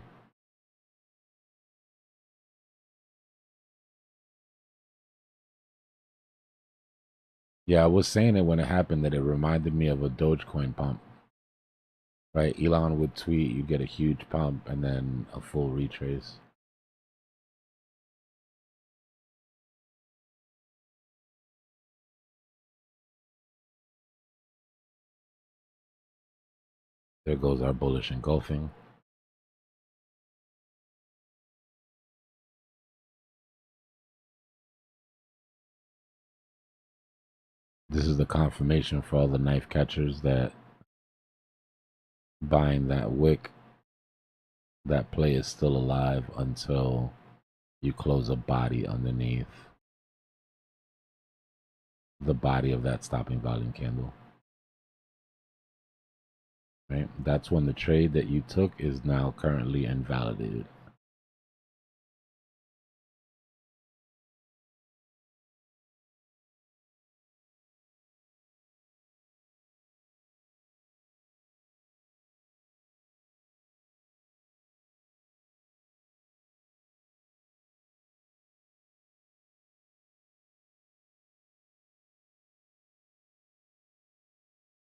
Yeah, I was saying it when it happened that it reminded me of a Dogecoin pump. Right? Elon would tweet, you get a huge pump and then a full retrace. There goes our bullish engulfing. This is the confirmation for all the knife catchers that buying that wick, that play is still alive until you close a body underneath the body of that stopping volume candle. Right? That's when the trade that you took is now currently invalidated.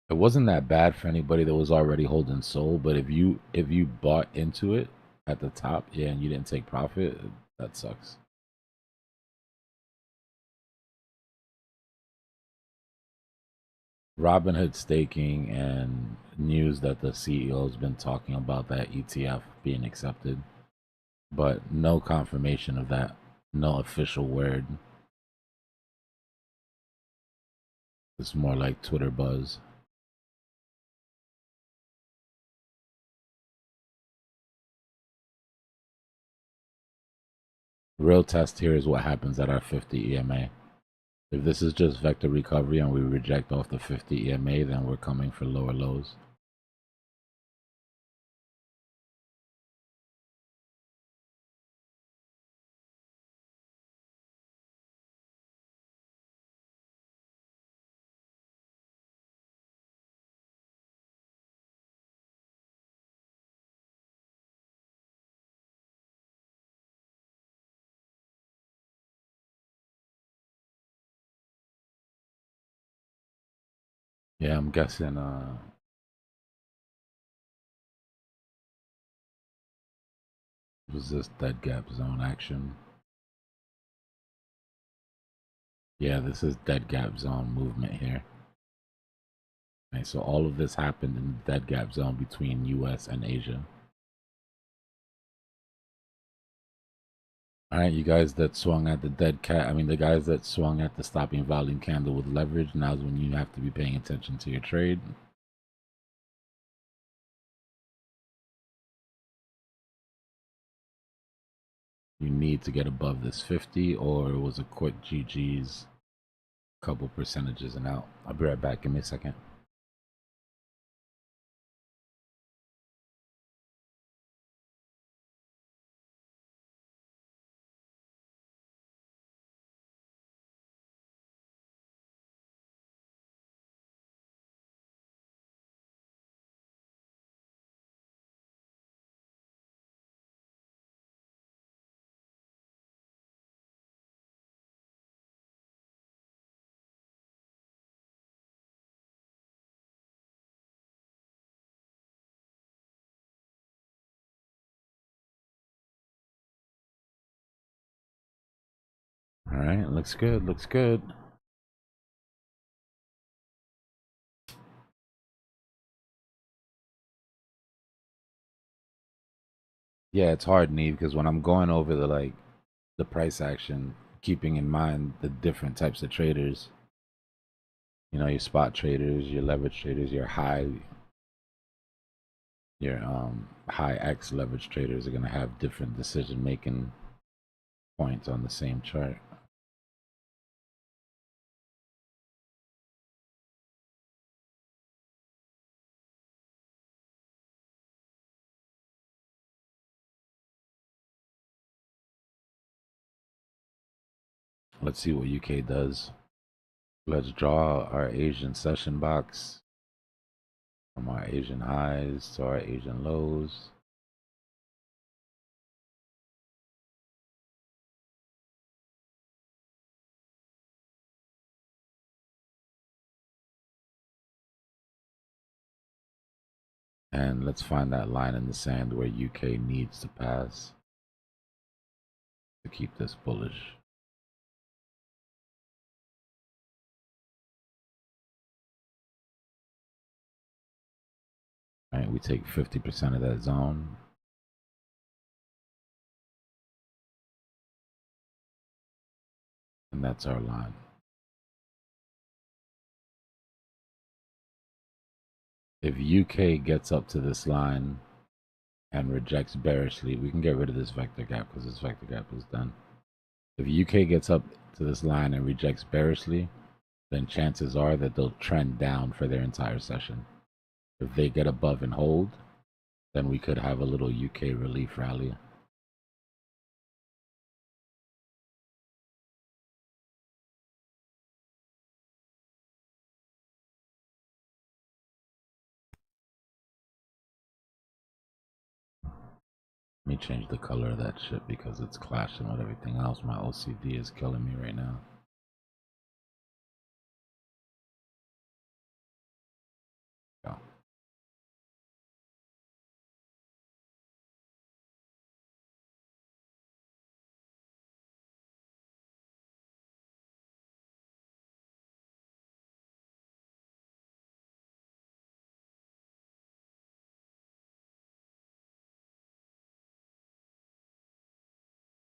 It wasn't that bad for anybody that was already holding SOL, but if you bought into it at the top, yeah, and you didn't take profit, that sucks. Robinhood staking and news that the CEO has been talking about that ETF being accepted, but no confirmation of that, no official word. It's more like Twitter buzz. Real test here is what happens at our 50 EMA. If this is just vector recovery and we reject off the 50 EMA, then we're coming for lower lows. Yeah, I'm guessing was this dead gap zone action? Yeah, this is dead gap zone movement here. Okay, so all of this happened in the dead gap zone between US and Asia. All right, you guys that swung at the the guys that swung at the stopping volume candle with leverage, now's when you have to be paying attention to your trade. You need to get above this 50 or it was a quick GG's, couple percentages and out. I'll be right back. Give me a second. All right, looks good, looks good. Yeah, it's hard, Neve, because when I'm going over the price action, keeping in mind the different types of traders, you know, your spot traders, your leverage traders, your high X leverage traders are gonna have different decision making points on the same chart. Let's see what UK does. Let's draw our Asian session box from our Asian highs to our Asian lows. And let's find that line in the sand where UK needs to pass to keep this bullish. All right, we take 50% of that zone. And that's our line. If UK gets up to this line and rejects bearishly, we can get rid of this vector gap because this vector gap is done. If UK gets up to this line and rejects bearishly, then chances are that they'll trend down for their entire session. If they get above and hold, then we could have a little UK relief rally. Let me change the color of that shit because it's clashing with everything else. My OCD is killing me right now. Go.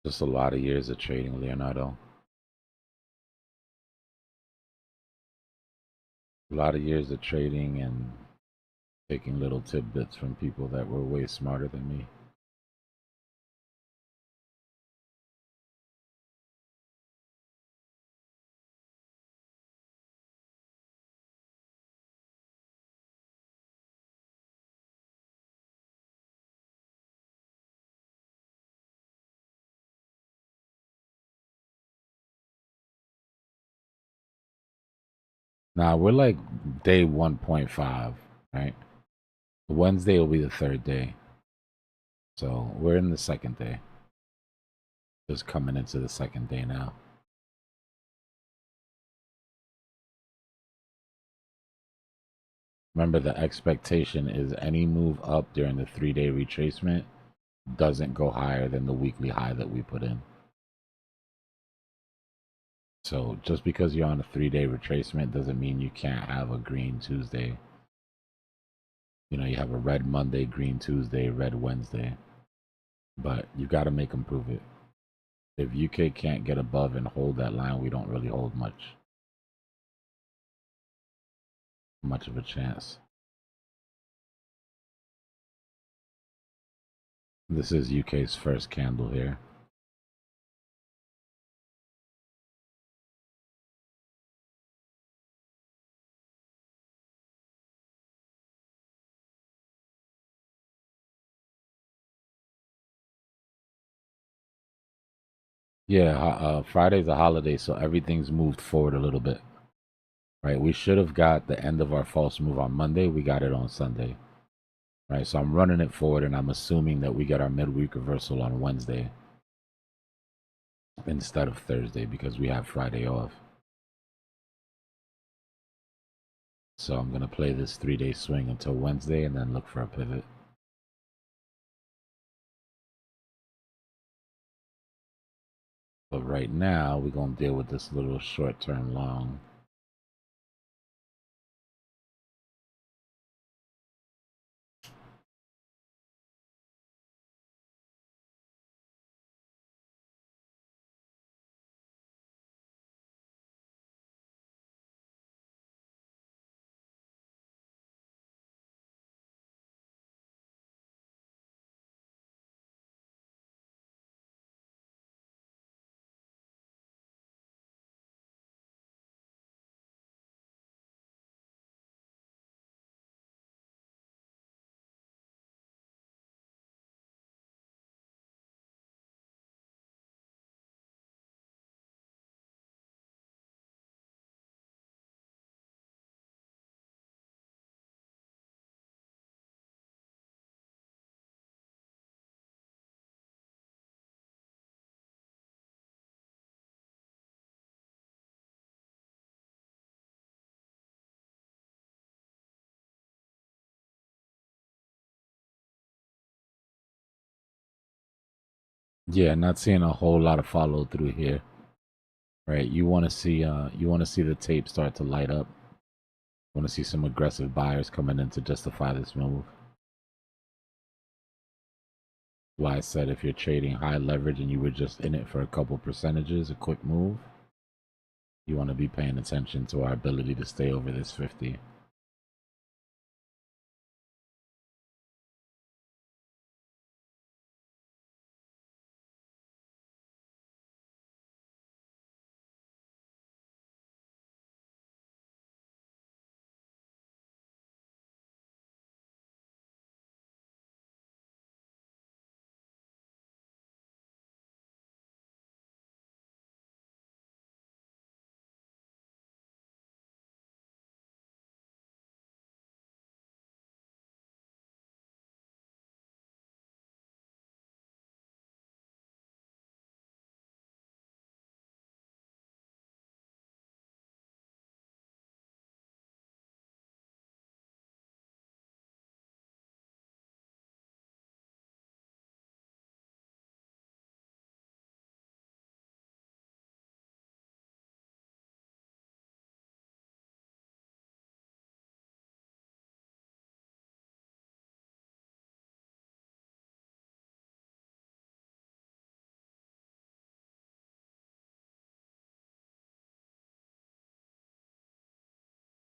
Just a lot of years of trading, Leonardo. A lot of years of trading and taking little tidbits from people that were way smarter than me. Nah, we're like day 1.5, right? Wednesday will be the third day. So we're in the second day. Just coming into the second day now. Remember, the expectation is any move up during the 3-day retracement doesn't go higher than the weekly high that we put in. So just because you're on a 3-day retracement doesn't mean you can't have a green Tuesday. You know, you have a red Monday, green Tuesday, red Wednesday. But you got to make them prove it. If UK can't get above and hold that line, we don't really hold much of a chance. This is UK's first candle here. Yeah, Friday's a holiday, so everything's moved forward a little bit. Right, we should have got the end of our false move on Monday. We got it on Sunday. Right, so I'm running it forward, and I'm assuming that we get our midweek reversal on Wednesday instead of Thursday because we have Friday off. So I'm going to play this 3-day swing until Wednesday and then look for a pivot. But right now, we're going to deal with this little short-term long. Yeah, not seeing a whole lot of follow through here. Right, you want to see the tape start to light up. You want to see some aggressive buyers coming in to justify this move. Why I said if you're trading high leverage and you were just in it for a couple percentages, a quick move, you want to be paying attention to our ability to stay over this 50.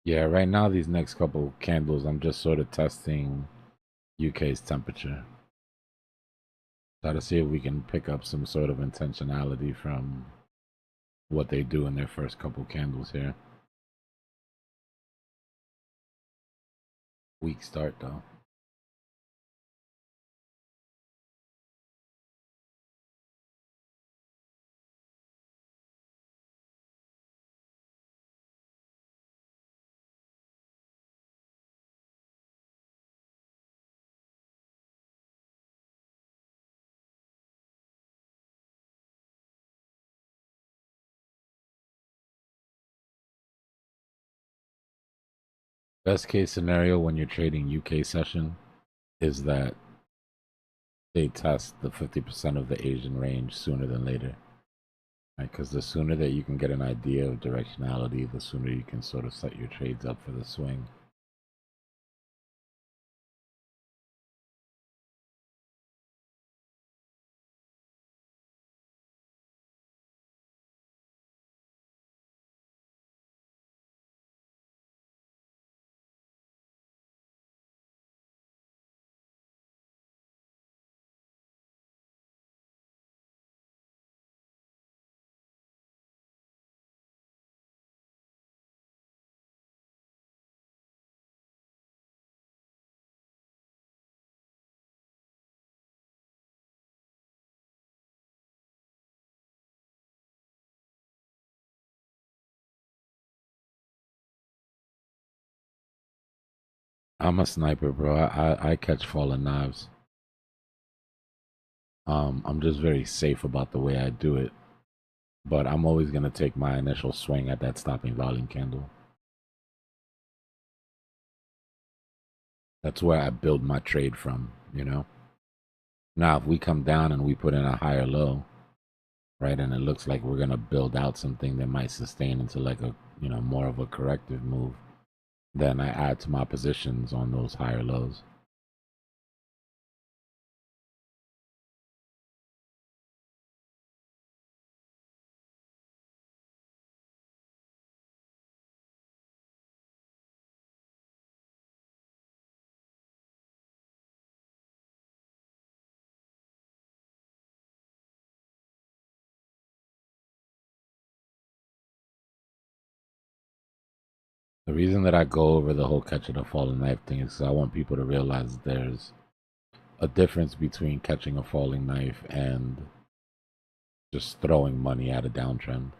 Yeah, right now these next couple candles, I'm just sort of testing UK's temperature. Try to see if we can pick up some sort of intentionality from what they do in their first couple candles here. Weak start though. Best case scenario when you're trading UK session is that they test the 50% of the Asian range sooner than later. Right? Because the sooner that you can get an idea of directionality, the sooner you can sort of set your trades up for the swing. I'm a sniper, bro. I catch falling knives. I'm just very safe about the way I do it. But I'm always gonna take my initial swing at that stopping volume candle. That's where I build my trade from, you know? Now, if we come down and we put in a higher low, right, and it looks like we're gonna build out something that might sustain into like a, you know, more of a corrective move, then I add to my positions on those higher lows. The reason that I go over the whole catching a falling knife thing is because I want people to realize there's a difference between catching a falling knife and just throwing money at a downtrend.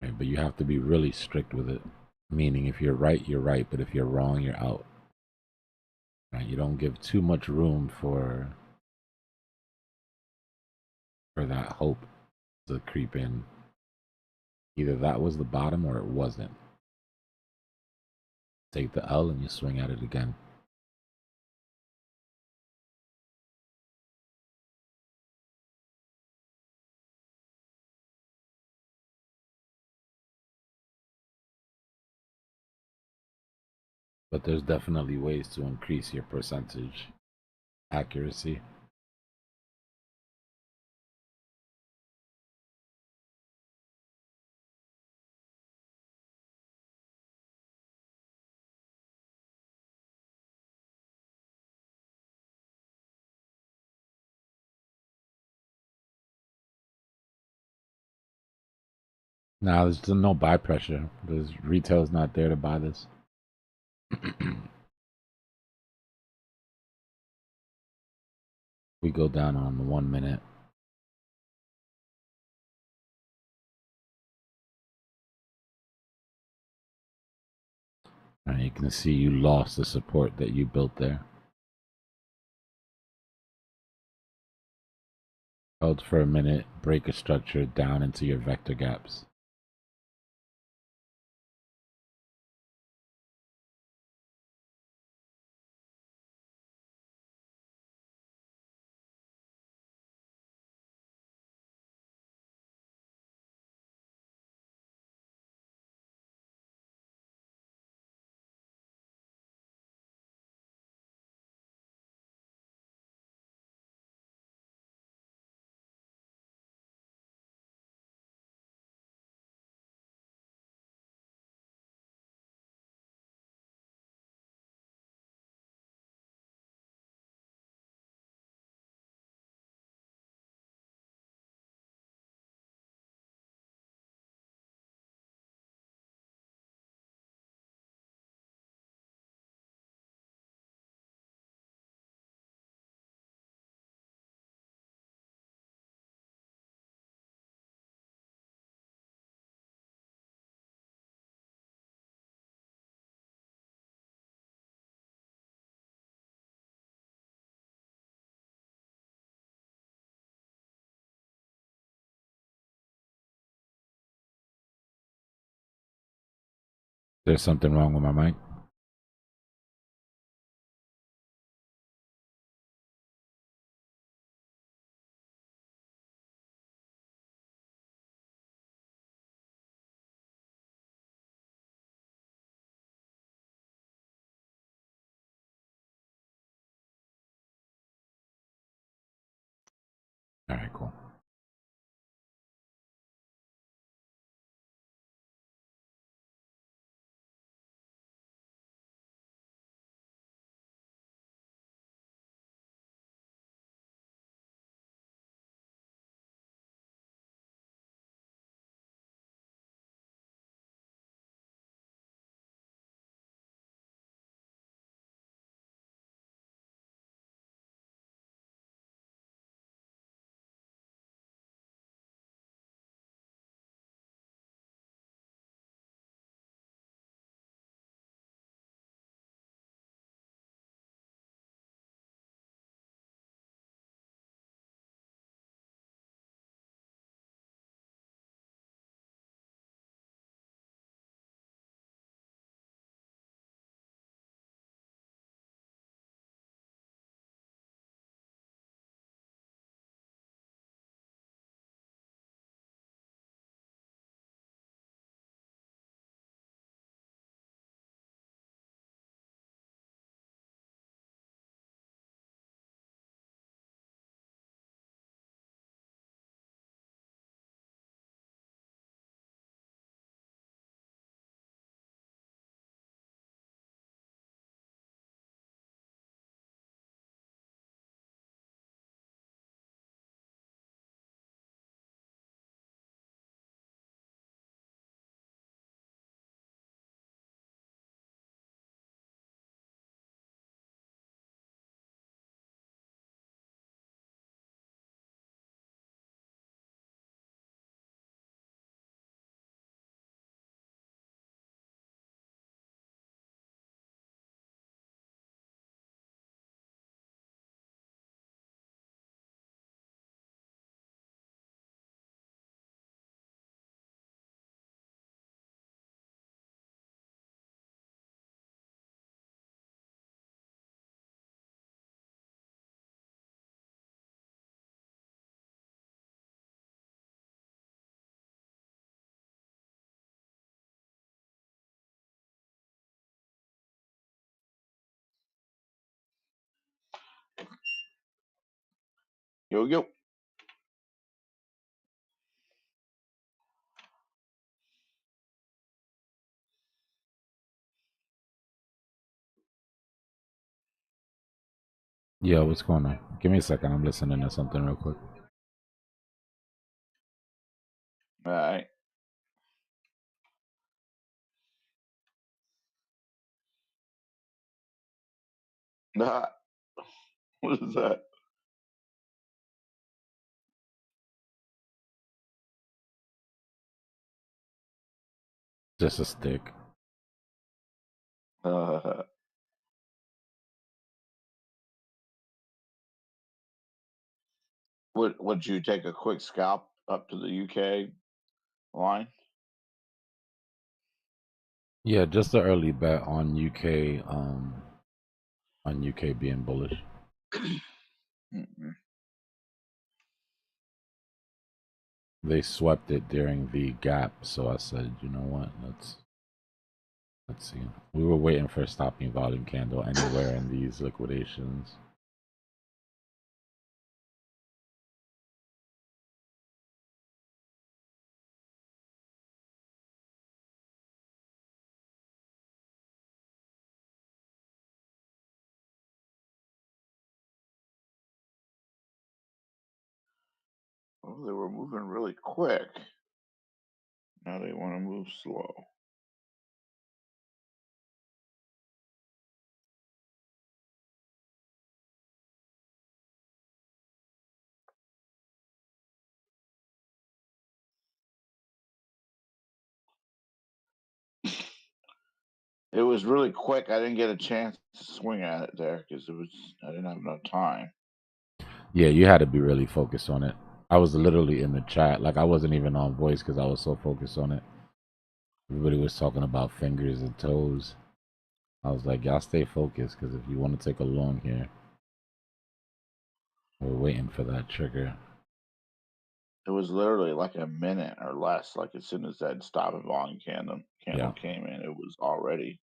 Right? But you have to be really strict with it. Meaning, if you're right, you're right. But if you're wrong, you're out. Right? You don't give too much room for that hope to creep in. Either that was the bottom or it wasn't. Take the L and you swing at it again. But there's definitely ways to increase your percentage accuracy. Now there's no buy pressure. There's retail's not there to buy this. We go down on the 1 minute. And you can see you lost the support that you built there. Held for a minute, break a structure down into your vector gaps. There's something wrong with my mic. All right, cool. Yo, yo. Yeah, what's going on? Give me a second. I'm listening to something real quick. All right. Nah. What is that? Just a stick. Would you take a quick scalp up to the UK line? Yeah, just an early bet on UK. On UK being bullish. Mm-mm. They swept it during the gap, so I said, you know what? Let's see. We were waiting for a stopping volume candle anywhere in these liquidations. Oh, they were moving really quick. Now they want to move slow. It was really quick. I didn't get a chance to swing at it there because I didn't have enough time. Yeah, you had to be really focused on it. I was literally in the chat. Like, I wasn't even on voice because I was so focused on it. Everybody was talking about fingers and toes. I was like, y'all stay focused, because if you want to take a long here, we're waiting for that trigger. It was literally like a minute or less. Like as soon as that stop and volume candle Yeah. came in, it was already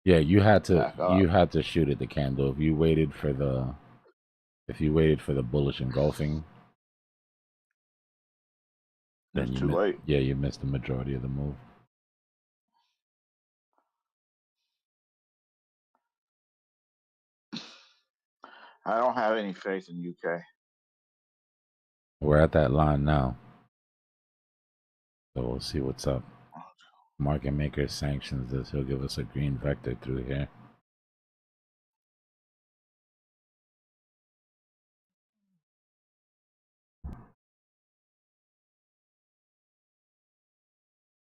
Yeah, you had to back up. shoot at the candle. If you waited for the bullish engulfing, then It's too late. you missed the majority of the move. I don't have any faith in UK. We're at that line now, so we'll see what's up. Market maker sanctions this. He'll give us a green vector through here.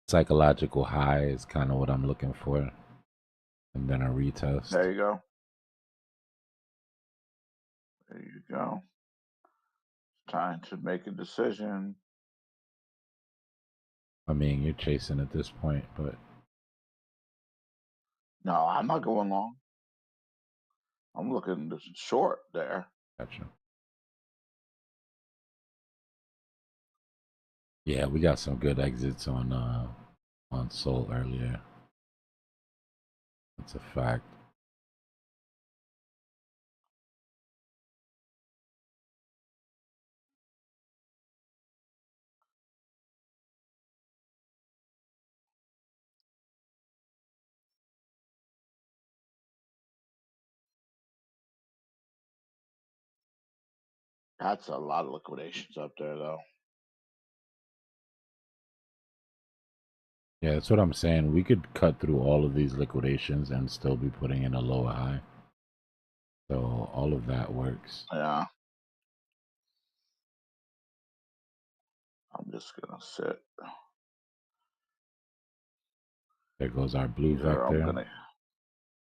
Psychological high is kind of what I'm looking for, and then a retest. There you go. There you go. It's time to make a decision. I mean, you're chasing at this point, but No, I'm not going long. I'm looking short there. gotcha. Yeah, we got some good exits on Sol earlier. That's a fact. That's a lot of liquidations up there, though. Yeah, that's what I'm saying. We could cut through all of these liquidations and still be putting in a lower high. So all of that works. Yeah. I'm just gonna sit. There goes our blue Either I'm vector. gonna.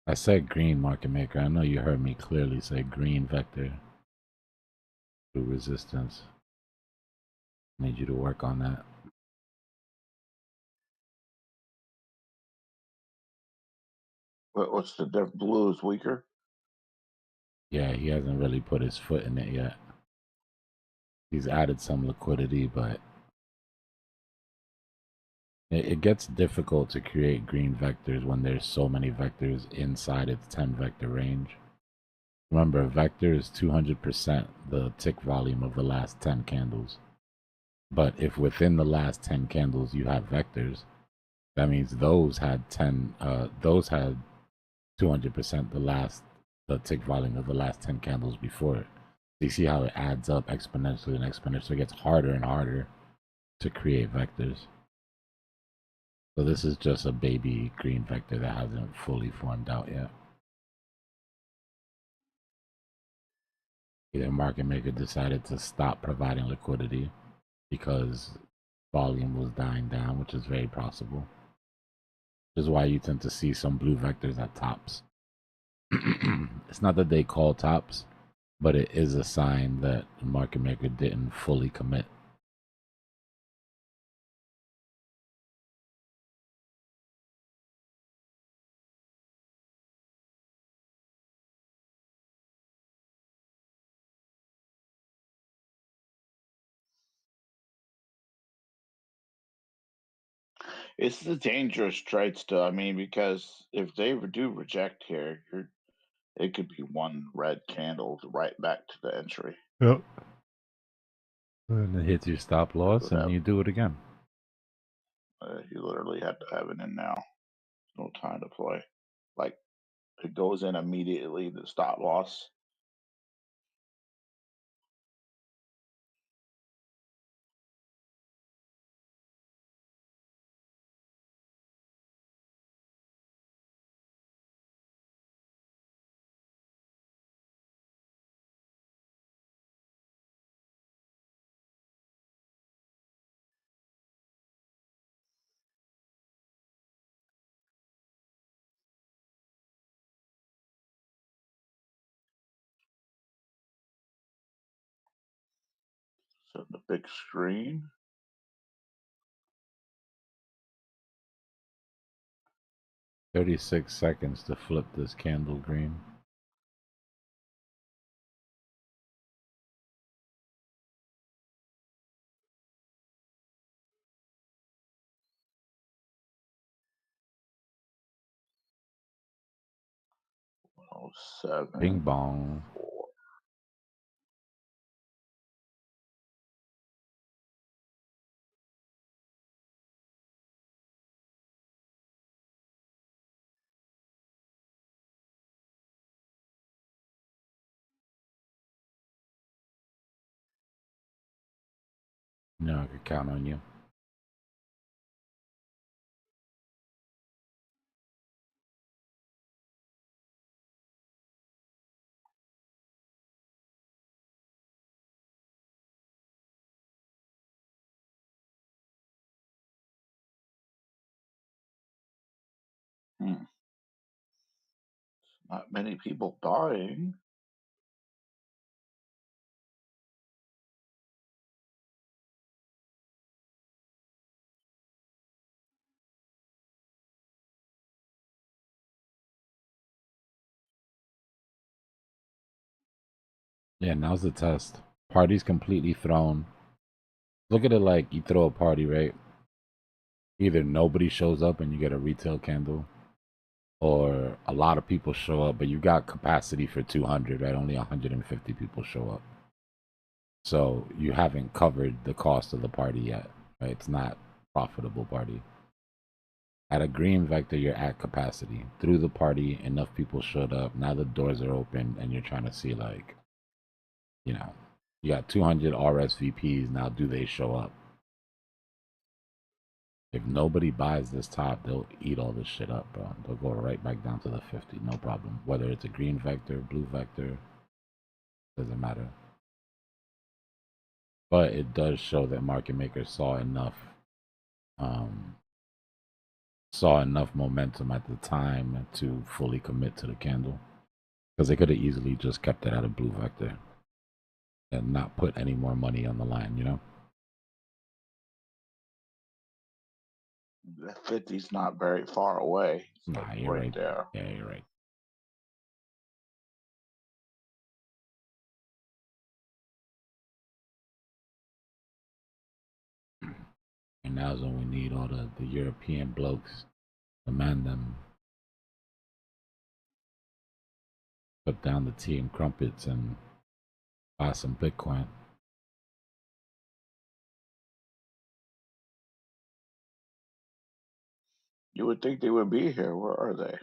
I said green, market maker. I know you heard me clearly say green vector through resistance. Need you to work on that. What's the difference? Blue is weaker. Yeah, he hasn't really put his foot in it yet. He's added some liquidity, but it gets difficult to create green vectors when there's so many vectors inside its 10 vector range. Remember, a vector is 200% the tick volume of the last 10 candles. But if within the last 10 candles you have vectors, that means those had 200% the tick volume of the last 10 candles before it. So you see how it adds up exponentially and exponentially. It gets harder and harder to create vectors. So this is just a baby green vector that hasn't fully formed out yet. Either market maker decided to stop providing liquidity because volume was dying down, which is very possible. Which is why you tend to see some blue vectors at tops. It's not that they call tops, but it is a sign that the market maker didn't fully commit. It's a dangerous trade still. I mean, because if they do reject here, it could be one red candle right back to the entry. Yep. And it hits your stop loss, and you do it again. You literally have to have it in now. No time to play. Like it goes in immediately. The stop loss. So the big screen. 36 seconds to flip this candle green. Oh, 7. Bing bong. 4. No, I could count on you. Not many people buying. Yeah, now's the test. Party's completely thrown. Look at it like you throw a party, right? Either nobody shows up and you get a retail candle, or a lot of people show up, but you got capacity for 200, right? Only 150 people show up. So you haven't covered the cost of the party yet, right? It's not profitable party. At a green vector, you're at capacity. Through the party, enough people showed up. Now the doors are open and you're trying to see, like, you know, you got 200 RSVPs. Now, do they show up? If nobody buys this top, they'll eat all this shit up, bro. They'll go right back down to the 50, no problem. Whether it's a green vector, blue vector, doesn't matter. But it does show that market makers saw enough momentum at the time to fully commit to the candle, because they could have easily just kept it at a blue vector and not put any more money on the line, you know? The 50's not very far away. It's Nah, like you're right right. there. Yeah, you're right. And now's when we need all the European blokes to man them. Put down the tea and crumpets and buy some Bitcoin. You would think they would be here. Where are they?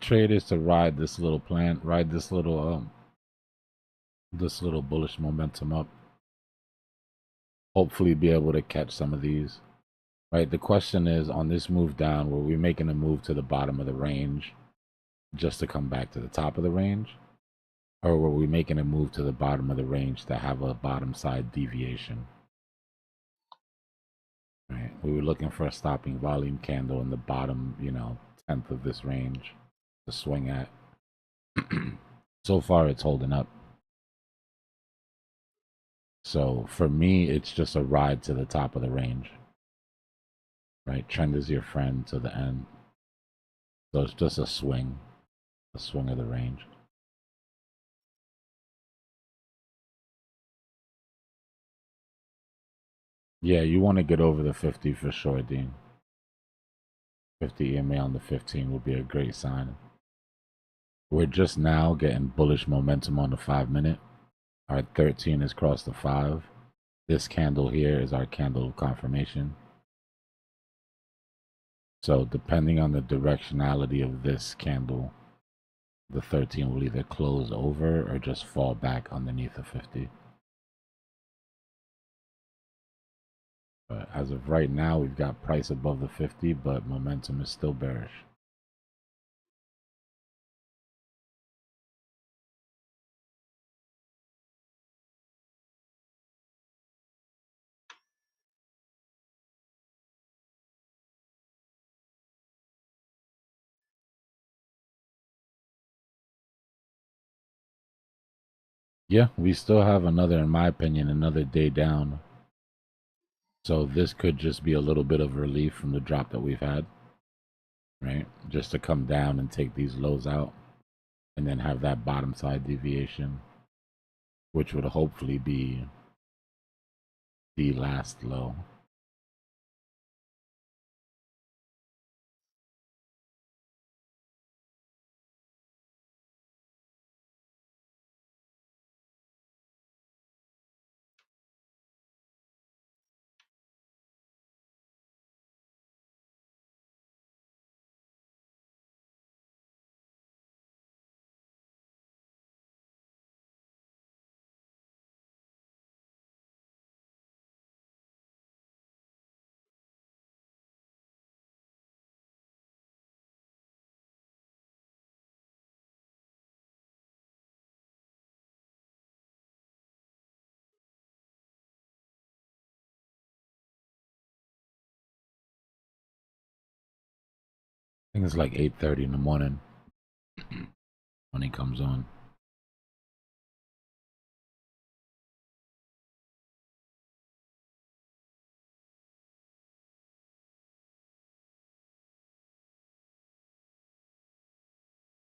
Trade is to ride this little plan, ride this little bullish momentum up. Hopefully be able to catch some of these. Right? The question is, on this move down, were we making a move to the bottom of the range just to come back to the top of the range? Or were we making a move to the bottom of the range to have a bottom side deviation? Right? We were looking for a stopping volume candle in the bottom, 10th of this range to swing at. So far, it's holding up. So for me, it's just a ride to the top of the range. Right? Trend is your friend to the end. So it's just a swing of the range. Yeah, you want to get over the 50 for sure, Dean. 50 EMA on the 15 would be a great sign. We're just now getting bullish momentum on the 5-minute. Our 13 has crossed the 5. This candle here is our candle of confirmation. So depending on the directionality of this candle, the 13 will either close over or just fall back underneath the 50. But as of right now, we've got price above the 50, but momentum is still bearish. Yeah, we still have another, in my opinion, another day down. So this could just be a little bit of relief from the drop that we've had, right? Just to come down and take these lows out and then have that bottom side deviation, which would hopefully be the last low. I think it's like 8:30 in the morning when he comes on.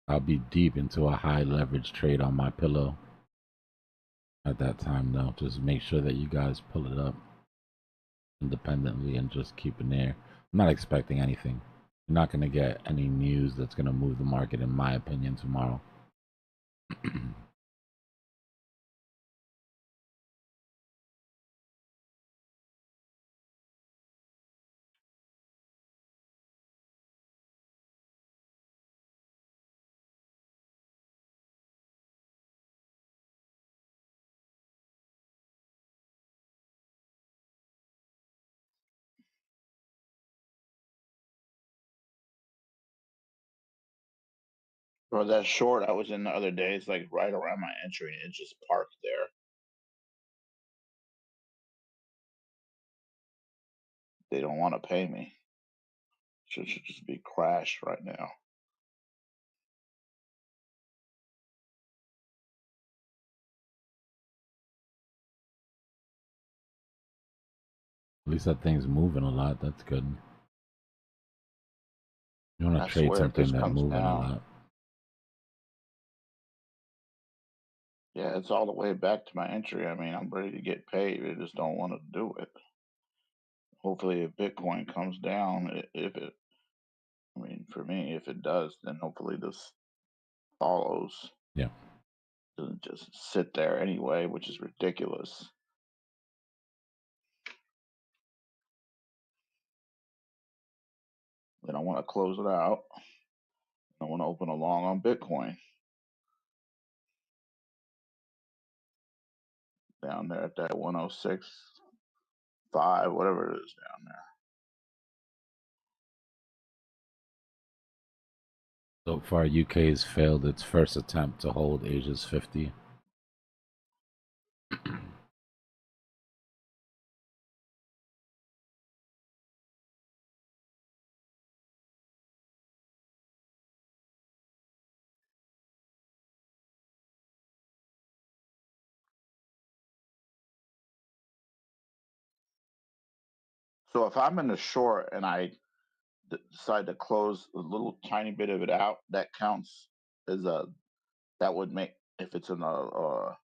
I'll be deep into a high leverage trade on my pillow at that time, though. Just make sure that you guys pull it up independently and just keep it there. I'm not expecting anything. You're not going to get any news that's going to move the market, in my opinion, tomorrow. Bro, that short I was in the other day is like right around my entry and it just parked there. They don't want to pay me. Should just be crashed right now. At least that thing's moving a lot. That's good. You want I to trade swear if this something that's comes moving a down, lot. yeah, it's all the way back to my entry. I mean, I'm ready to get paid. They just don't want to do it. Hopefully, if Bitcoin comes down, if it, I mean, for me, if it does, then hopefully this follows. Yeah. Doesn't just sit there anyway, which is ridiculous. Then I want to close it out. I want to open a long on Bitcoin down there at that 106.5, whatever it is down there. So far, UK's failed its first attempt to hold Asia's 50. So if I'm in the short and I decide to close a little tiny bit of it out, that counts as that would make, if it's in a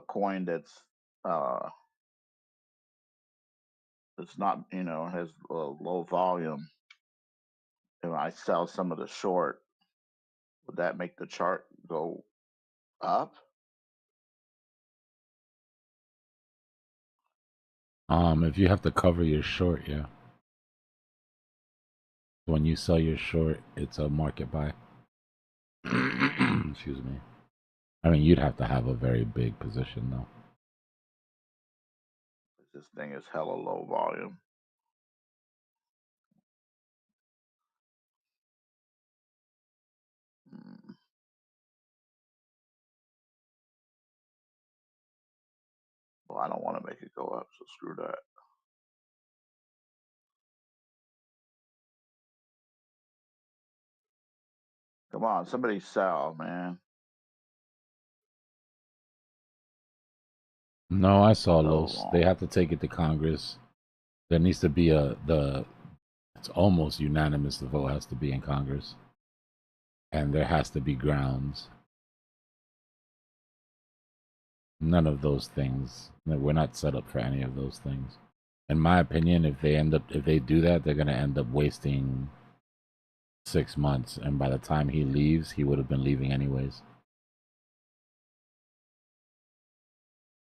coin that's it's not, has a low volume, and I sell some of the short, would that make the chart go up? If you have to cover your short, yeah. When you sell your short, it's a market buy. Excuse me. I mean, you'd have to have a very big position, though. This thing is hella low volume. Well, I don't want to make it go up, so screw that. Come on, somebody sell, man. No, I saw So Los. They have to take it to Congress. There needs to be it's almost unanimous. The vote has to be in Congress, and there has to be grounds. None of those things. We're not set up for any of those things. In my opinion, if they do that, they're gonna end up wasting 6 months, and by the time he leaves, he would have been leaving anyways.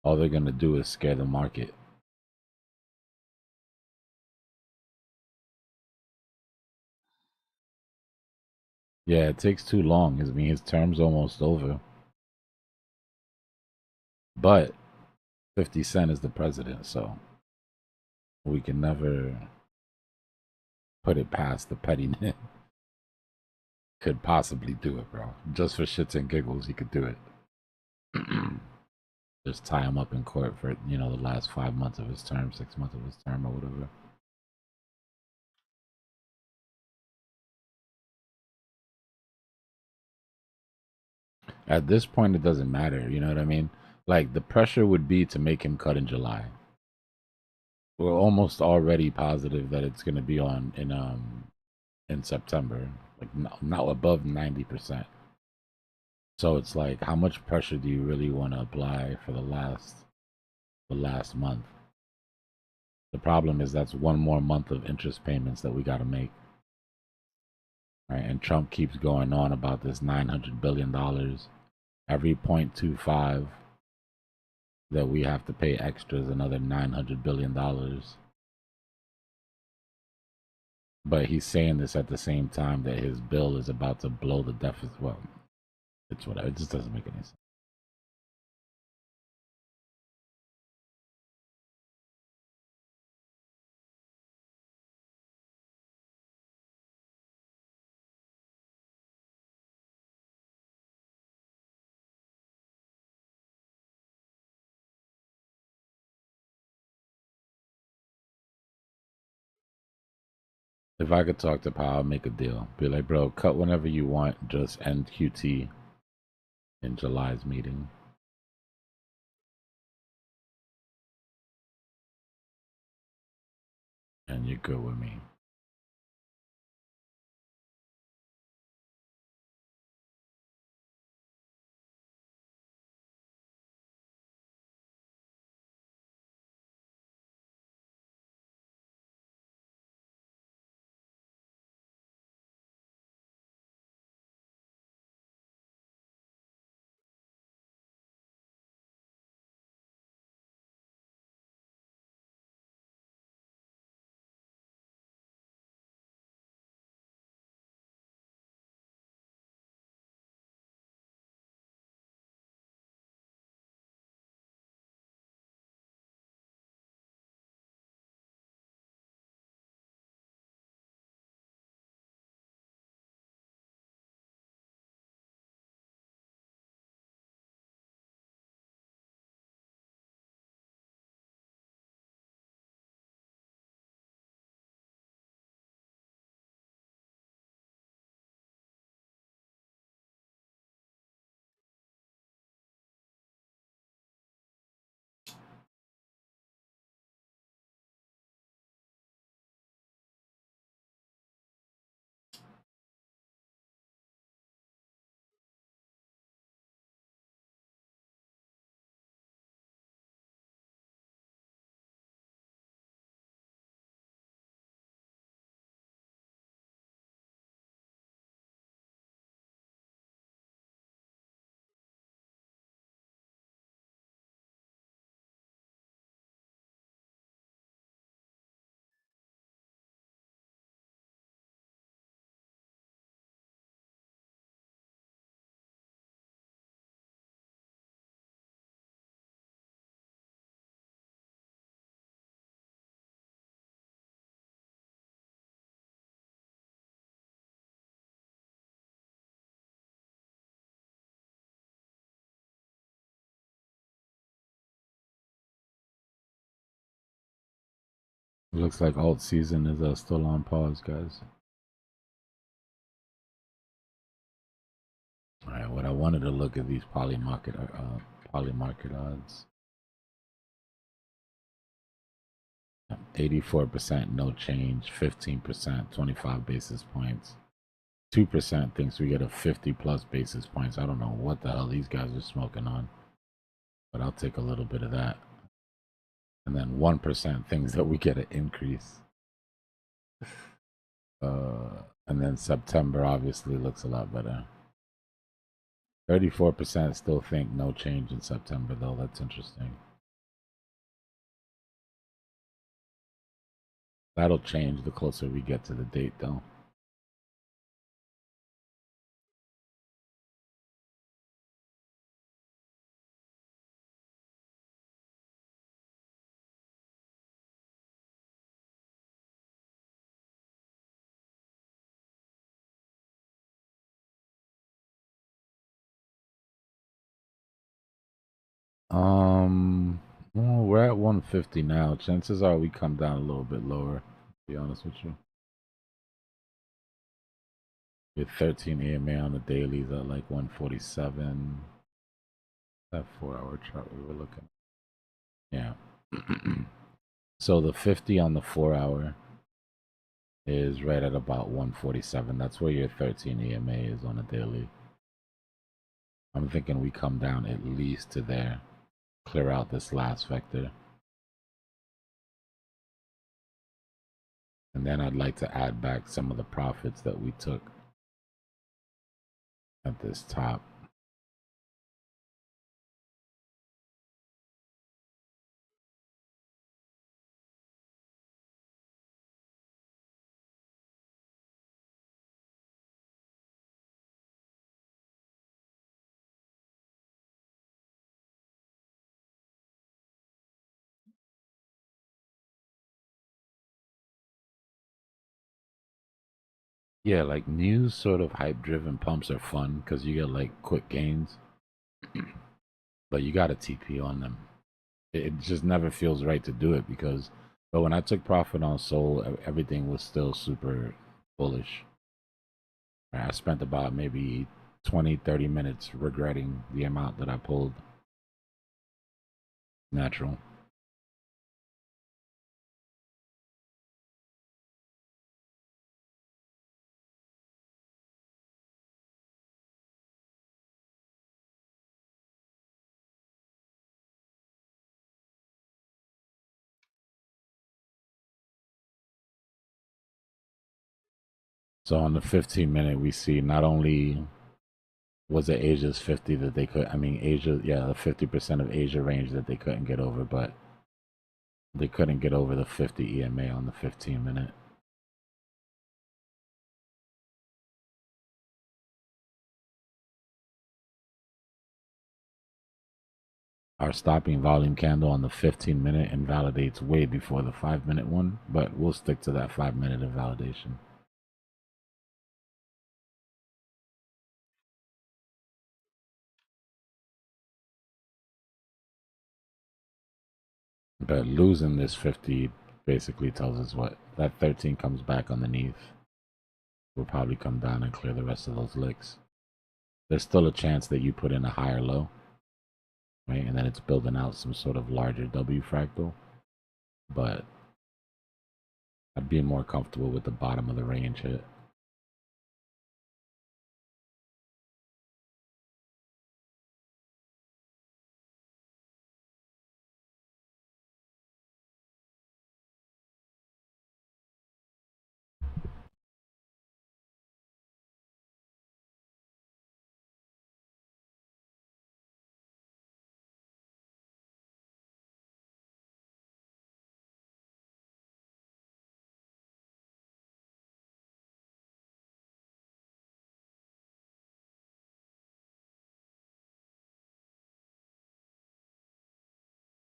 All they're gonna do is scare the market. Yeah, it takes too long. I mean, his term's almost over. But 50 Cent is the president, so we can never put it past the pettiness. Could possibly do it, bro. Just for shits and giggles, he could do it. Just tie him up in court for, the last 5 months of his term, 6 months of his term, or whatever. At this point, it doesn't matter. You know what I mean? Like, the pressure would be to make him cut in July. We're almost already positive that it's going to be in September, like now above 90%. So it's like, how much pressure do you really want to apply for the last month? The problem is that's one more month of interest payments that we got to make. Right? And Trump keeps going on about this $900 billion. Every 0.25 that we have to pay extra is another $900 billion. But he's saying this at the same time that his bill is about to blow the deficit. Well, it's whatever. It just doesn't make any sense. If I could talk to Powell, make a deal. Be like, bro, cut whenever you want. Just end QT in July's meeting. And you're good with me. Looks like alt season is still on pause, guys. All right, what I wanted to look at these poly market odds. 84% no change, 15% 25 basis points, 2% thinks we get a 50 plus basis points. I don't know what the hell these guys are smoking on, but I'll take a little bit of that. And then 1% thinks that we get an increase. And then September obviously looks a lot better. 34% still think no change in September, though. That's interesting. That'll change the closer we get to the date, though. Well, we're at 150 now. Chances are we come down a little bit lower, to be honest with you. With 13 AMA on the dailies at like 147. That 4-hour chart we were looking. Yeah. So the 50 on the 4-hour is right at about 147. That's where your 13 EMA is on a daily. I'm thinking we come down at least to there. Clear out this last vector. And then I'd like to add back some of the profits that we took at this top. Yeah, like news sort of hype driven pumps are fun because you get like quick gains, but you got to TP on them. It just never feels right to do it because, but when I took profit on Sol, everything was still super bullish. I spent about maybe 20-30 minutes regretting the amount that I pulled. Natural. So on the 15-minute, we see not only was it Asia's 50 that they could, I mean, Asia, yeah, the 50% of Asia range that they couldn't get over, but they couldn't get over the 50 EMA on the 15-minute. Our stopping volume candle on the 15-minute invalidates way before the 5-minute one, but we'll stick to that 5-minute invalidation. But losing this 50 basically tells us what? That 13 comes back underneath. We'll probably come down and clear the rest of those licks. There's still a chance that you put in a higher low, right? And then it's building out some sort of larger W fractal. But I'd be more comfortable with the bottom of the range hit.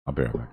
I'll be right back.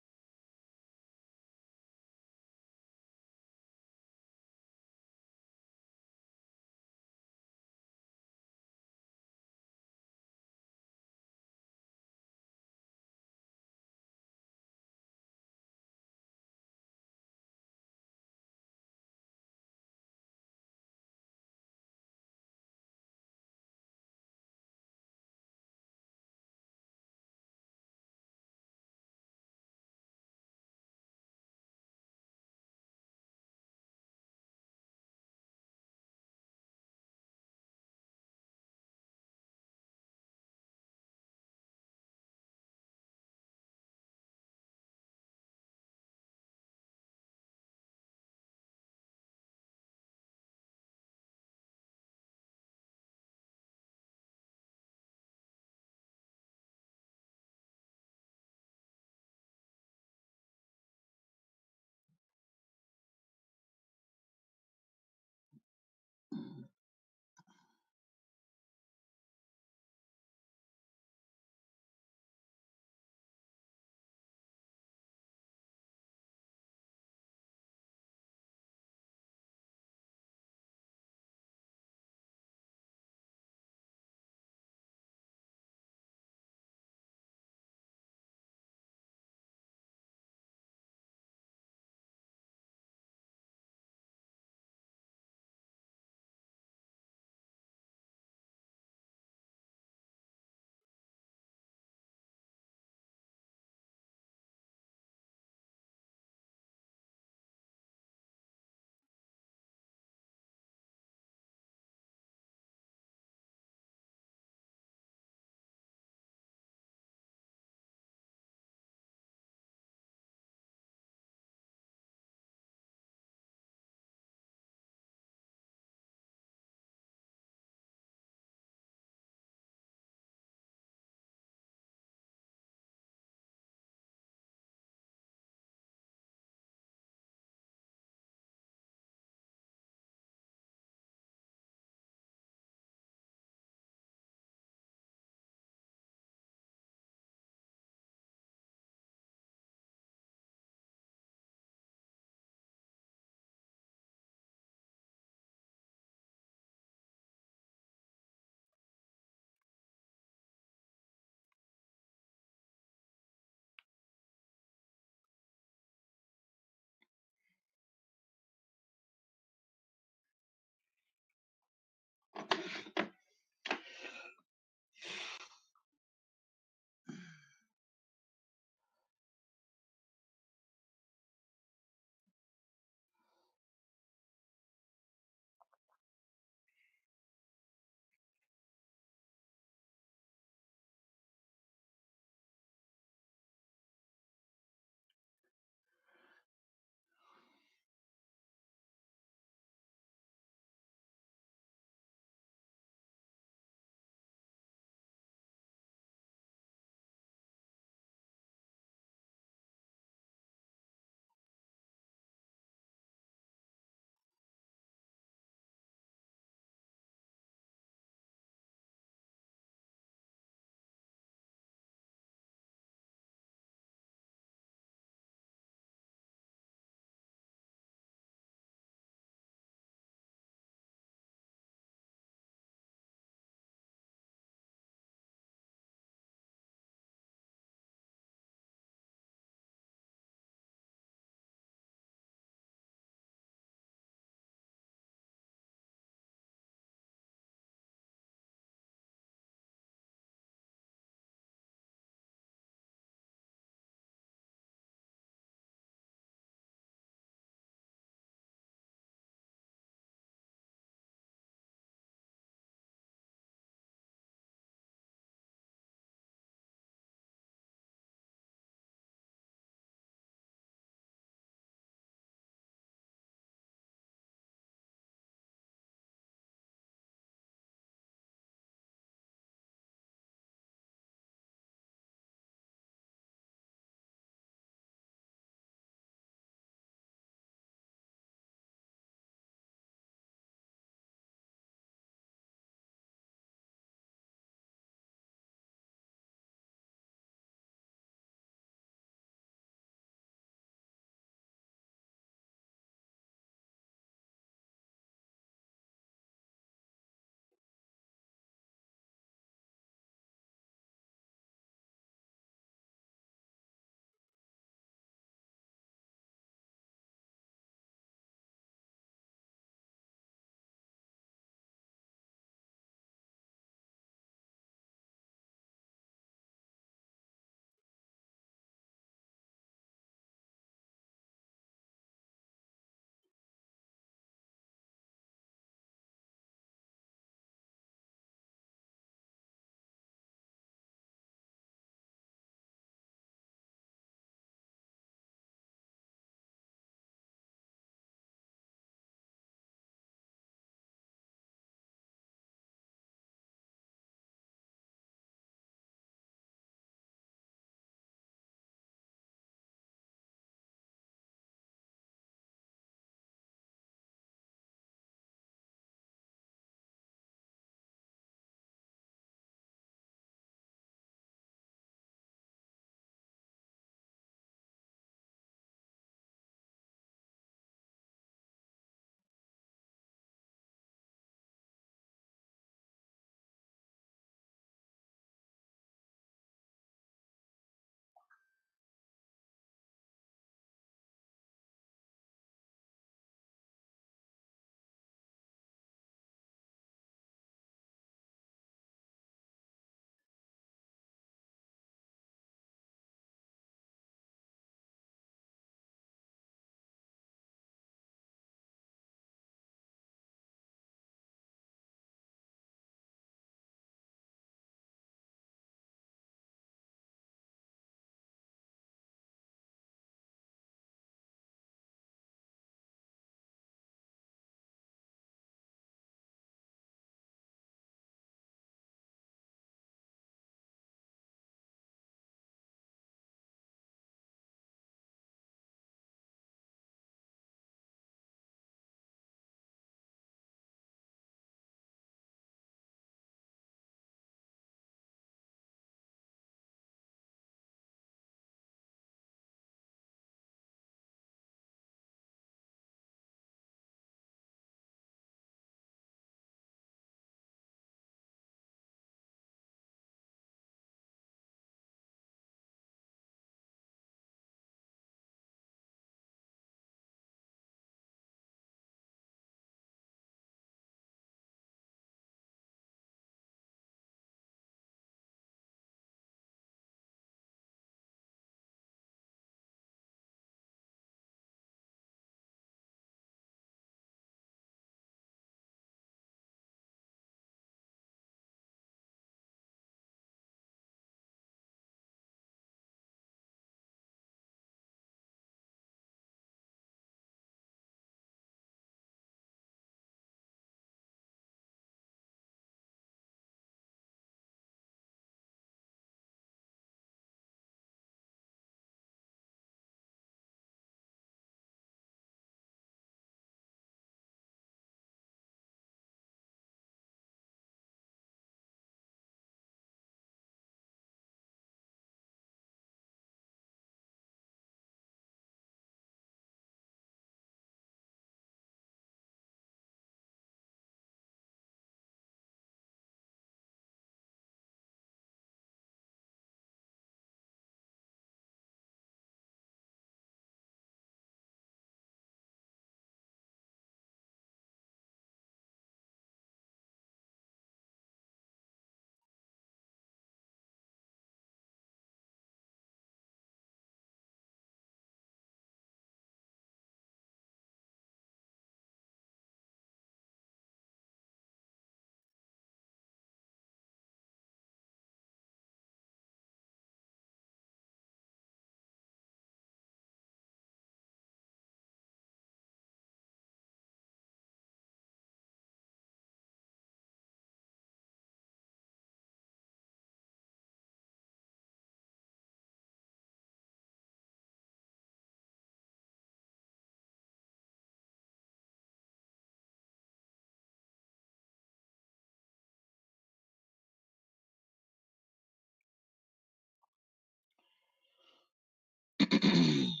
Stupid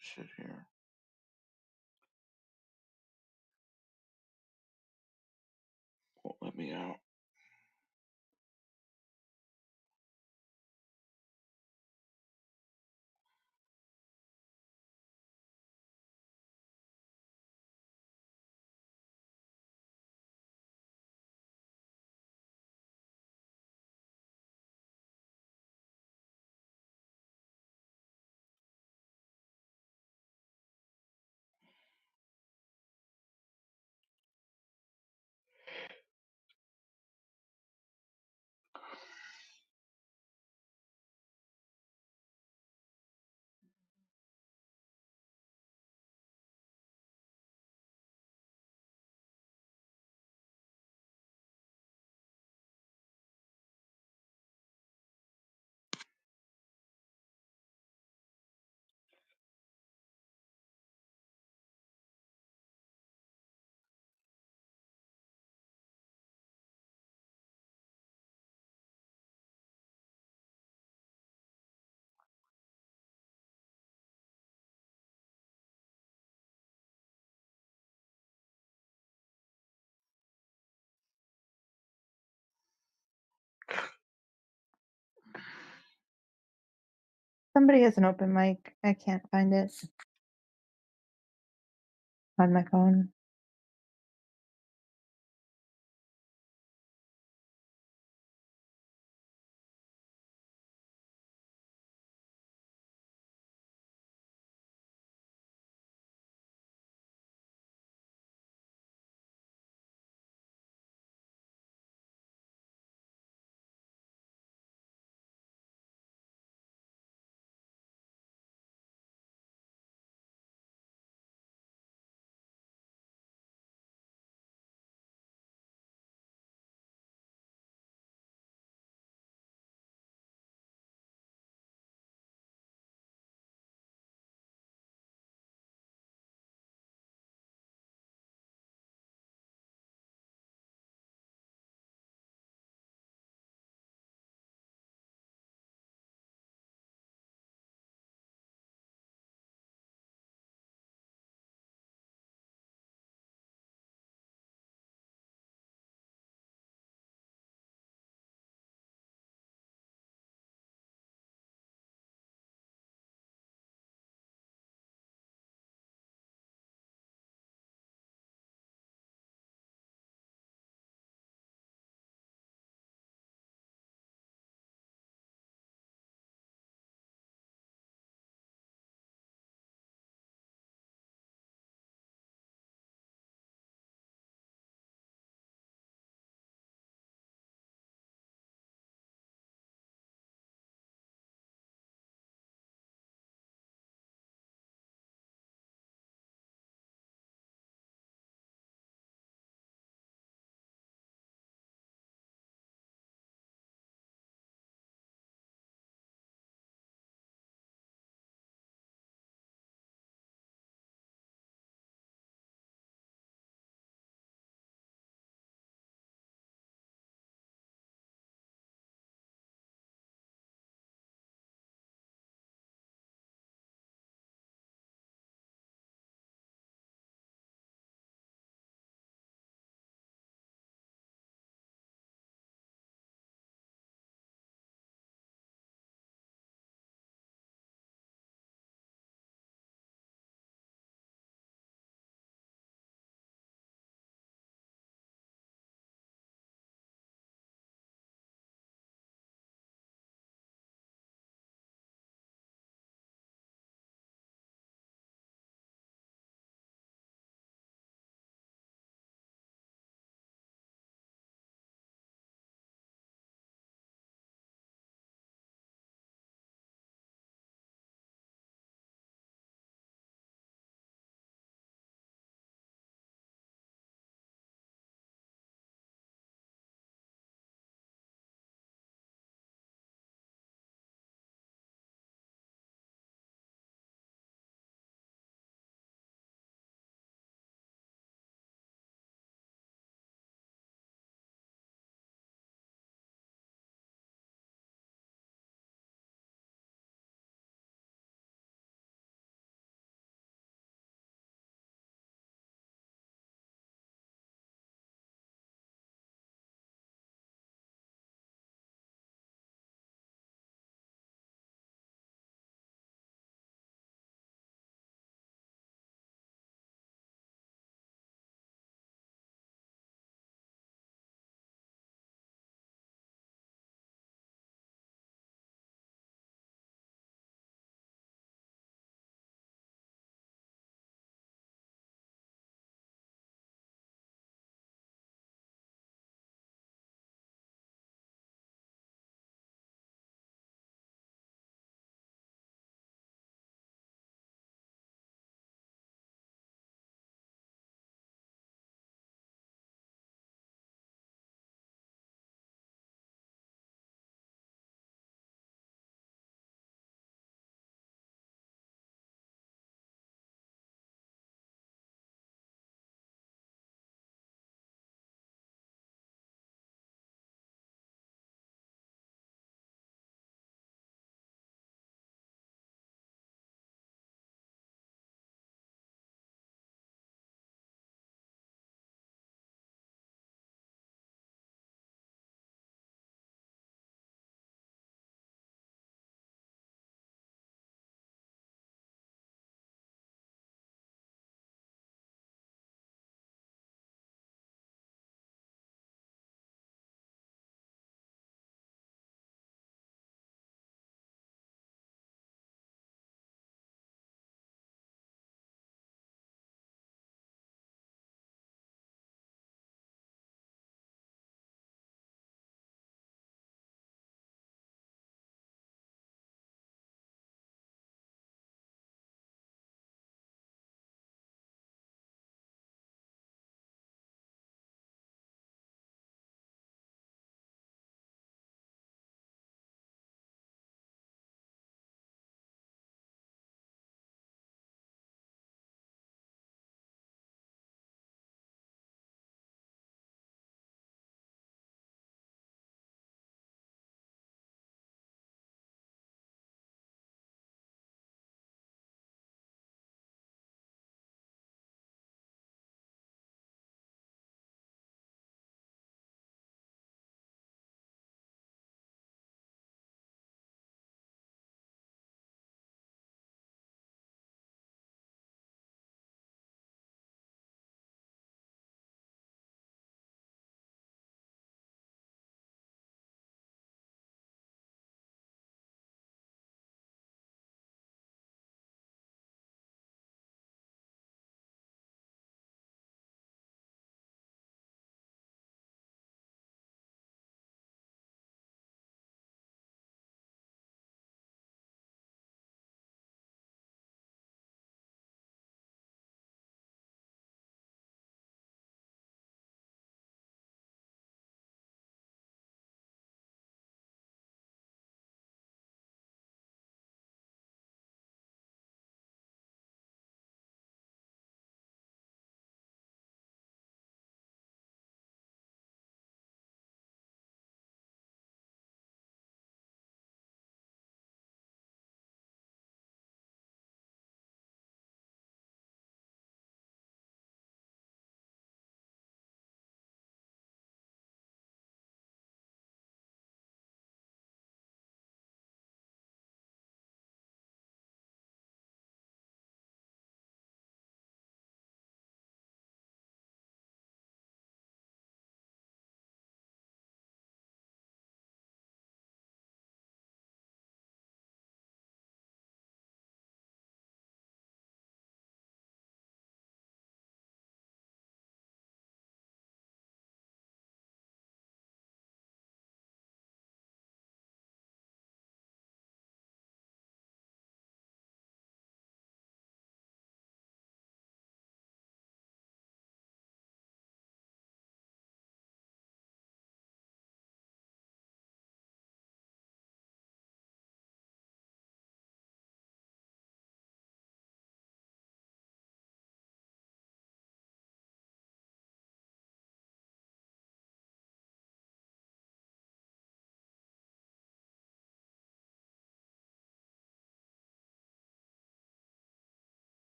shit here. Won't let me out. Somebody has an open mic. I can't find it on my phone.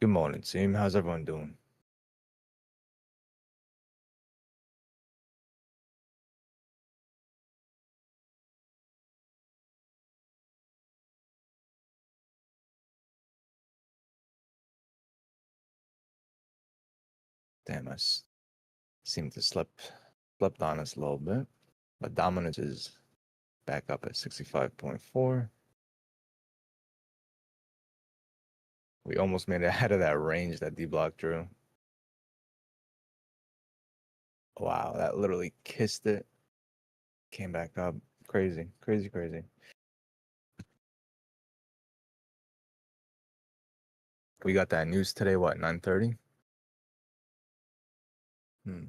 Good morning, team. How's everyone doing? Damn, seem to slept on us a little bit. But dominance is back up at 65.4. We almost made it out of that range that D-Block drew. Wow, that literally kissed it. Came back up. Crazy, crazy, crazy. We got that news today, what, 9:30? Hmm.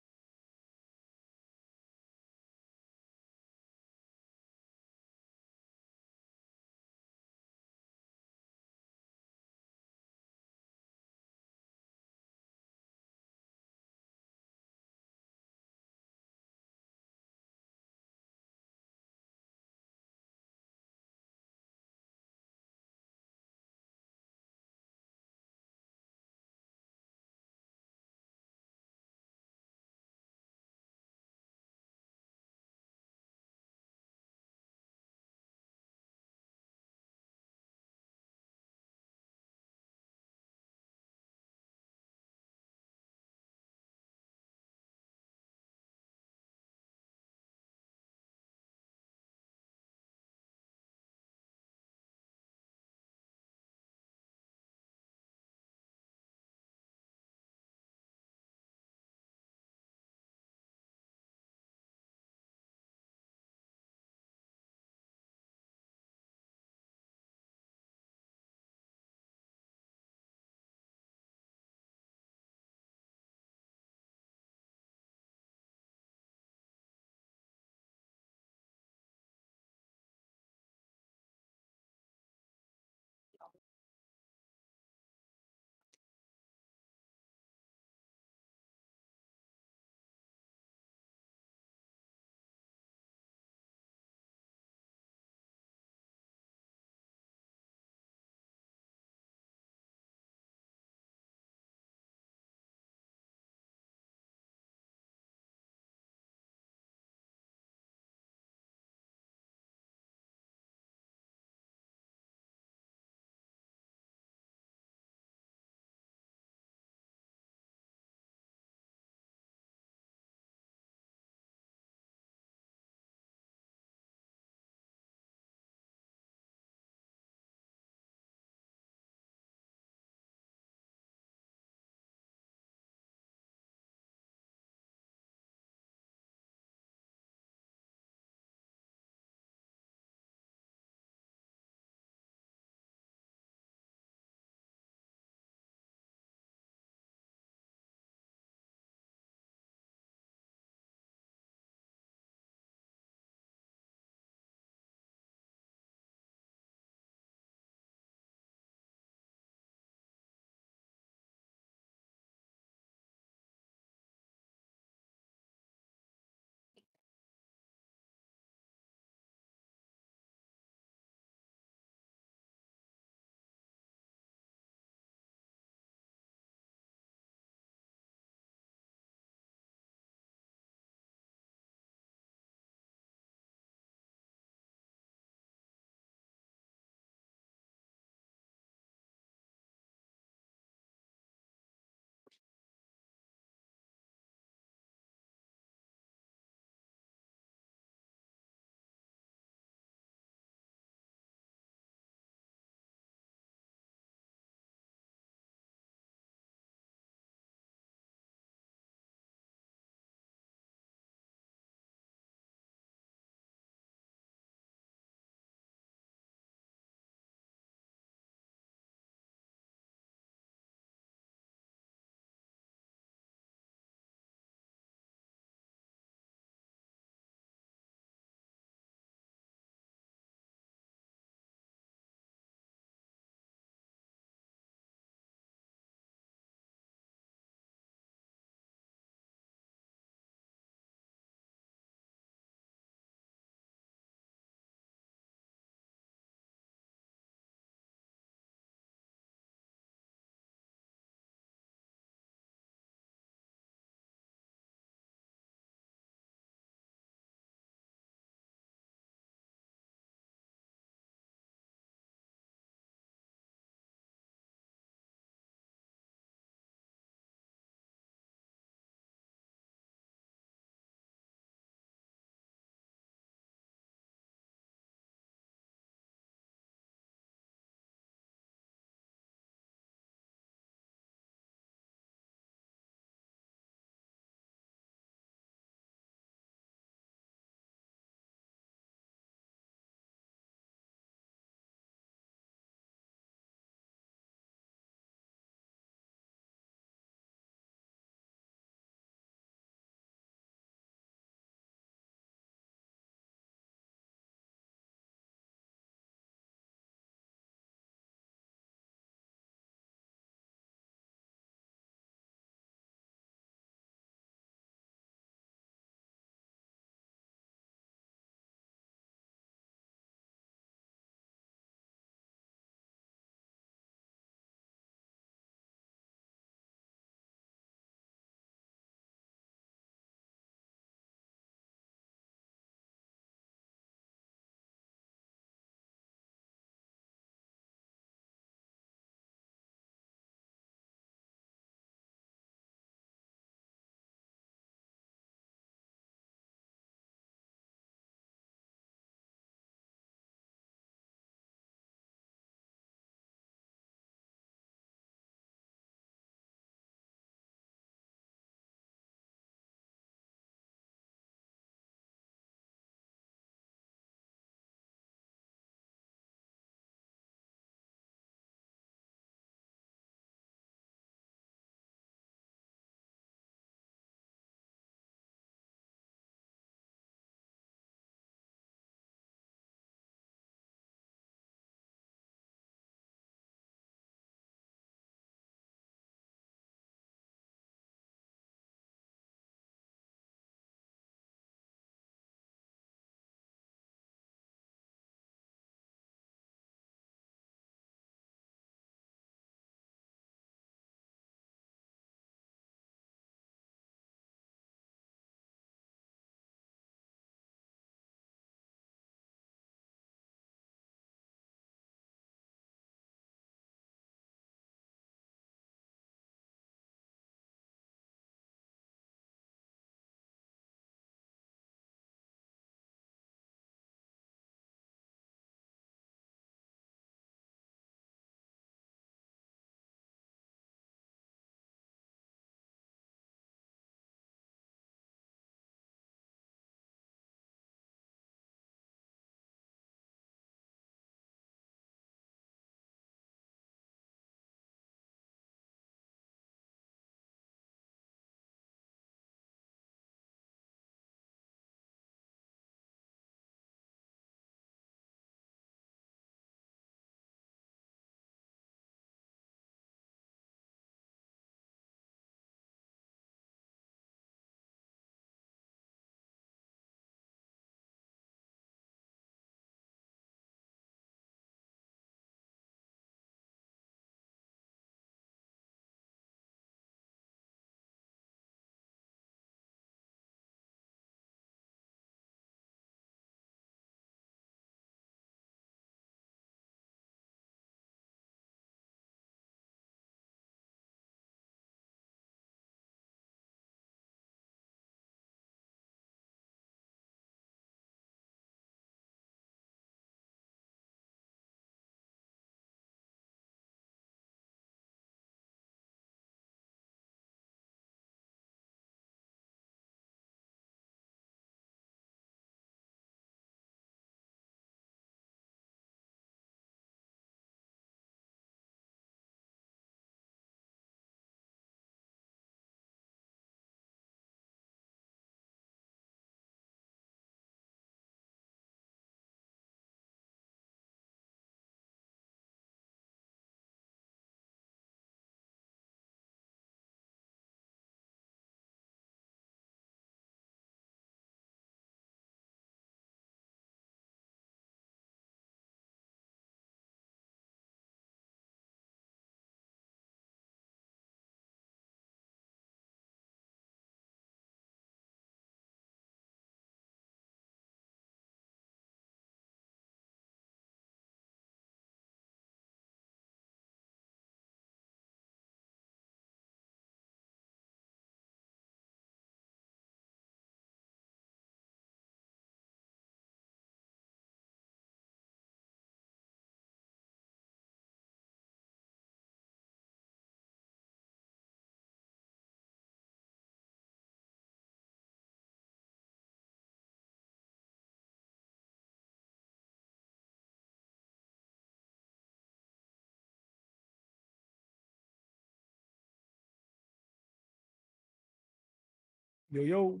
Yo, yo.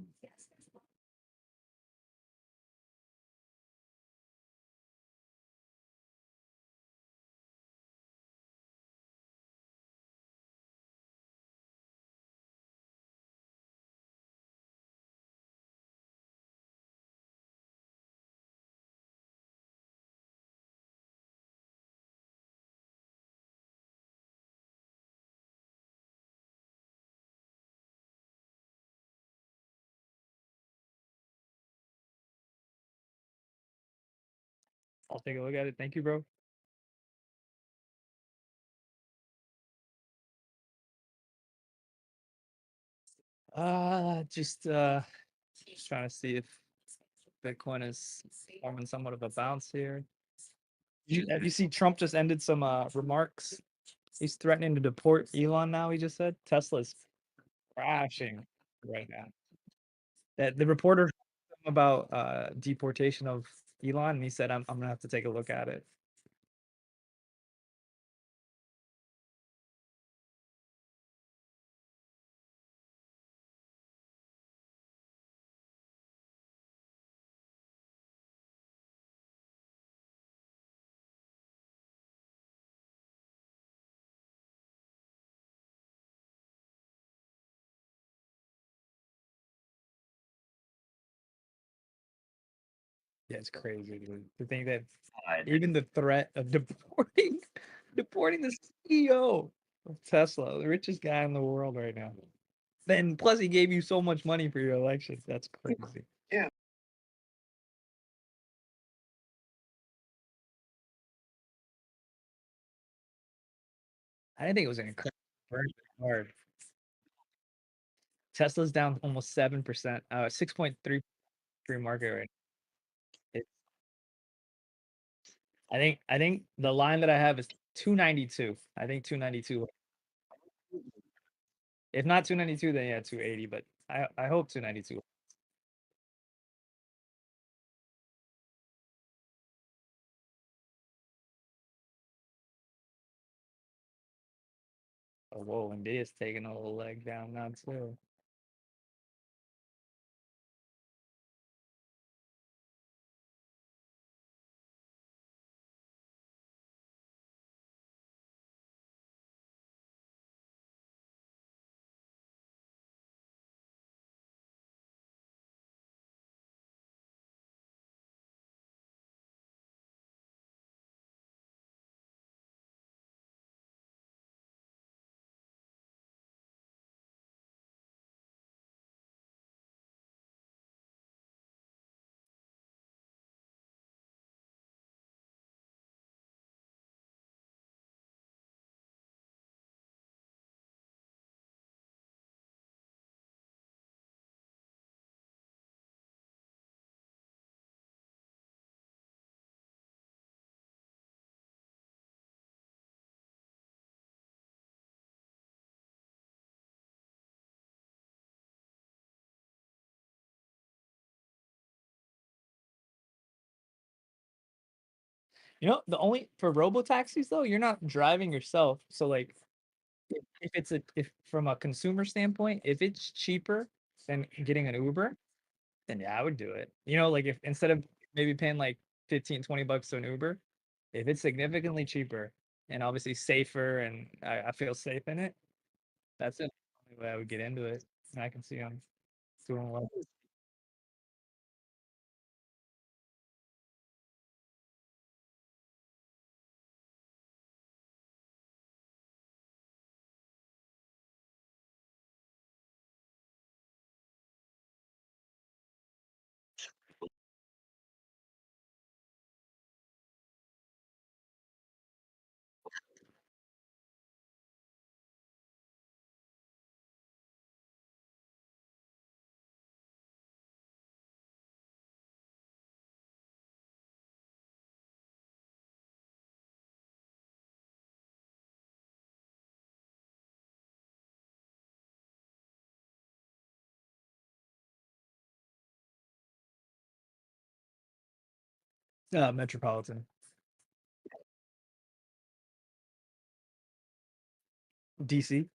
I'll take a look at it. Thank you, bro. Just trying to see if Bitcoin is forming somewhat of a bounce here. Have you seen Trump just ended some remarks? He's threatening to deport Elon now, he just said. Tesla's crashing right now. That the reporter asked him about deportation of Elon, and he said, I'm gonna have to take a look at it. Yeah, it's crazy, dude. To think that even the threat of deporting the CEO of Tesla, the richest guy in the world right now. Then plus he gave you so much money for your election. That's crazy. Yeah. I didn't think it was an incredible hard. Tesla's down almost 7%, 6.3 market rate. I think the line that I have is 292. I think 292. If not 292, then yeah, 280. But I hope 292. Oh, whoa, Nvidia's taking a whole leg down now too. You know, the only for robo taxis though, you're not driving yourself. So like if from a consumer standpoint, if it's cheaper than getting an Uber, then yeah, I would do it. You know, like if instead of maybe paying like 15, 20 bucks to an Uber, if it's significantly cheaper and obviously safer and I feel safe in it, that's the only way I would get into it. And I can see them doing well. Metropolitan. DC.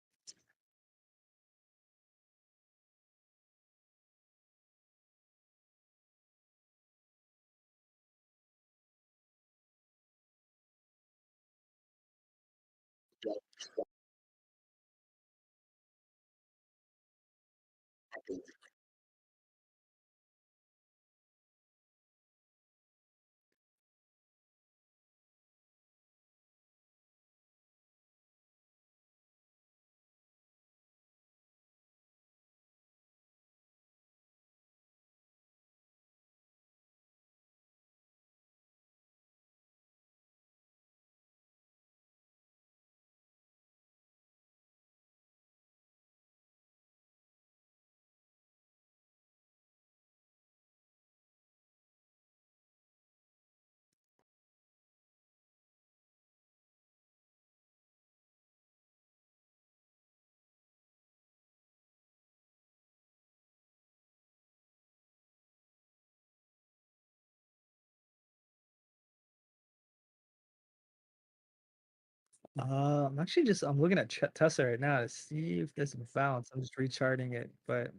I'm actually just I'm looking at Tesla right now to see if there's a bounce. I'm just recharting it, but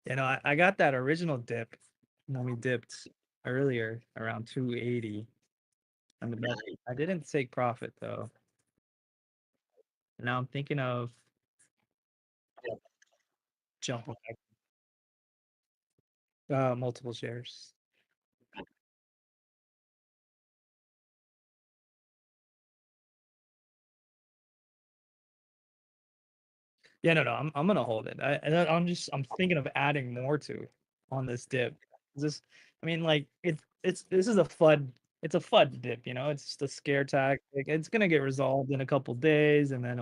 you know, I got that original dip when we dipped earlier around 280. And I didn't take profit though. Now I'm thinking of jumping back, multiple shares. Yeah, no, I'm gonna hold it. I'm thinking of adding more to on this dip. This, I mean, like this is a FUD. It's a FUD dip, you know. It's just a scare tactic. It's gonna get resolved in a couple days, and then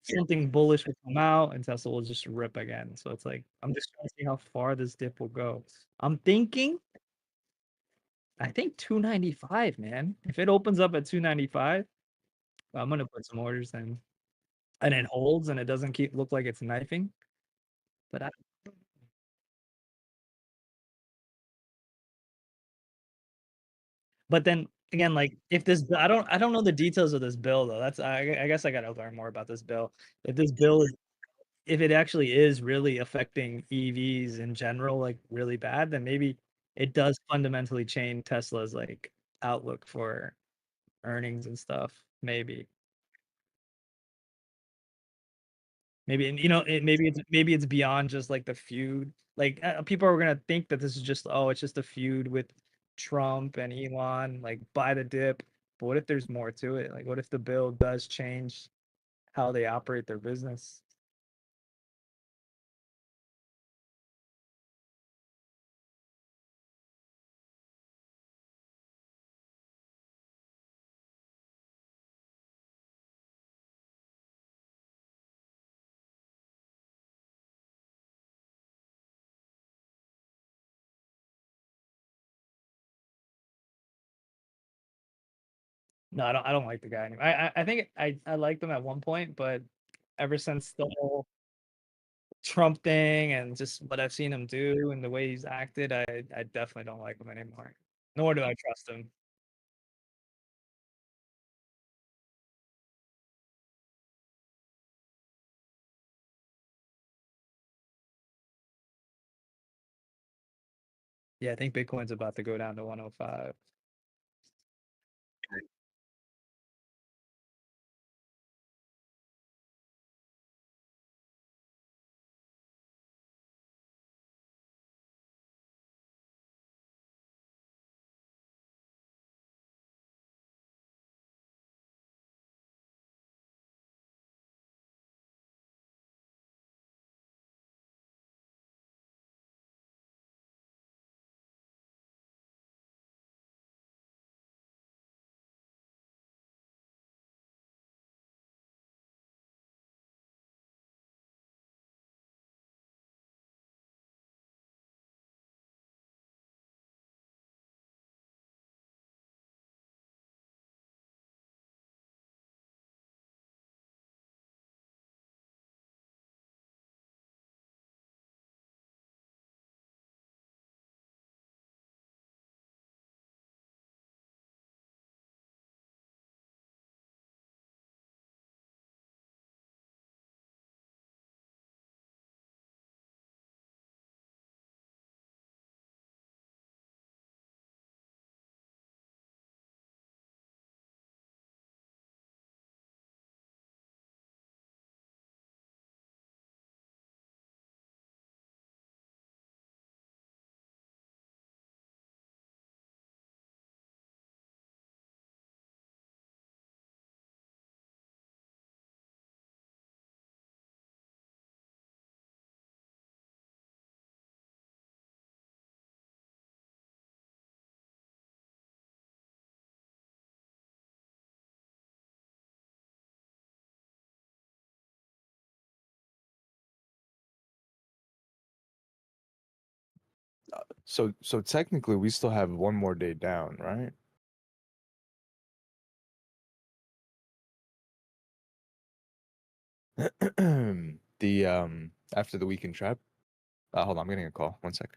something bullish will come out, and Tesla will just rip again. So it's like I'm just trying to see how far this dip will go. I'm thinking, I think 295, man. If it opens up at 295, I'm gonna put some orders in, and it holds, and it doesn't keep look like it's knifing. But But then again, like if this, I don't know the details of this bill though. I guess I gotta learn more about this bill. If this bill is, if it actually is really affecting EVs in general, like really bad, then maybe it does fundamentally change Tesla's like outlook for earnings and stuff. Maybe, and you know, maybe it's beyond just like the feud. Like people are gonna think that this is just, oh, it's just a feud with Trump and Elon, like buy the dip. But what if there's more to it? Like, what if the bill does change how they operate their business? No, I don't like the guy anymore. I think I liked him at one point, but ever since the whole Trump thing and just what I've seen him do and the way he's acted, I definitely don't like him anymore. Nor do I trust him. Yeah, I think Bitcoin's about to go down to 105. So technically, we still have one more day down, right? The after the weekend trap. Hold on, I'm getting a call. One sec.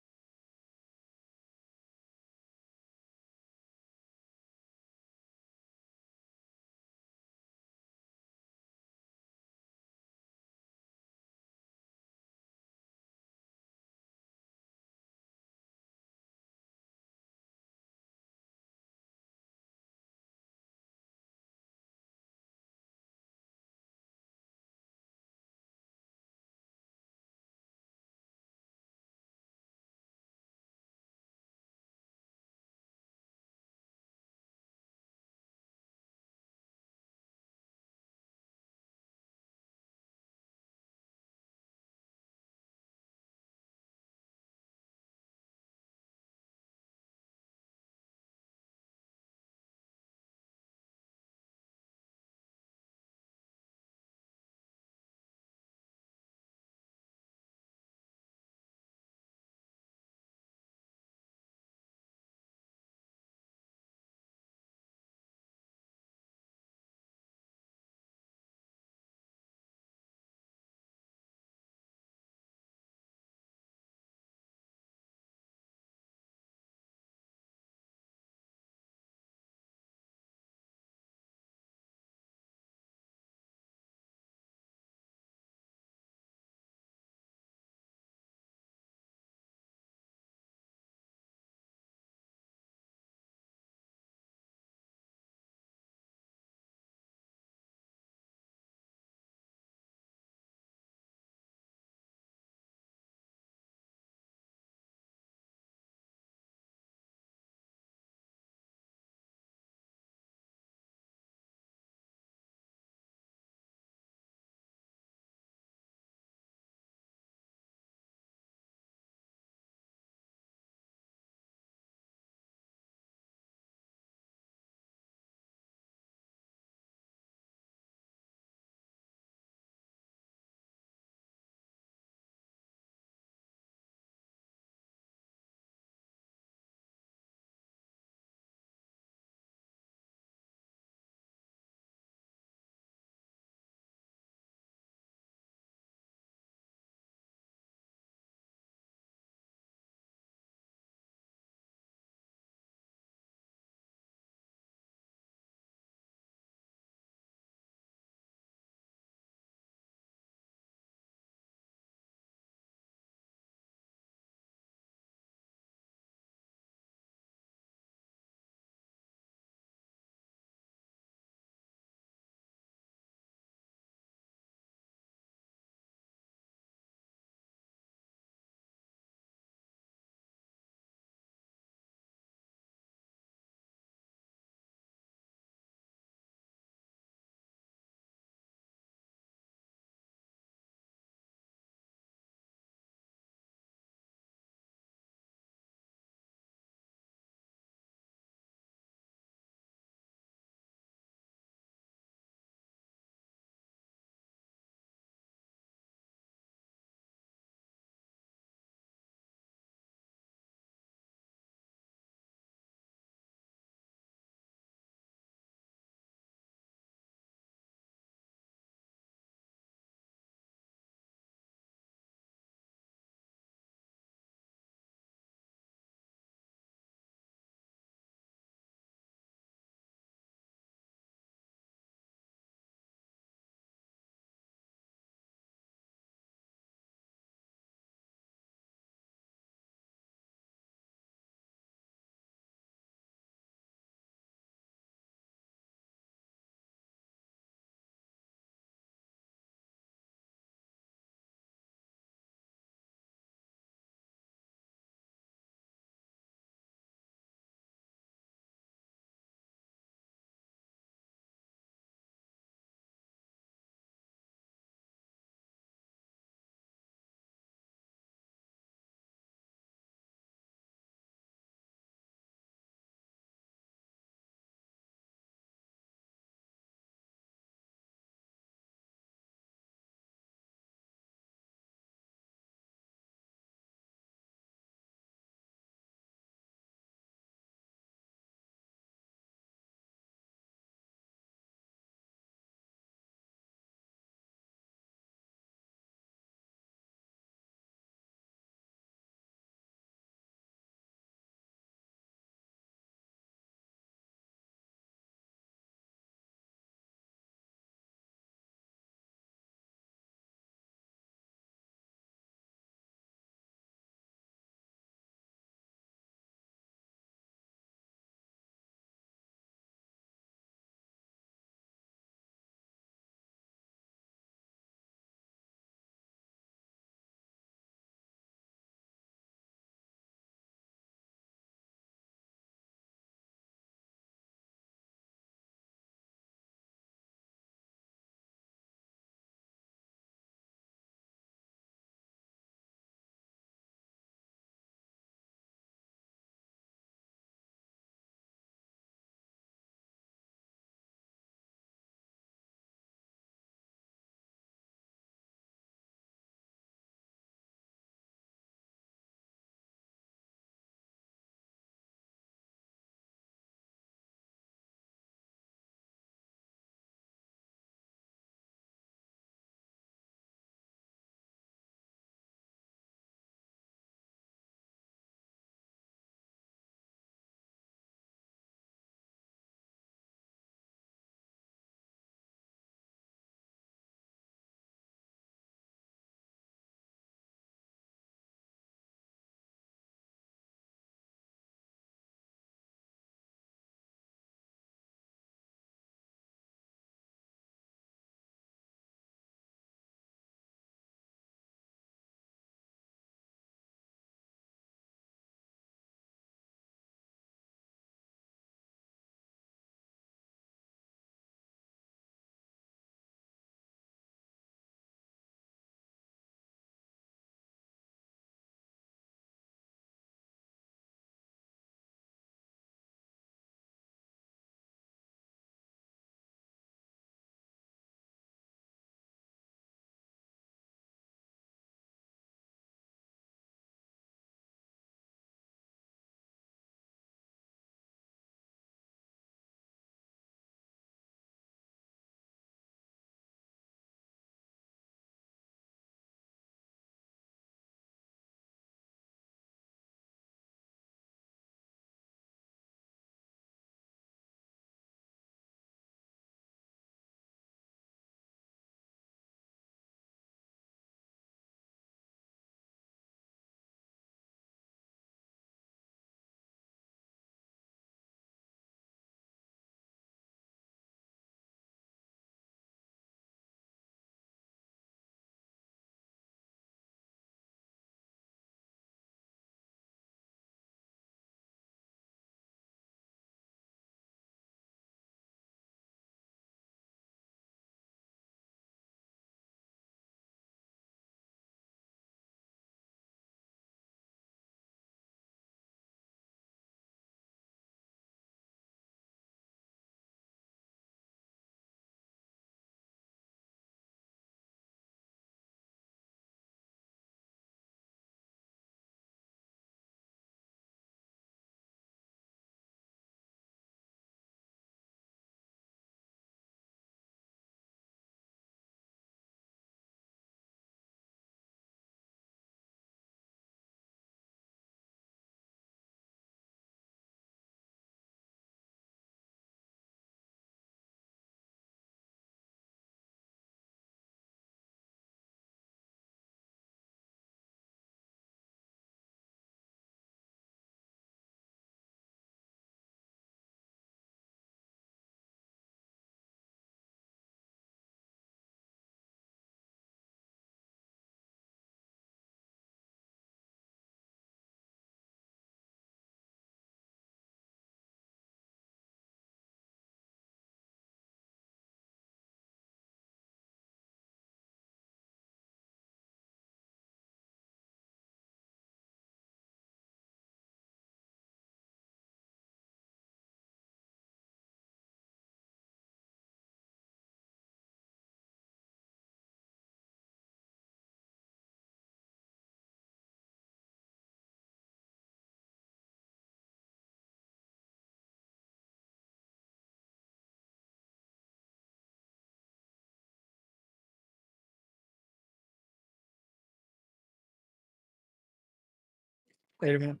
Later, man.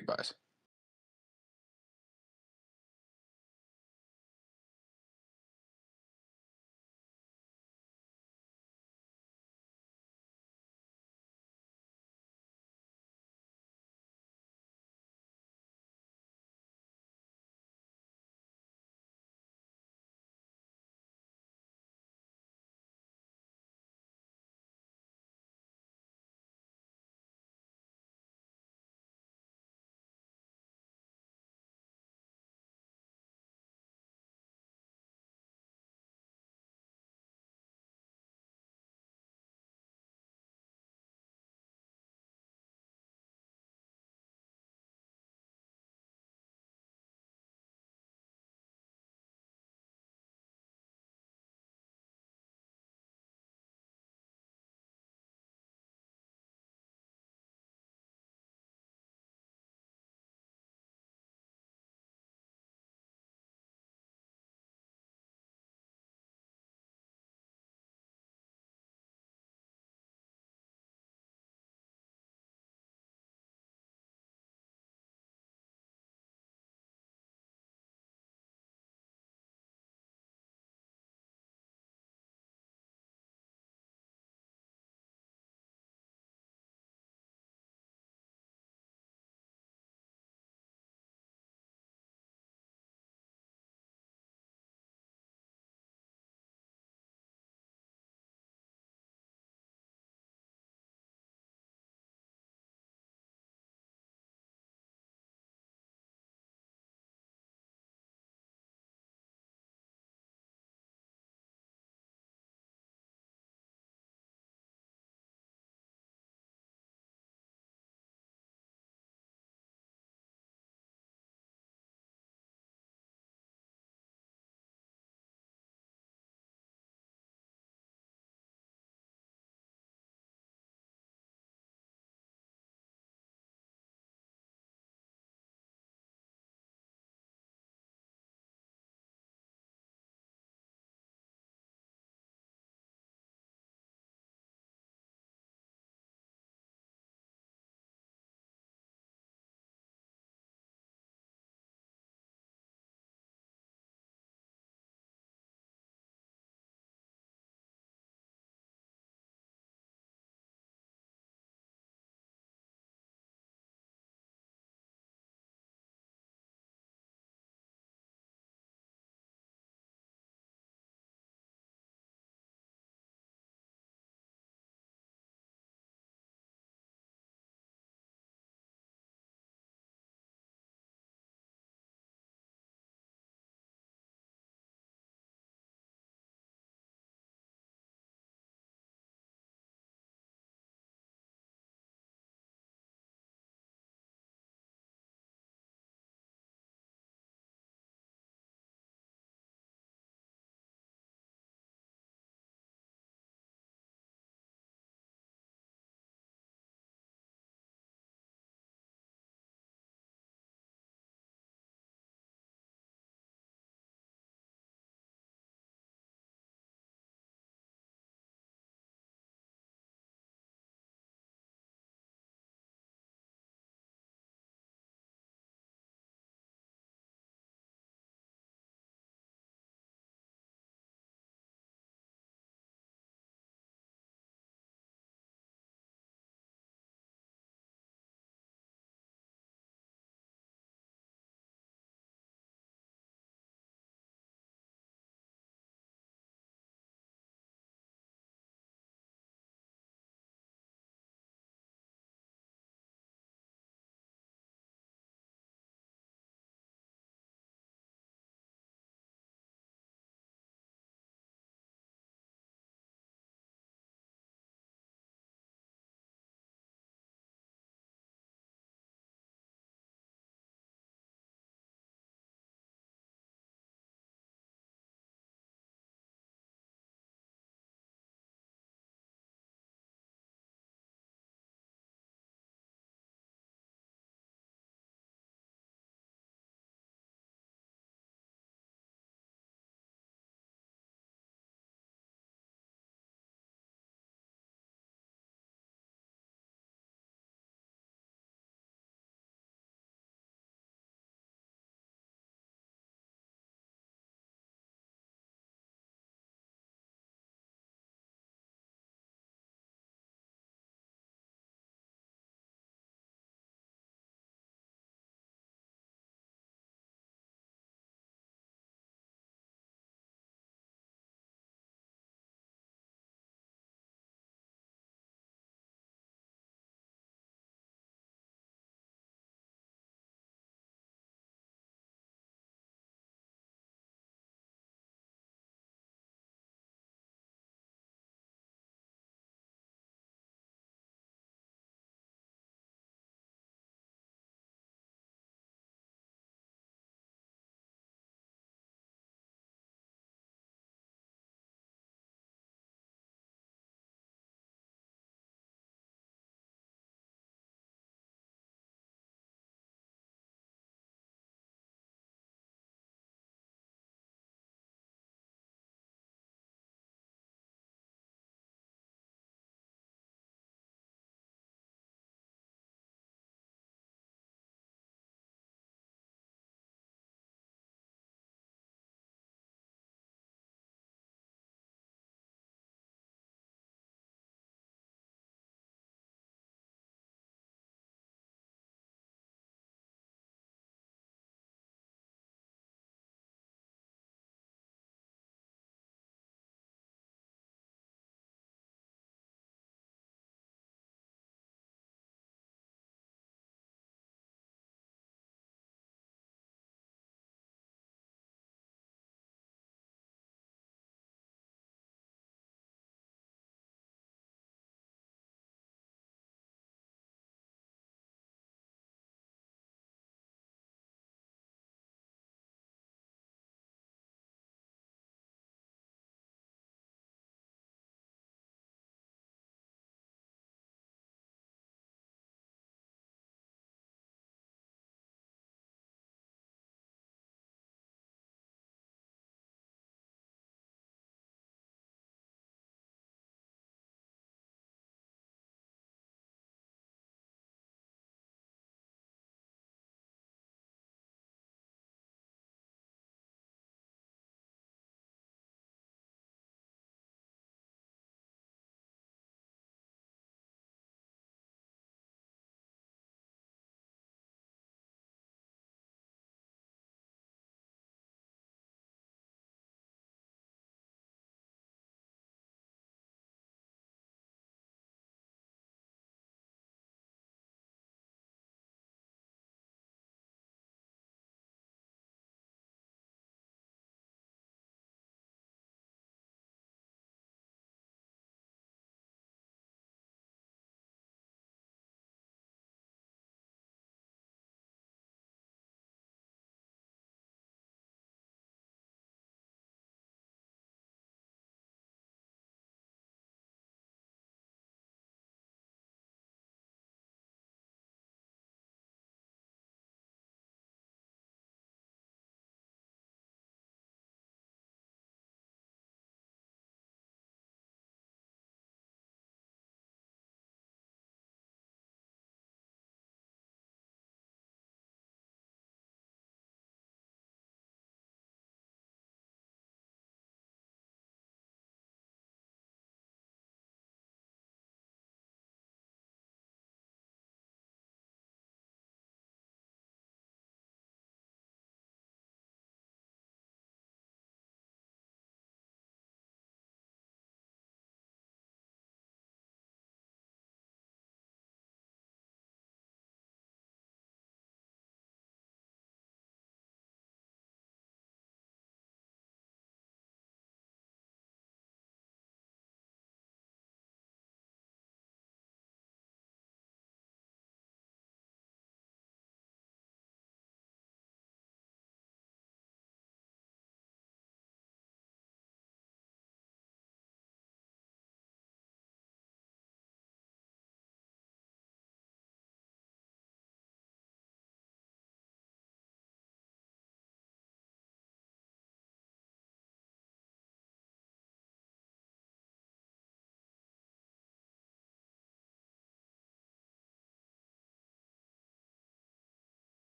Big buys.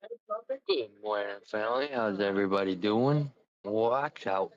Good morning, family. How's everybody doing? Watch out.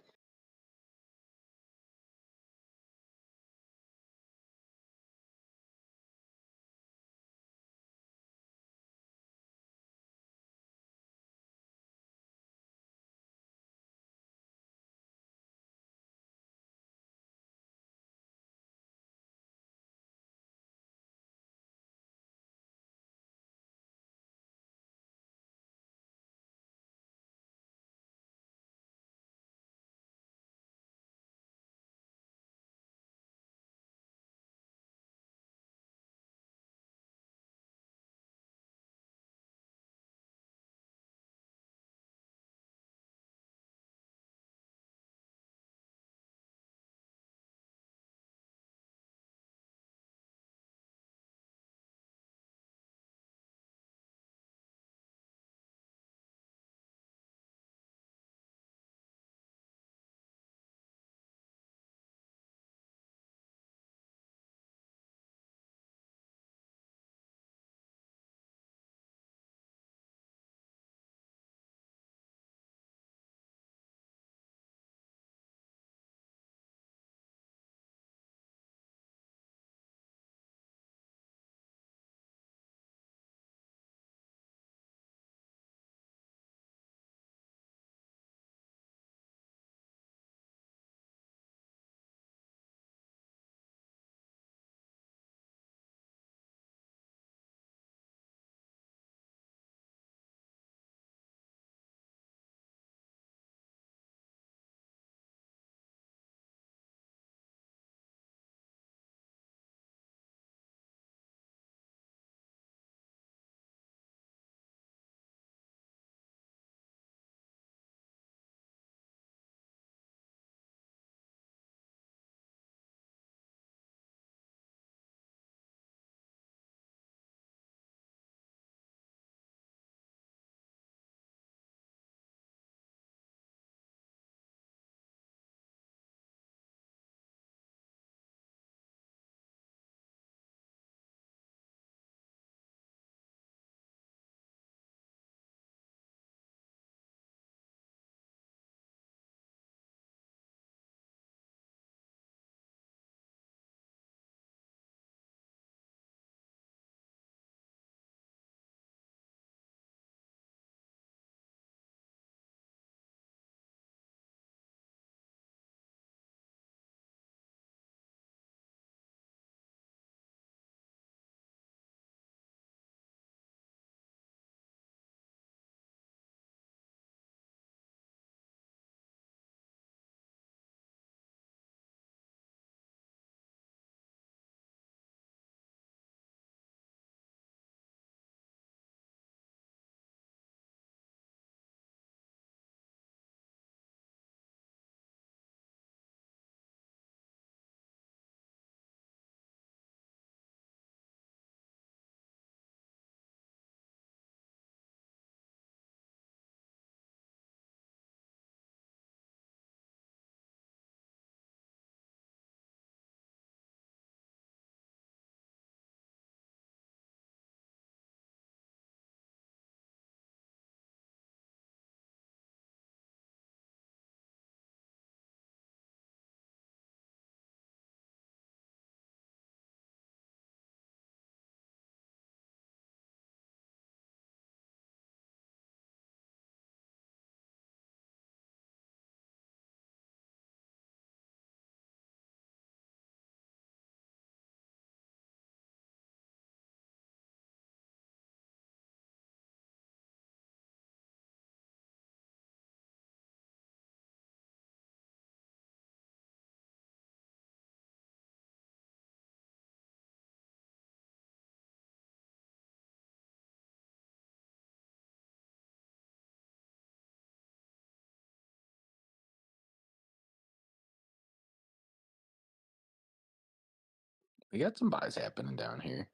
We got some buys happening down here.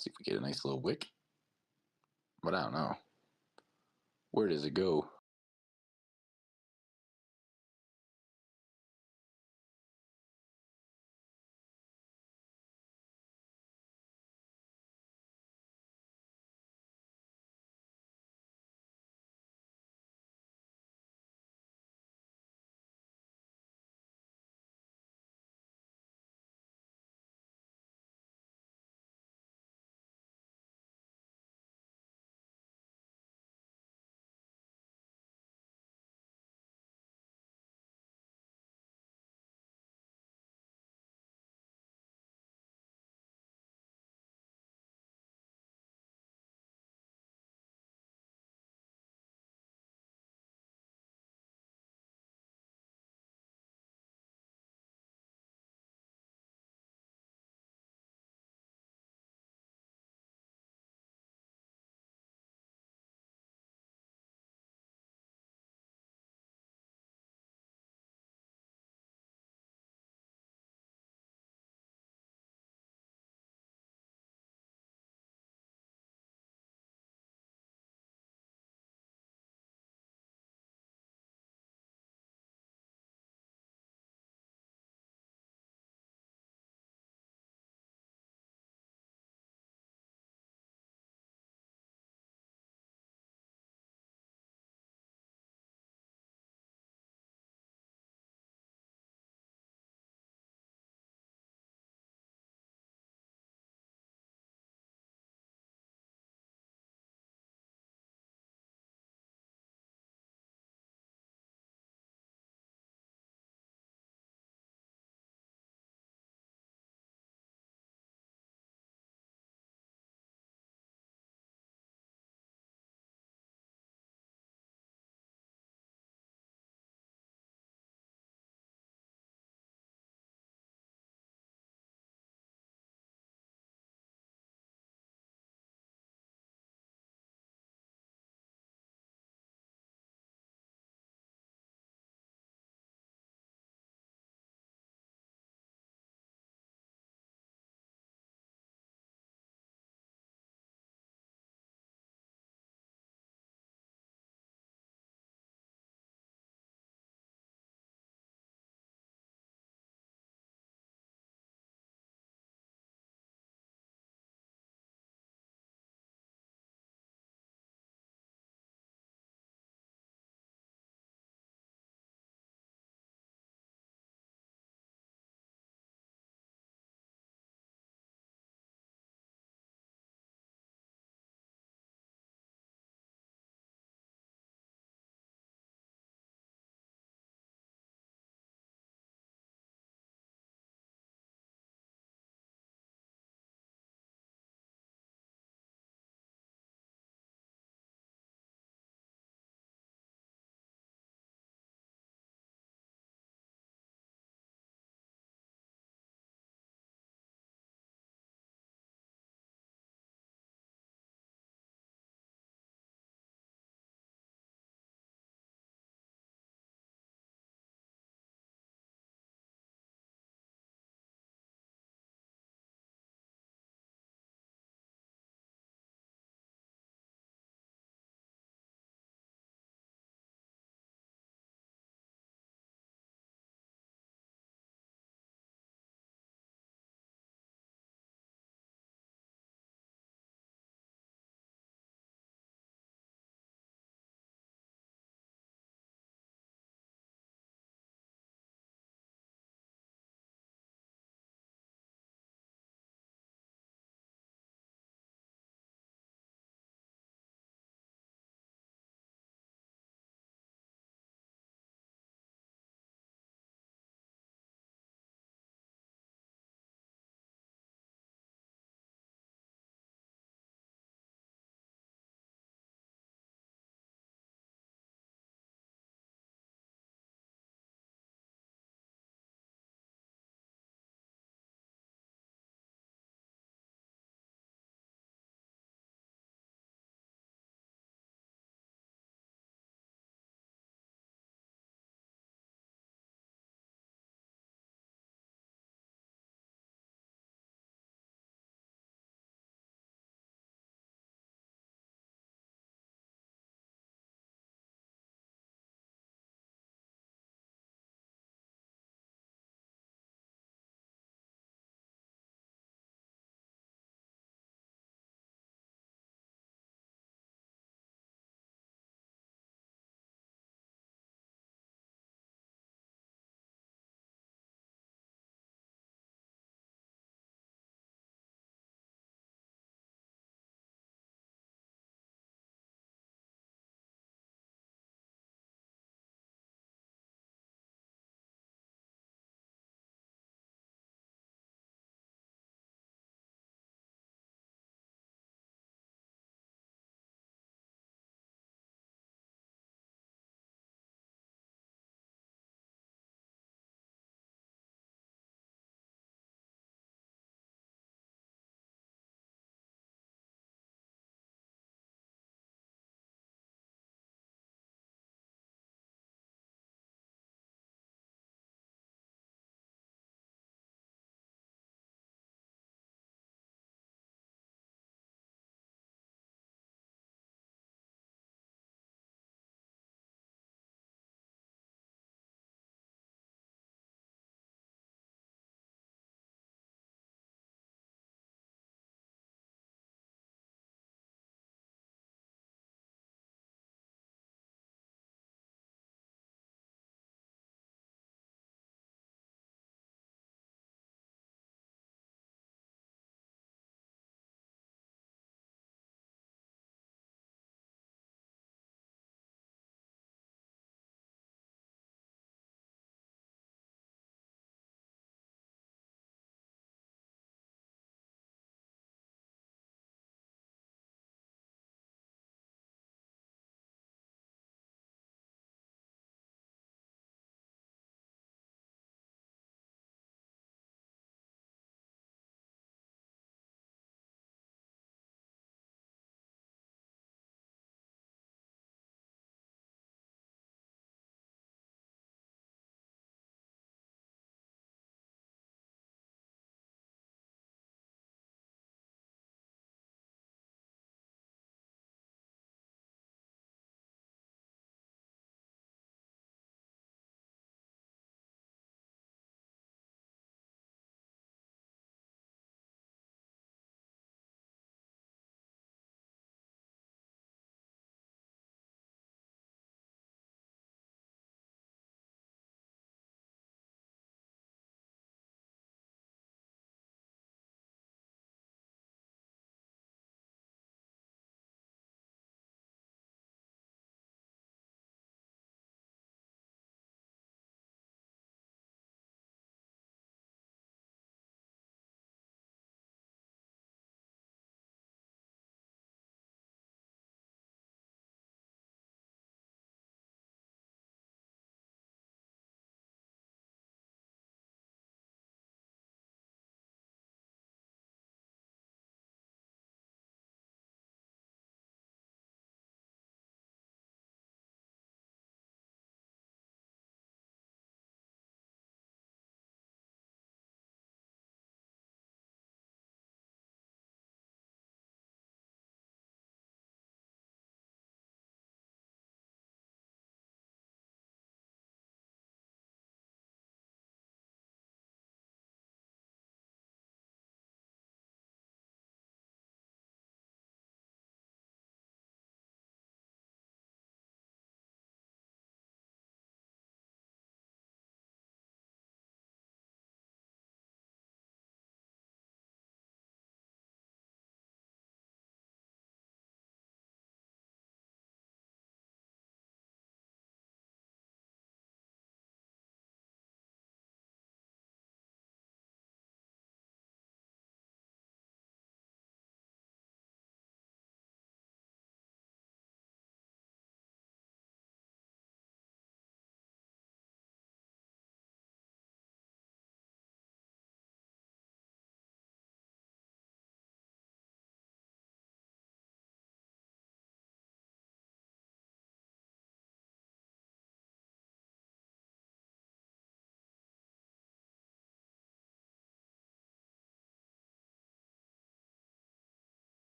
See if we get a nice little wick. But I don't know. Where does it go?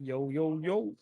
Yo, yo, yo.